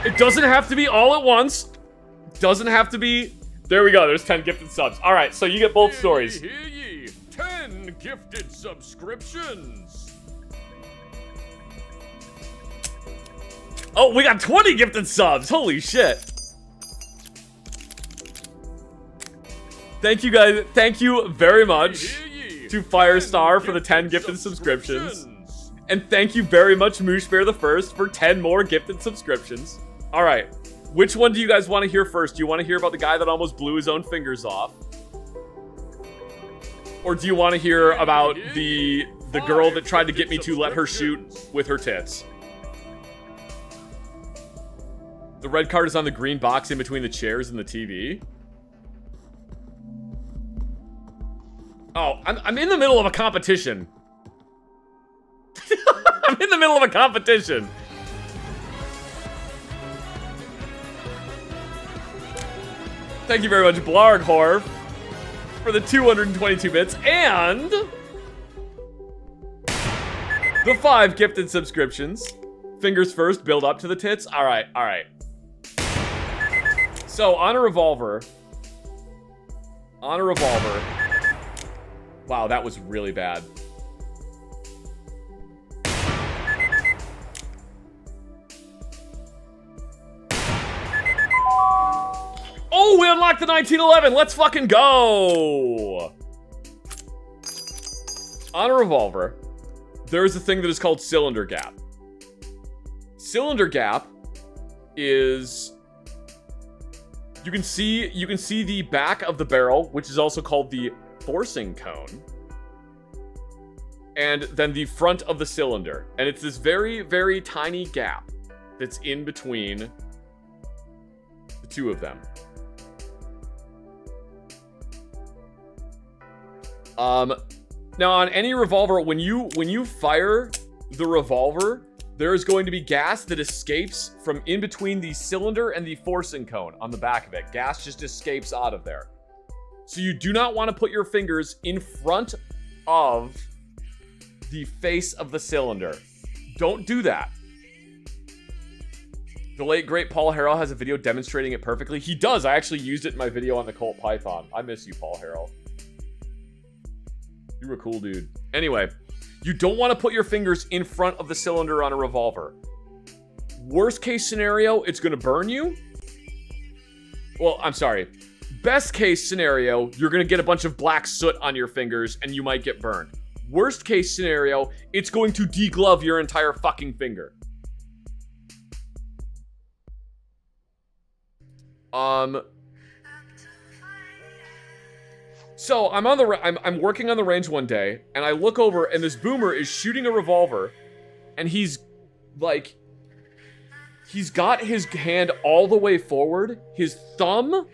A: It doesn't have to be all at once. Doesn't have to be. There we go. There's 10 gifted subs. All right, so you get both stories.
H: Hear ye, 10 gifted subscriptions.
A: Oh, we got 20 gifted subs. Holy shit. Thank you guys. Thank you very much to Firestar for the 10 gifted subscriptions. And thank you very much, Mooshbear the First, for 10 more gifted subscriptions. All right. Which one do you guys want to hear first? Do you want to hear about the guy that almost blew his own fingers off? Or do you want to hear about the girl that tried to get me to let her shoot with her tits? The red card is on the green box in between the chairs and the TV. Oh, I'm in the middle of a competition. I'm in the middle of a competition. Thank you very much, Blarghorf, for the 222 bits and the 5 gifted subscriptions. Fingers first, build up to the tits. All right, all right. So, on a revolver. Wow, that was really bad. Oh, we unlocked the 1911. Let's fucking go. On a revolver, there's a thing that is called cylinder gap. Cylinder gap is... You can see the back of the barrel, which is also called the forcing cone. And then the front of the cylinder. And it's this very, very tiny gap that's in between the two of them. Now on any revolver, when you fire the revolver, there is going to be gas that escapes from in between the cylinder and the forcing cone on the back of it. Gas just escapes out of there. So you do not want to put your fingers in front of the face of the cylinder. Don't do that. The late great Paul Harrell has a video demonstrating it perfectly. He does. I actually used it in my video on the Colt Python. I miss you, Paul Harrell. You were a cool dude. Anyway, you don't want to put your fingers in front of the cylinder on a revolver. Worst case scenario, it's going to burn you. Well, I'm sorry. Best case scenario, you're going to get a bunch of black soot on your fingers and you might get burned. Worst case scenario, it's going to deglove your entire fucking finger. So I'm working on the range one day, and I look over, and this boomer is shooting a revolver, and he's got his hand all the way forward. His thumb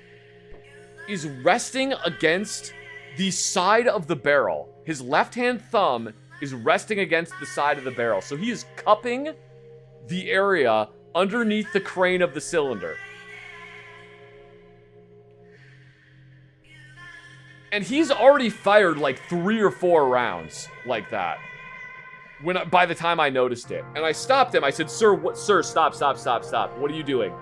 A: is resting against the side of the barrel. His left-hand thumb is resting against the side of the barrel. So he is cupping the area underneath the crane of the cylinder. And he's already fired like 3 or 4 rounds like that. By the time I noticed it. And I stopped him. I said, sir, stop. What are you doing?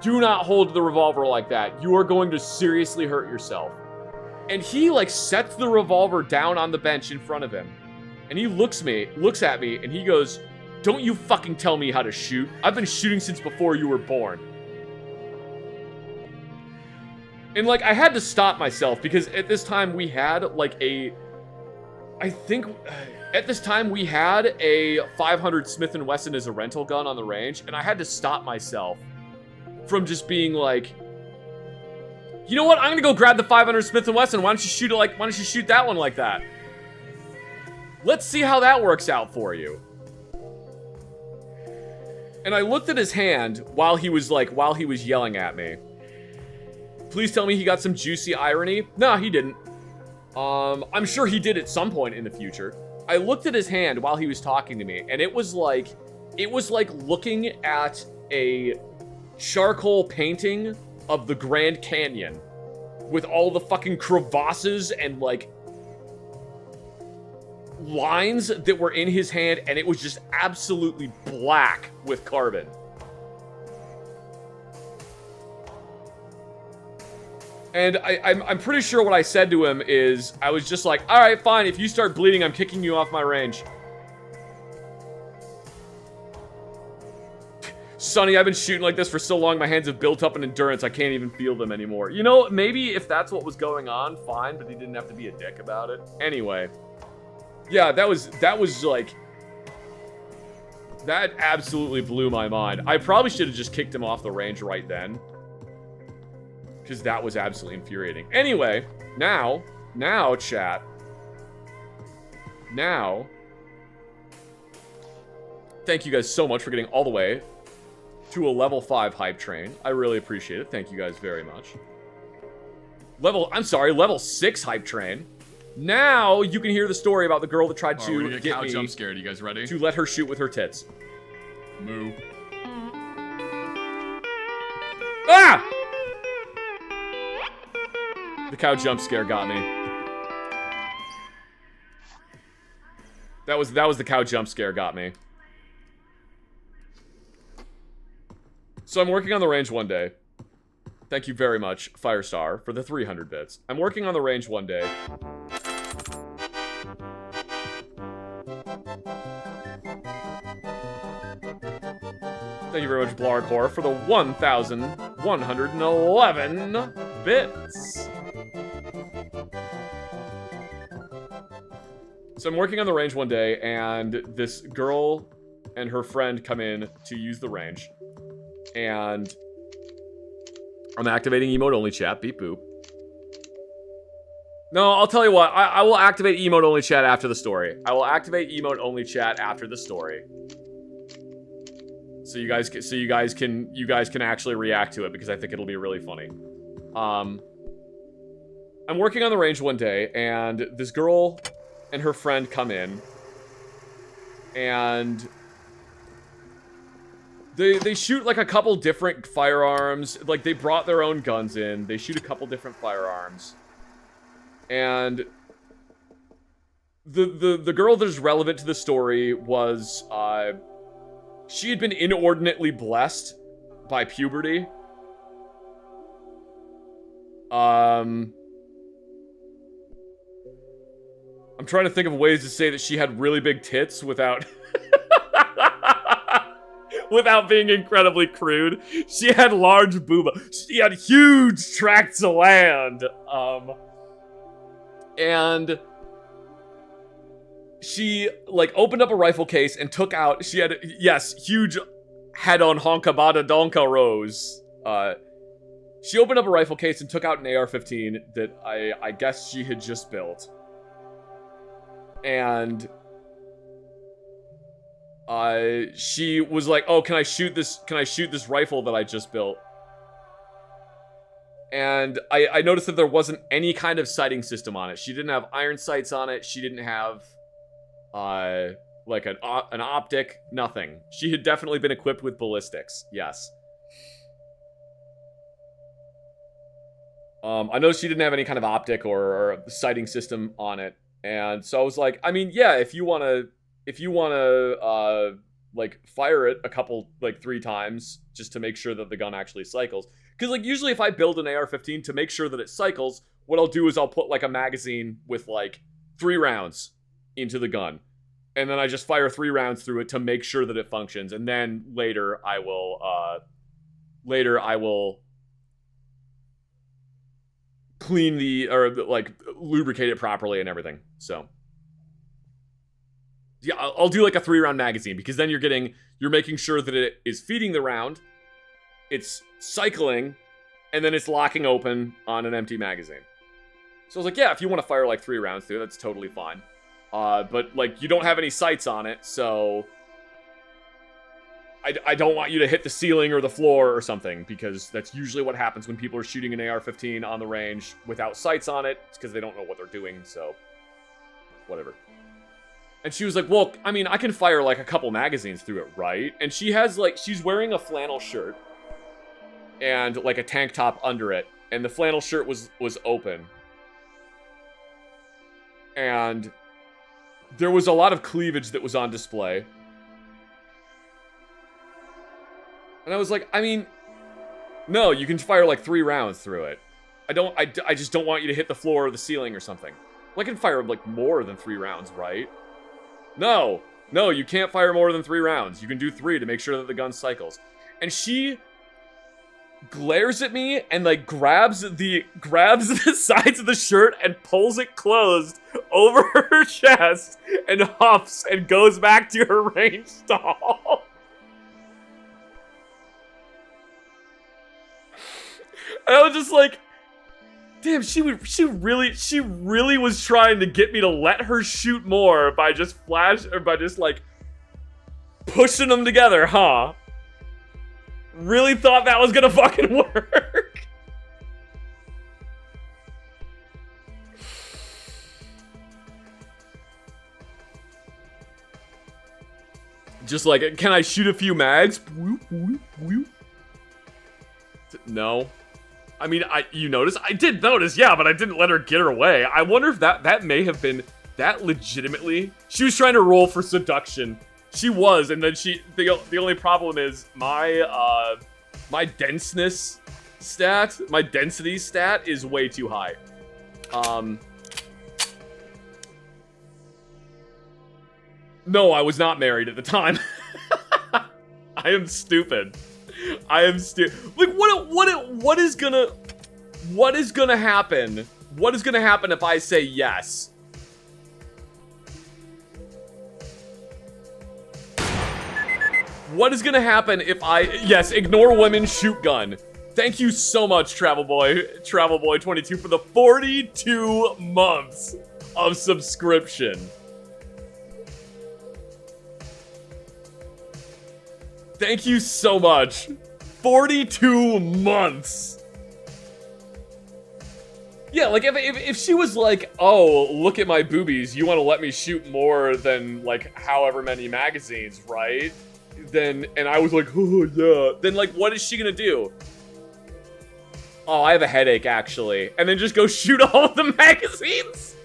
A: Do not hold the revolver like that. You are going to seriously hurt yourself. And he like sets the revolver down on the bench in front of him. And he looks at me, and he goes, don't you fucking tell me how to shoot. I've been shooting since before you were born. And like, I had to stop myself because at this time we had like at this time we had a 500 Smith & Wesson as a rental gun on the range, and I had to stop myself from just being like, you know what? I'm gonna go grab the 500 Smith & Wesson. Why don't you shoot that one like that? Let's see how that works out for you. And I looked at his hand while he was yelling at me. Please tell me he got some juicy irony. No, he didn't. I'm sure he did at some point in the future. I looked at his hand while he was talking to me, and it was like looking at a charcoal painting of the Grand Canyon with all the fucking crevasses and like lines that were in his hand, and it was just absolutely black with carbon. And I'm pretty sure what I said to him is, I was just like, all right, fine, if you start bleeding, I'm kicking you off my range. Sonny, I've been shooting like this for so long, my hands have built up an endurance, I can't even feel them anymore. You know, maybe if that's what was going on, fine, but he didn't have to be a dick about it. Anyway. Yeah, that was like... That absolutely blew my mind. I probably should have just kicked him off the range right then. Because that was absolutely infuriating. Anyway, now, chat. Now. Thank you guys so much for getting all the way to a level 5 hype train. I really appreciate it. Thank you guys very much. Level 6 hype train. Now you can hear the story about the girl that tried to get me
I: jump scared. You guys ready?
A: To let her shoot with her tits.
I: Moo.
A: Ah! The cow jump scare got me. That was the cow jump scare got me. So I'm working on the range one day. Thank you very much, Firestar, for the 300 bits. I'm working on the range one day. Thank you very much, Blarkor, for the 1,111 bits. So I'm working on the range one day, and this girl and her friend come in to use the range. And I'm activating emote only chat. Beep boop. No, I'll tell you what. I will activate emote only chat after the story. I will activate emote only chat after the story. So you guys can actually react to it, because I think it'll be really funny. I'm working on the range one day, and this girl and her friend come in, and they shoot like a couple different firearms. Like, they brought their own guns in. They shoot a couple different firearms. And the girl that is relevant to the story was she had been inordinately blessed by puberty. I'm trying to think of ways to say that she had really big tits without without being incredibly crude. She had large booba. She had huge tracts of land. And she, like, opened up a rifle case and took out, she had, yes, huge head on Honkabada Donka Rose. She opened up a rifle case and took out an AR-15 that I guess she had just built. And she was like, "Oh, can I shoot this rifle that I just built?" And I noticed that there wasn't any kind of sighting system on it. She didn't have iron sights on it. She didn't have like an optic, nothing. She had definitely been equipped with ballistics. Yes. I noticed she didn't have any kind of optic or sighting system on it. And so I was like, I mean, yeah, if you want to, like, fire it a couple, like, 3 times just to make sure that the gun actually cycles. Because, like, usually if I build an AR-15 to make sure that it cycles, what I'll do is I'll put, like, a magazine with, like, 3 rounds into the gun. And then I just fire 3 rounds through it to make sure that it functions. And then later I will clean like, lubricate it properly and everything. So, yeah, I'll do like a 3-round magazine, because then you're making sure that it is feeding the round, it's cycling, and then it's locking open on an empty magazine. So I was like, yeah, if you want to fire like 3 rounds through, that's totally fine. But like, you don't have any sights on it, so I don't want you to hit the ceiling or the floor or something, because that's usually what happens when people are shooting an AR-15 on the range without sights on it. It's because they don't know what they're doing, so whatever. And she was like, well, I mean, I can fire like a couple magazines through it, right? And she has like, she's wearing a flannel shirt and like a tank top under it, and the flannel shirt was open. And there was a lot of cleavage that was on display. And I was like, I mean, no, you can fire like 3 rounds through it. I just don't want you to hit the floor or the ceiling or something. Well, I can fire like more than 3 rounds, right? No, you can't fire more than 3 rounds. You can do 3 to make sure that the gun cycles. And she glares at me and like grabs the sides of the shirt and pulls it closed over her chest and huffs and goes back to her range stall. And I was just like, damn, she really was trying to get me to let her shoot more by just like pushing them together, huh? Really thought that was gonna fucking work. Just like, can I shoot a few mags? No. I mean, you noticed? I did notice, yeah, but I didn't let her get her way. I wonder if that may have been that legitimately. She was trying to roll for seduction. She was, and then the only problem is my denseness stat, my density stat is way too high. No, I was not married at the time. I am stupid. Like, what is gonna happen? What is gonna happen if I say yes? What is gonna happen if yes, ignore women, shoot gun. Thank you so much, Travel Boy 22 for the 42 months of subscription. Thank you so much. 42 months. Yeah, like, if she was like, oh, look at my boobies, you want to let me shoot more than, like, however many magazines, right? Then, and I was like, oh, yeah. Then, like, what is she gonna do? Oh, I have a headache, actually. And then just go shoot all of the magazines?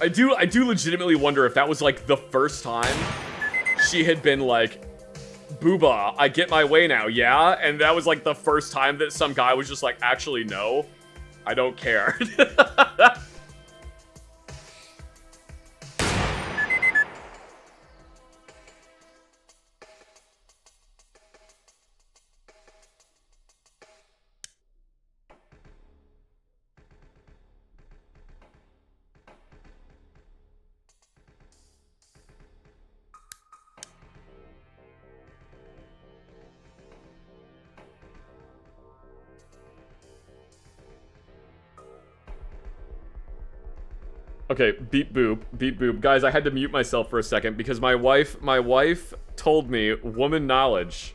A: I do legitimately wonder if that was like the first time she had been like, booba, I get my way now, yeah? And that was like the first time that some guy was just like, actually, no, I don't care. Okay, beep boop. Guys, I had to mute myself for a second because my wife told me woman knowledge.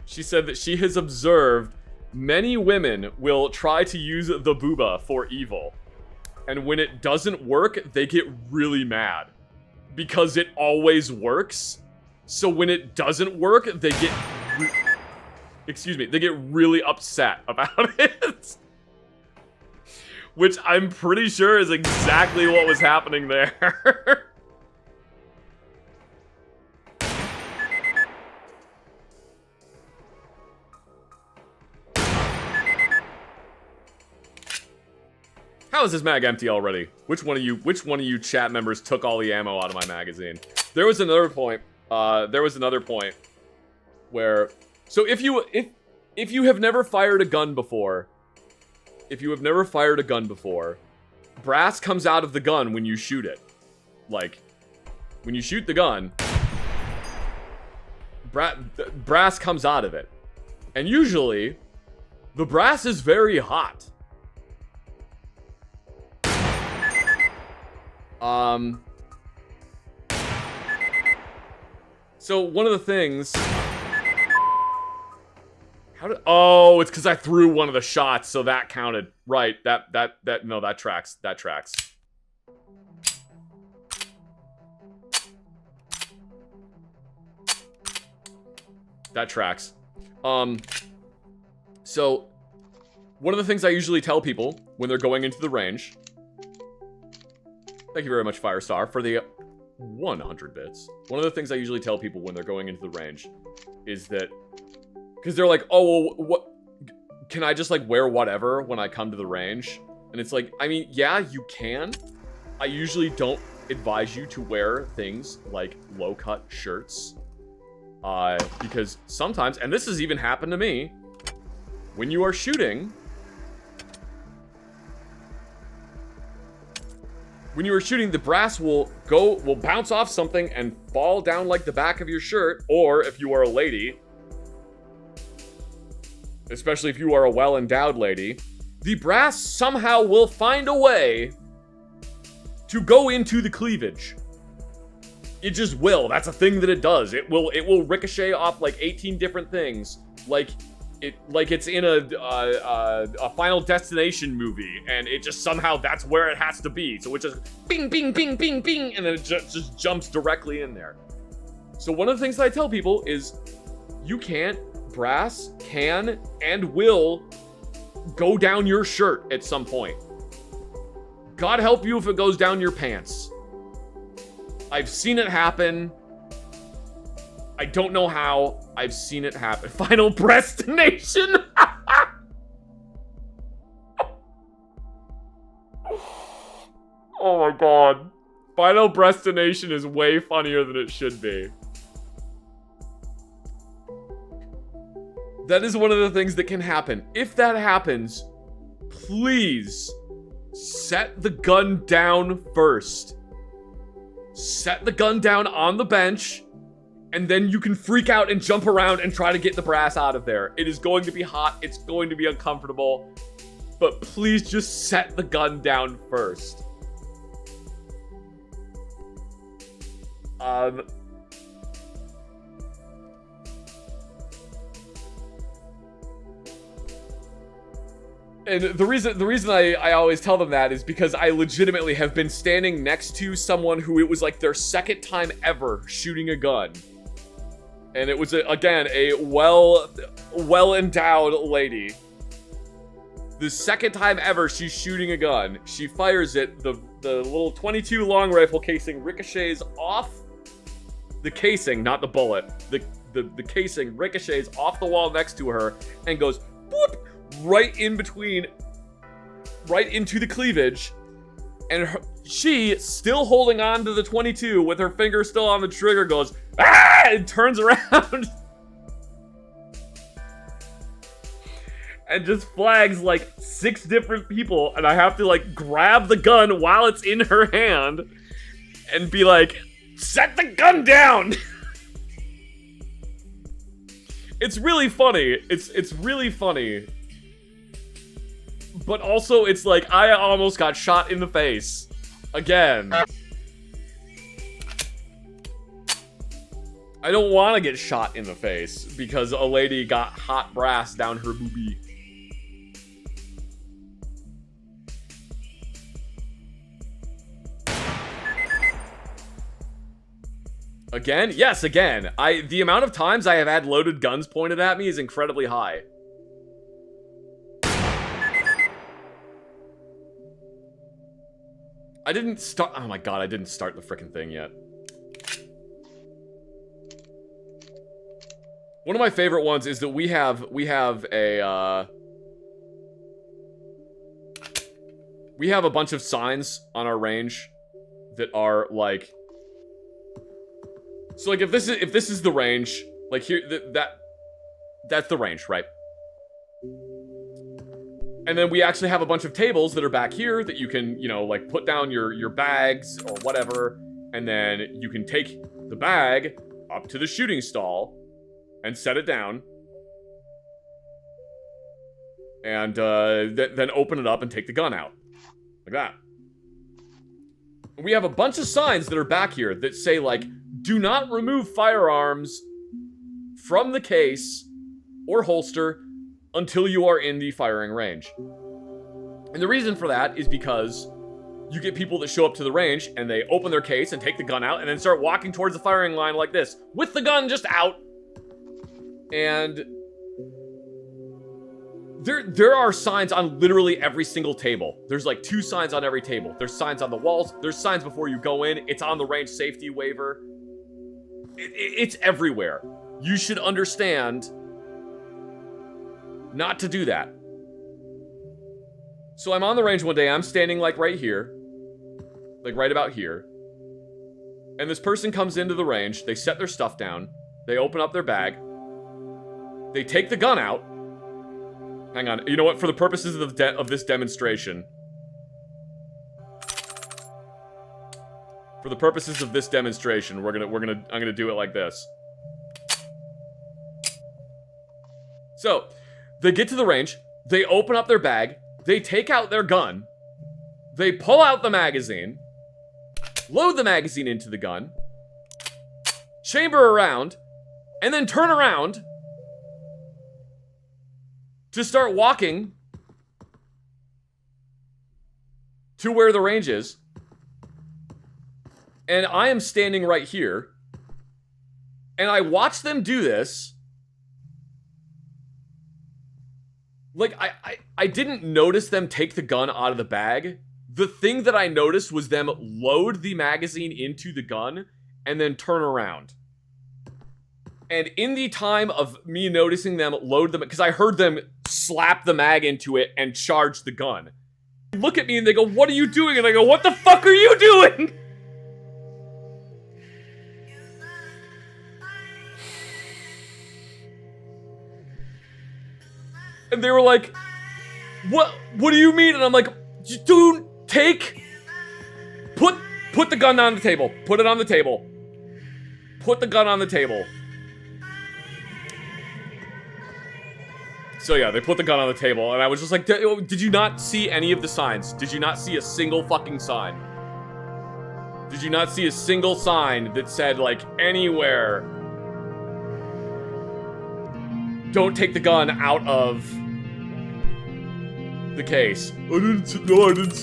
A: She said that she has observed many women will try to use the booba for evil. And when it doesn't work, they get really mad. Because it always works, So when it doesn't work, they get... excuse me, they get really upset about it. Which I'm pretty sure is exactly what was happening there. How is this mag empty already? Which one of you chat members took all the ammo out of my magazine? There was another point. Where, so if you have never fired a gun before, brass comes out of the gun when you shoot it. Like, when you shoot the gun, brass comes out of it. And usually, the brass is very hot. So one of the things... Oh, it's because I threw one of the shots, so that counted. Right, no, that tracks. That tracks. That tracks. So, one of the things I usually tell people when they're going into the range... Thank you very much, Firestar, for the 100 bits. One of the things I usually tell people when they're going into the range is that... Because they're like, oh, well, what... Can I just, like, wear whatever when I come to the range? And it's like, I mean, yeah, you can. I usually don't advise you to wear things like low-cut shirts. Because sometimes, and this has even happened to me, when you are shooting... When you are shooting, the brass will bounce off something and fall down like the back of your shirt, or if you are a lady, especially if you are a well-endowed lady, the brass somehow will find a way to go into the cleavage. It just will. That's a thing that it does. It will ricochet off like 18 different things, like it's in a Final Destination movie, and it just somehow that's where it has to be. So it just bing, bing, bing, bing, bing, and then it just jumps directly in there. So one of the things that I tell people is, brass can and will go down your shirt at some point. God help you if it goes down your pants. I've seen it happen. I don't know how. I've seen it happen. Final Destination. Oh my god. Final Destination is way funnier than it should be. That is one of the things that can happen. If that happens, please set the gun down first. Set the gun down on the bench, and then you can freak out and jump around and try to get the brass out of there. It is going to be hot. It's going to be uncomfortable. But please just set the gun down first. And the reason I always tell them that is because I legitimately have been standing next to someone who it was like their second time ever shooting a gun. And it was, again, a well-endowed lady. The second time ever she's shooting a gun, she fires it, the little 22 long rifle casing ricochets off the casing, not the bullet. The casing ricochets off the wall next to her and goes boop, right in between, right into the cleavage. And she, still holding on to the 22 with her finger still on the trigger, goes, ah! And turns around. And just flags like 6 different people. And I have to like grab the gun while it's in her hand and be like, set the gun down! It's really funny. It's really funny. But also, it's like, I almost got shot in the face. Again. I don't want to get shot in the face because a lady got hot brass down her boobie. Again? Yes, again. The amount of times I have had loaded guns pointed at me is incredibly high. I didn't start... Oh my god, I didn't start the frickin' thing yet. One of my favorite ones is that we have a bunch of signs on our range that are like... So like if this is the range, like here that's the range, right? And then we actually have a bunch of tables that are back here that you can, you know, like put down your bags or whatever, and then you can take the bag up to the shooting stall and set it down. And then open it up and take the gun out. Like that. We have a bunch of signs that are back here that say like, do not remove firearms from the case or holster until you are in the firing range. And the reason for that is because you get people that show up to the range and they open their case and take the gun out and then start walking towards the firing line like this, with the gun just out. And there are signs on literally every single table. There's like 2 signs on every table. There's signs on the walls. There's signs before you go in. It's on the range safety waiver. It's everywhere. You should understand not to do that. So I'm on the range one day. I'm standing like right here. Like right about here. And this person comes into the range. They set their stuff down. They open up their bag. They take the gun out. Hang on. You know what? For the purposes of this demonstration. For the purposes of this demonstration, I'm gonna do it like this. So, they get to the range, they open up their bag, they take out their gun, they pull out the magazine, load the magazine into the gun, chamber around, and then turn around to start walking to where the range is. And I am standing right here. And I watch them do this. Like, I didn't notice them take the gun out of the bag. The thing that I noticed was them load the magazine into the gun and then turn around. And in the time of me noticing them load them, because I heard them slap the mag into it and charge the gun. They look at me and they go, "What are you doing?" And I go, "What the fuck are you doing?" And they were like, What do you mean? And I'm like, dude, put the gun on the table. Put it on the table. Put the gun on the table. So yeah, they put the gun on the table, and I was just like, did you not see any of the signs? Did you not see a single fucking sign? Did you not see a single sign that said, like, anywhere, don't take the gun out of the case? I didn't see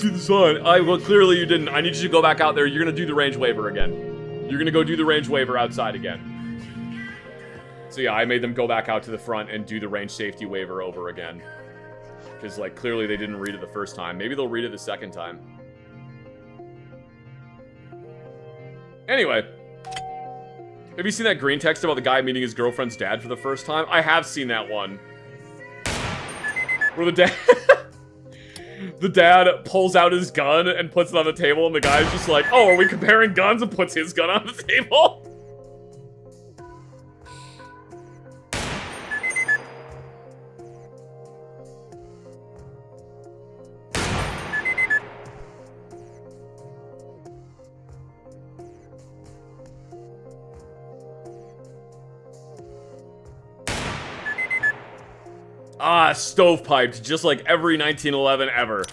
A: the sign. Well, clearly you didn't. I need you to go back out there. You're gonna do the range waiver again. You're gonna go do the range waiver outside again. So yeah, I made them go back out to the front and do the range safety waiver over again. Because, like, clearly they didn't read it the first time. Maybe they'll read it the second time. Anyway. Have you seen that green text about the guy meeting his girlfriend's dad for the first time? I have seen that one. Where the dad... the dad pulls out his gun and puts it on the table, and the guy's just like, "Oh, are we comparing guns?" and puts his gun on the table. Ah, stovepiped, just like every 1911 ever.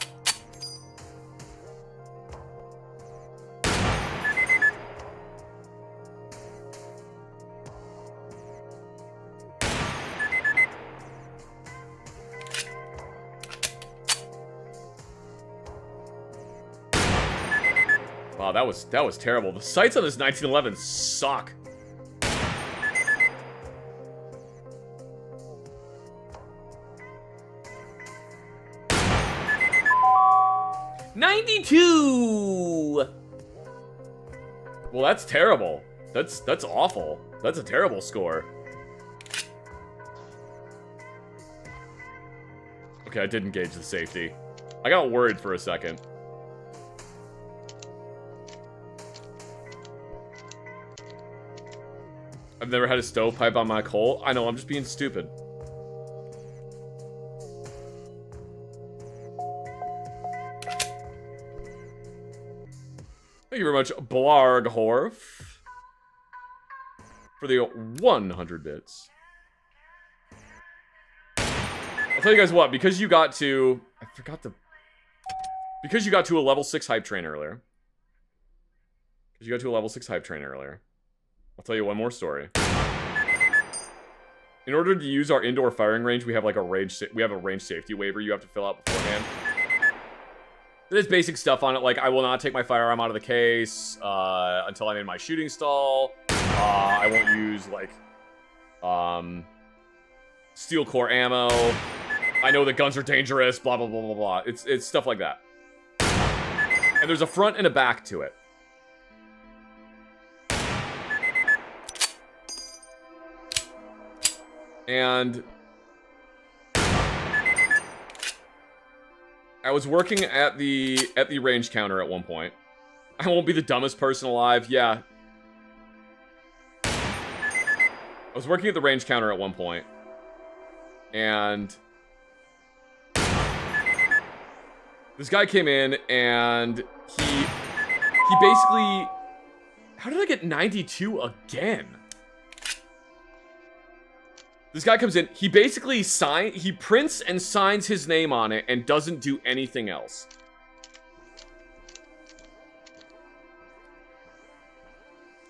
A: Wow, that was terrible. The sights on this 1911 suck. 92! Well, that's terrible. That's awful. That's a terrible score. Okay, I didn't gauge the safety. I got worried for a second. I've never had a stovepipe on my coal. I know, I'm just being stupid. Thank you very much, Blarghorf, for the 100 bits. I'll tell you guys what, because you got to... Because you got to a level 6 hype train earlier. I'll tell you one more story. In order to use our indoor firing range, we have like a range safety waiver you have to fill out beforehand. There's basic stuff on it, like I will not take my firearm out of the case until I'm in my shooting stall. I won't use like steel core ammo. I know that guns are dangerous. Blah blah blah blah blah. It's stuff like that. And there's a front and a back to it. And I was working at the range counter at one point. I won't be the dumbest person alive. Yeah. I was working at the range counter at one point. And this guy came in and he basically... How did I get 92 again? This guy comes in, he basically he prints and signs his name on it and doesn't do anything else.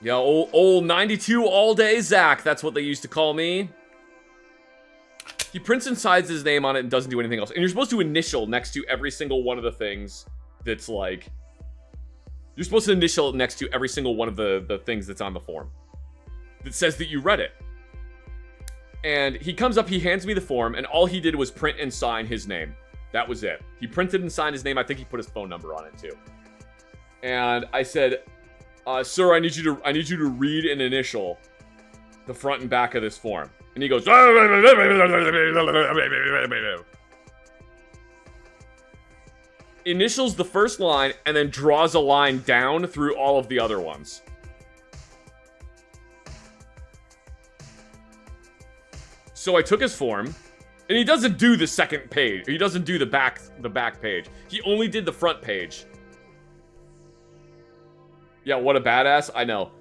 A: Yeah, old 92 all day Zach, that's what they used to call me. He prints and signs his name on it and doesn't do anything else. And you're supposed to initial next to every single one of the things that's like... You're supposed to initial next to every single one of the things that's on the form. That says that you read it. And he comes up, he hands me the form, and all he did was print and sign his name. That was it. He printed and signed his name. I think he put his phone number on it too. And I said, "Sir, I need you to read and initial the front and back of this form." And he goes, initials the first line and then draws a line down through all of the other ones. So I took his form, and he doesn't do the second page. He doesn't do the back page. He only did the front page. Yeah, what a badass. I know.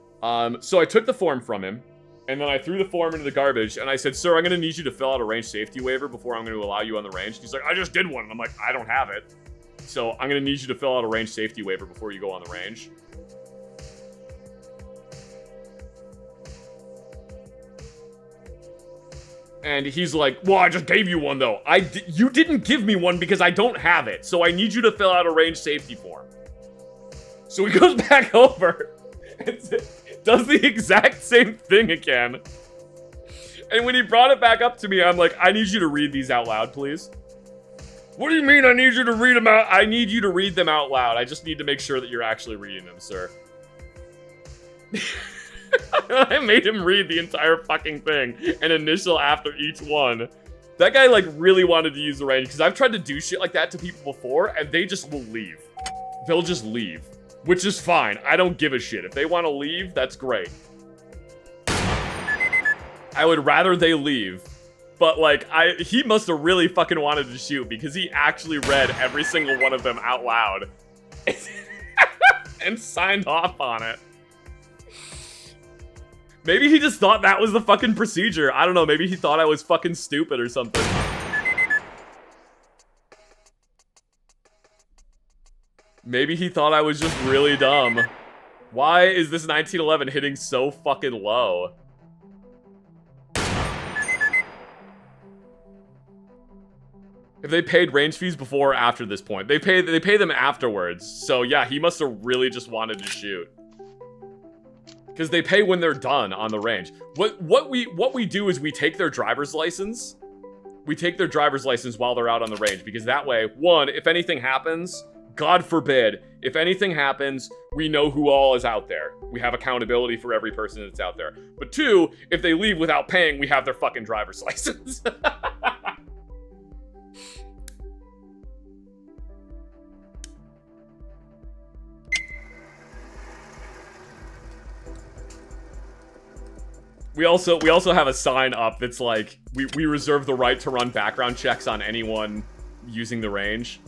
A: So I took the form from him, and then I threw the form into the garbage, and I said, "Sir, I'm going to need you to fill out a range safety waiver before I'm going to allow you on the range." He's like, "I just did one." And I'm like, "I don't have it. So I'm going to need you to fill out a range safety waiver before you go on the range." And he's like, "Well, I just gave you one, though." You didn't give me one because I don't have it. So I need you to fill out a range safety form. So he goes back over and does the exact same thing again. And when he brought it back up to me, I'm like, "I need you to read these out loud, please." "What do you mean I need you to read them out?" "I need you to read them out loud. I just need to make sure that you're actually reading them, sir." I made him read the entire fucking thing and initial after each one. That guy, like, really wanted to use the range, because I've tried to do shit like that to people before, and they just will leave. They'll just leave. Which is fine. I don't give a shit. If they want to leave, that's great. I would rather they leave. But, like, he must have really fucking wanted to shoot, because he actually read every single one of them out loud. And signed off on it. Maybe he just thought that was the fucking procedure. I don't know, maybe he thought I was fucking stupid or something. Maybe he thought I was just really dumb. Why is this 1911 hitting so fucking low? If they paid range fees before or after this point? They pay them afterwards. So yeah, he must have really just wanted to shoot. Because they pay when they're done on the range. What we do is we take their driver's license. We take their driver's license while they're out on the range. Because that way, one, if anything happens, God forbid, if anything happens, we know who all is out there. We have accountability for every person that's out there. But 2, if they leave without paying, we have their fucking driver's license. We also have a sign up that's like, we reserve the right to run background checks on anyone using the range.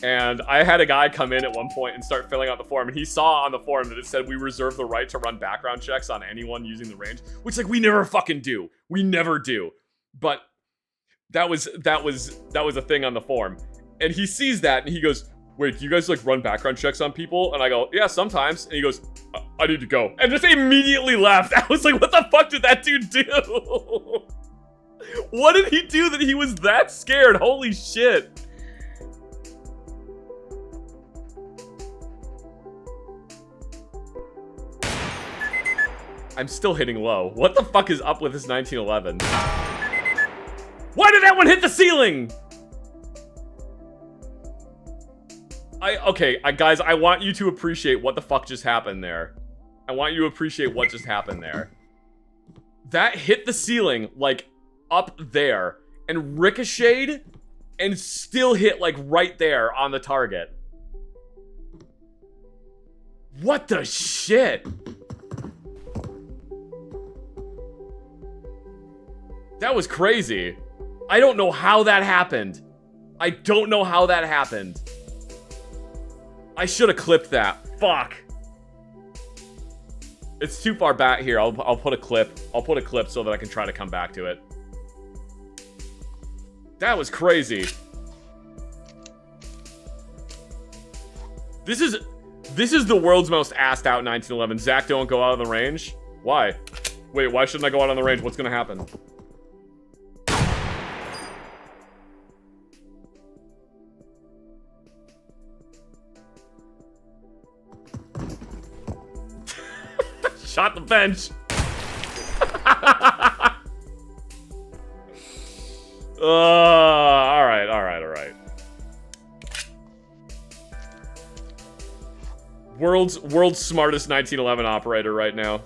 A: And I had a guy come in at one point and start filling out the form, and he saw on the form that it said we reserve the right to run background checks on anyone using the range, which like we never fucking do. We never do. But that was a thing on the form. And he sees that and he goes, "Wait, do you guys like run background checks on people?" And I go, "Yeah, sometimes." And he goes, "I need to go." And just immediately left. I was like, what the fuck did that dude do? What did he do that he was that scared? Holy shit. I'm still hitting low. What the fuck is up with this 1911? Why did that one hit the ceiling? Okay, guys, I want you to appreciate what the fuck just happened there. I want you to appreciate what just happened there. That hit the ceiling, like, up there, and ricocheted, and still hit, like, right there on the target. What the shit? That was crazy. I don't know how that happened. I don't know how that happened. I should have clipped that. Fuck. It's too far back here. I'll put a clip. I'll put a clip so that I can try to come back to it. That was crazy. This is the world's most assed out 1911. Zach, don't go out of the range. Why? Wait, why shouldn't I go out on the range? What's gonna happen? Shot the bench. All right. World's smartest 1911 operator right now.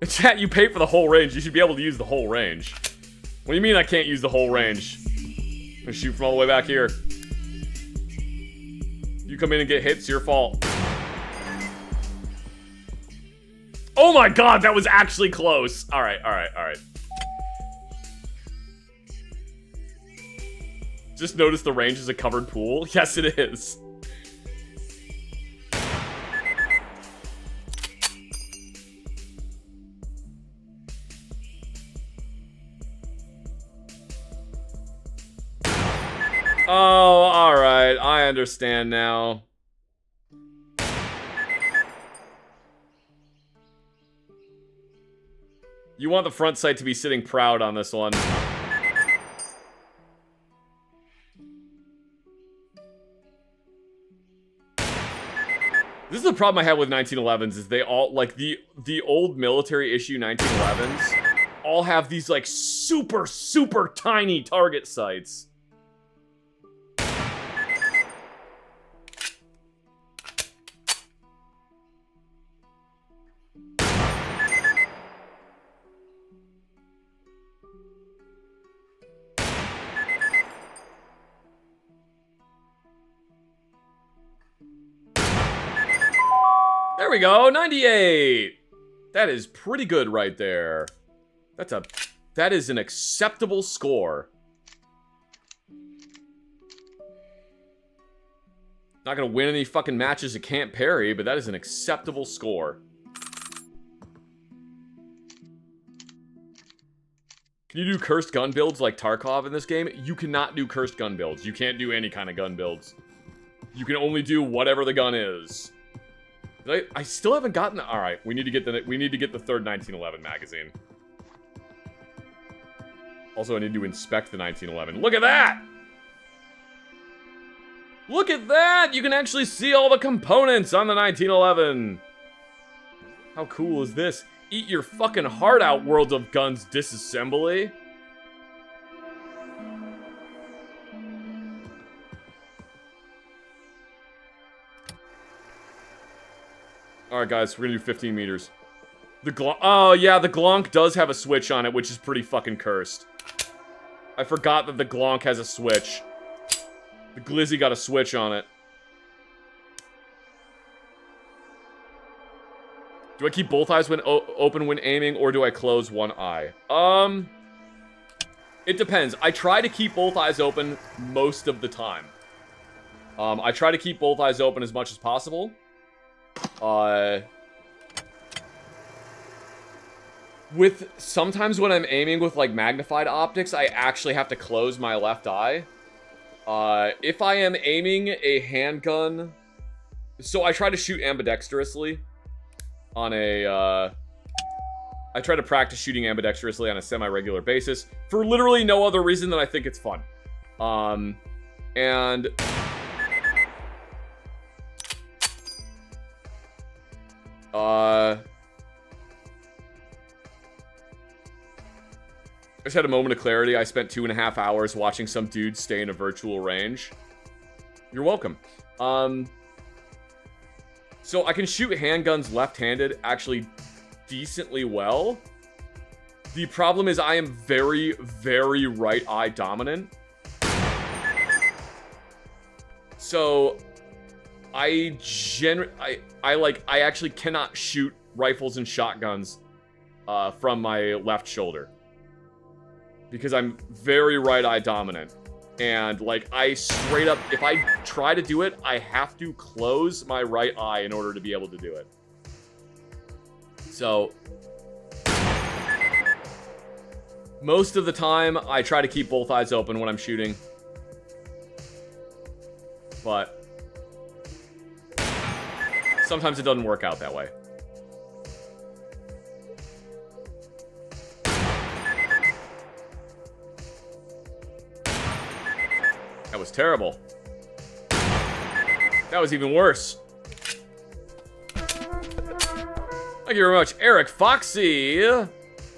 A: Chat, you pay for the whole range. You should be able to use the whole range. What do you mean I can't use the whole range? I'm gonna shoot from all the way back here. You come in and get hit, it's your fault. Oh my god, that was actually close. Alright. Just notice the range is a covered pool. Yes, it is. Oh, alright. I understand now. You want the front sight to be sitting proud on this one. This is the problem I have with 1911s, is they all, like, the old military issue 1911s all have these, like, super tiny target sights. There we go, 98. That is pretty good right there. That is an acceptable score. Not gonna win any fucking matches at Camp Perry, but that is an acceptable score. Can you do cursed gun builds like Tarkov in this game? You cannot do cursed gun builds. You can't do any kind of gun builds. You can only do whatever the gun is. I still haven't gotten. All right, we need to get the third 1911 magazine. Also, I need to inspect the 1911. Look at that! Look at that! You can actually see all the components on the 1911. How cool is this? Eat your fucking heart out, World of Guns disassembly. Alright guys, we're gonna do 15 meters. Oh yeah, the Glonk does have a switch on it, which is pretty fucking cursed. I forgot that the Glonk has a switch. The Glizzy got a switch on it. Do I keep both eyes open when aiming, or do I close one eye? It depends. I try to keep both eyes open most of the time. I try to keep both eyes open as much as possible. Sometimes when I'm aiming with, like, magnified optics, I actually have to close my left eye. If I am aiming a handgun... So I try to shoot ambidextrously on a, I try to practice shooting ambidextrously on a semi-regular basis for literally no other reason than I think it's fun. And... I just had a moment of clarity. I spent 2.5 hours watching some dude stay in a virtual range. You're welcome. So I can shoot handguns left-handed actually decently well. The problem is I am very, very right eye dominant. So I actually cannot shoot rifles and shotguns from my left shoulder. Because I'm very right eye dominant. And, like, I straight up, if I try to do it, I have to close my right eye in order to be able to do it. So, most of the time, I try to keep both eyes open when I'm shooting. But sometimes it doesn't work out that way. That was terrible. That was even worse. Thank you very much, Eric Foxy,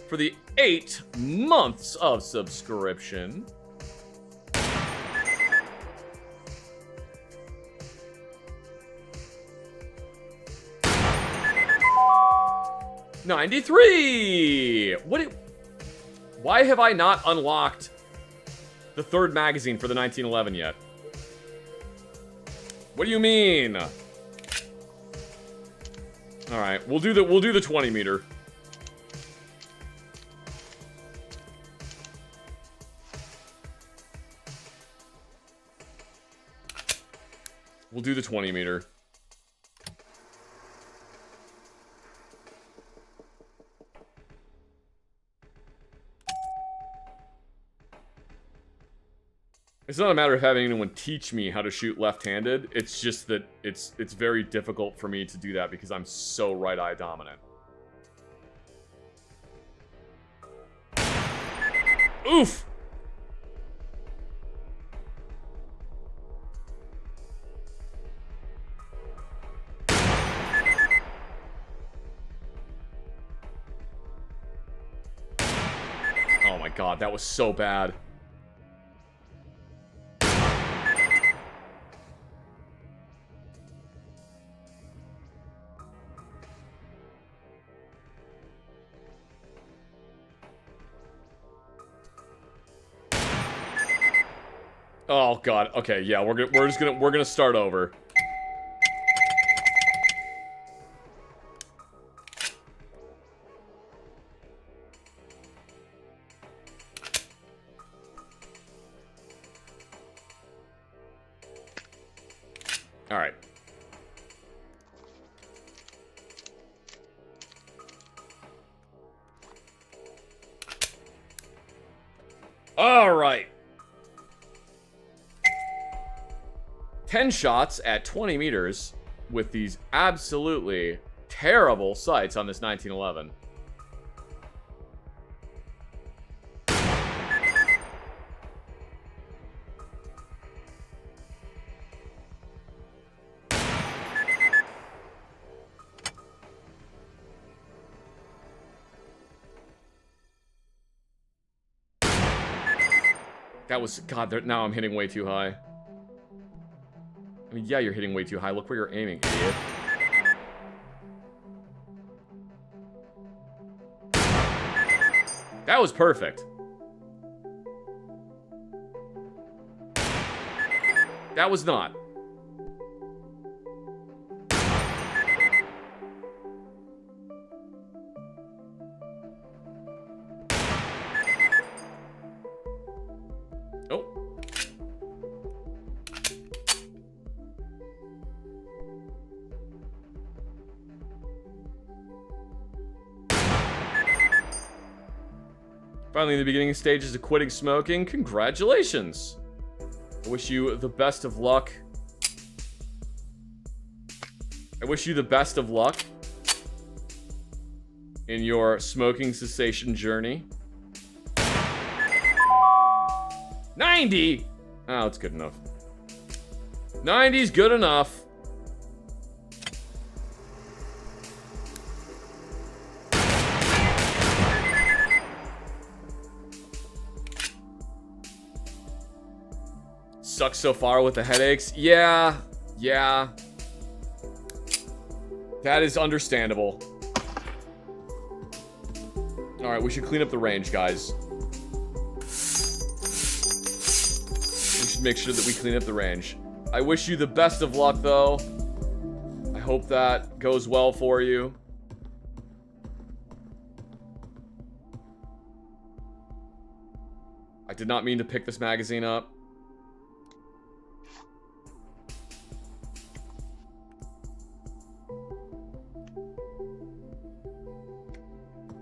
A: for the 8 months of subscription. $93! Why have I not unlocked the 3rd magazine for the 1911 yet? What do you mean? All right, we'll do the 20 meter. We'll do the 20 meter. It's not a matter of having anyone teach me how to shoot left-handed. It's just that it's very difficult for me to do that because I'm so right-eye dominant. Oof! Oh my god, that was so bad. Oh god. Okay, yeah, we're gonna start over. All right. All right. 10 shots at 20 meters with these absolutely terrible sights on this 1911. That was... God, now I'm hitting way too high. I mean, yeah, you're hitting way too high. Look where you're aiming, idiot. That was perfect. That was not. Oh. Finally, in the beginning stages of quitting smoking, congratulations! I wish you the best of luck. I wish you the best of luck in your smoking cessation journey. 90! Oh, it's good enough. 90's good enough. Sucks so far with the headaches. Yeah. That is understandable. Alright, we should clean up the range, guys. We should make sure that we clean up the range. I wish you the best of luck, though. I hope that goes well for you. I did not mean to pick this magazine up.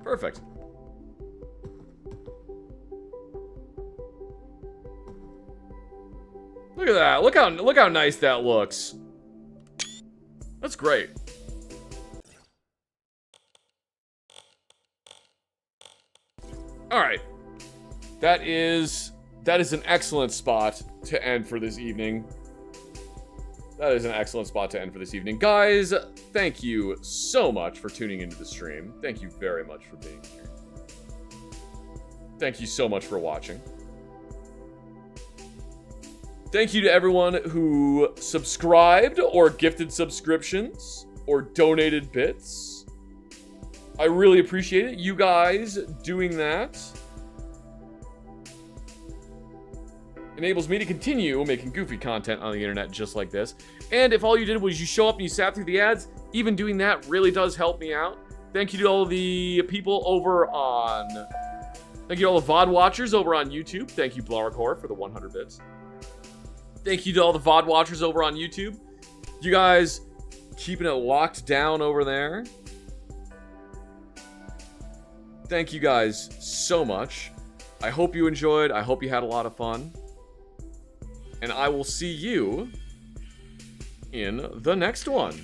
A: Perfect. Look at that. Look how nice that looks. That's great. All right. That is an excellent spot to end for this evening. That is an excellent spot to end for this evening. Guys, thank you so much for tuning into the stream. Thank you very much for being here. Thank you so much for watching. Thank you to everyone who subscribed or gifted subscriptions or donated bits. I really appreciate it. You guys doing that enables me to continue making goofy content on the internet just like this. And if all you did was you show up and you sat through the ads, even doing that really does help me out. Thank you to all the people over on... Thank you to all the VOD watchers over on YouTube. Thank you, Blarcore, for the 100 bits. Thank you to all the VOD watchers over on YouTube. You guys keeping it locked down over there. Thank you guys so much. I hope you enjoyed. I hope you had a lot of fun. And I will see you in the next one.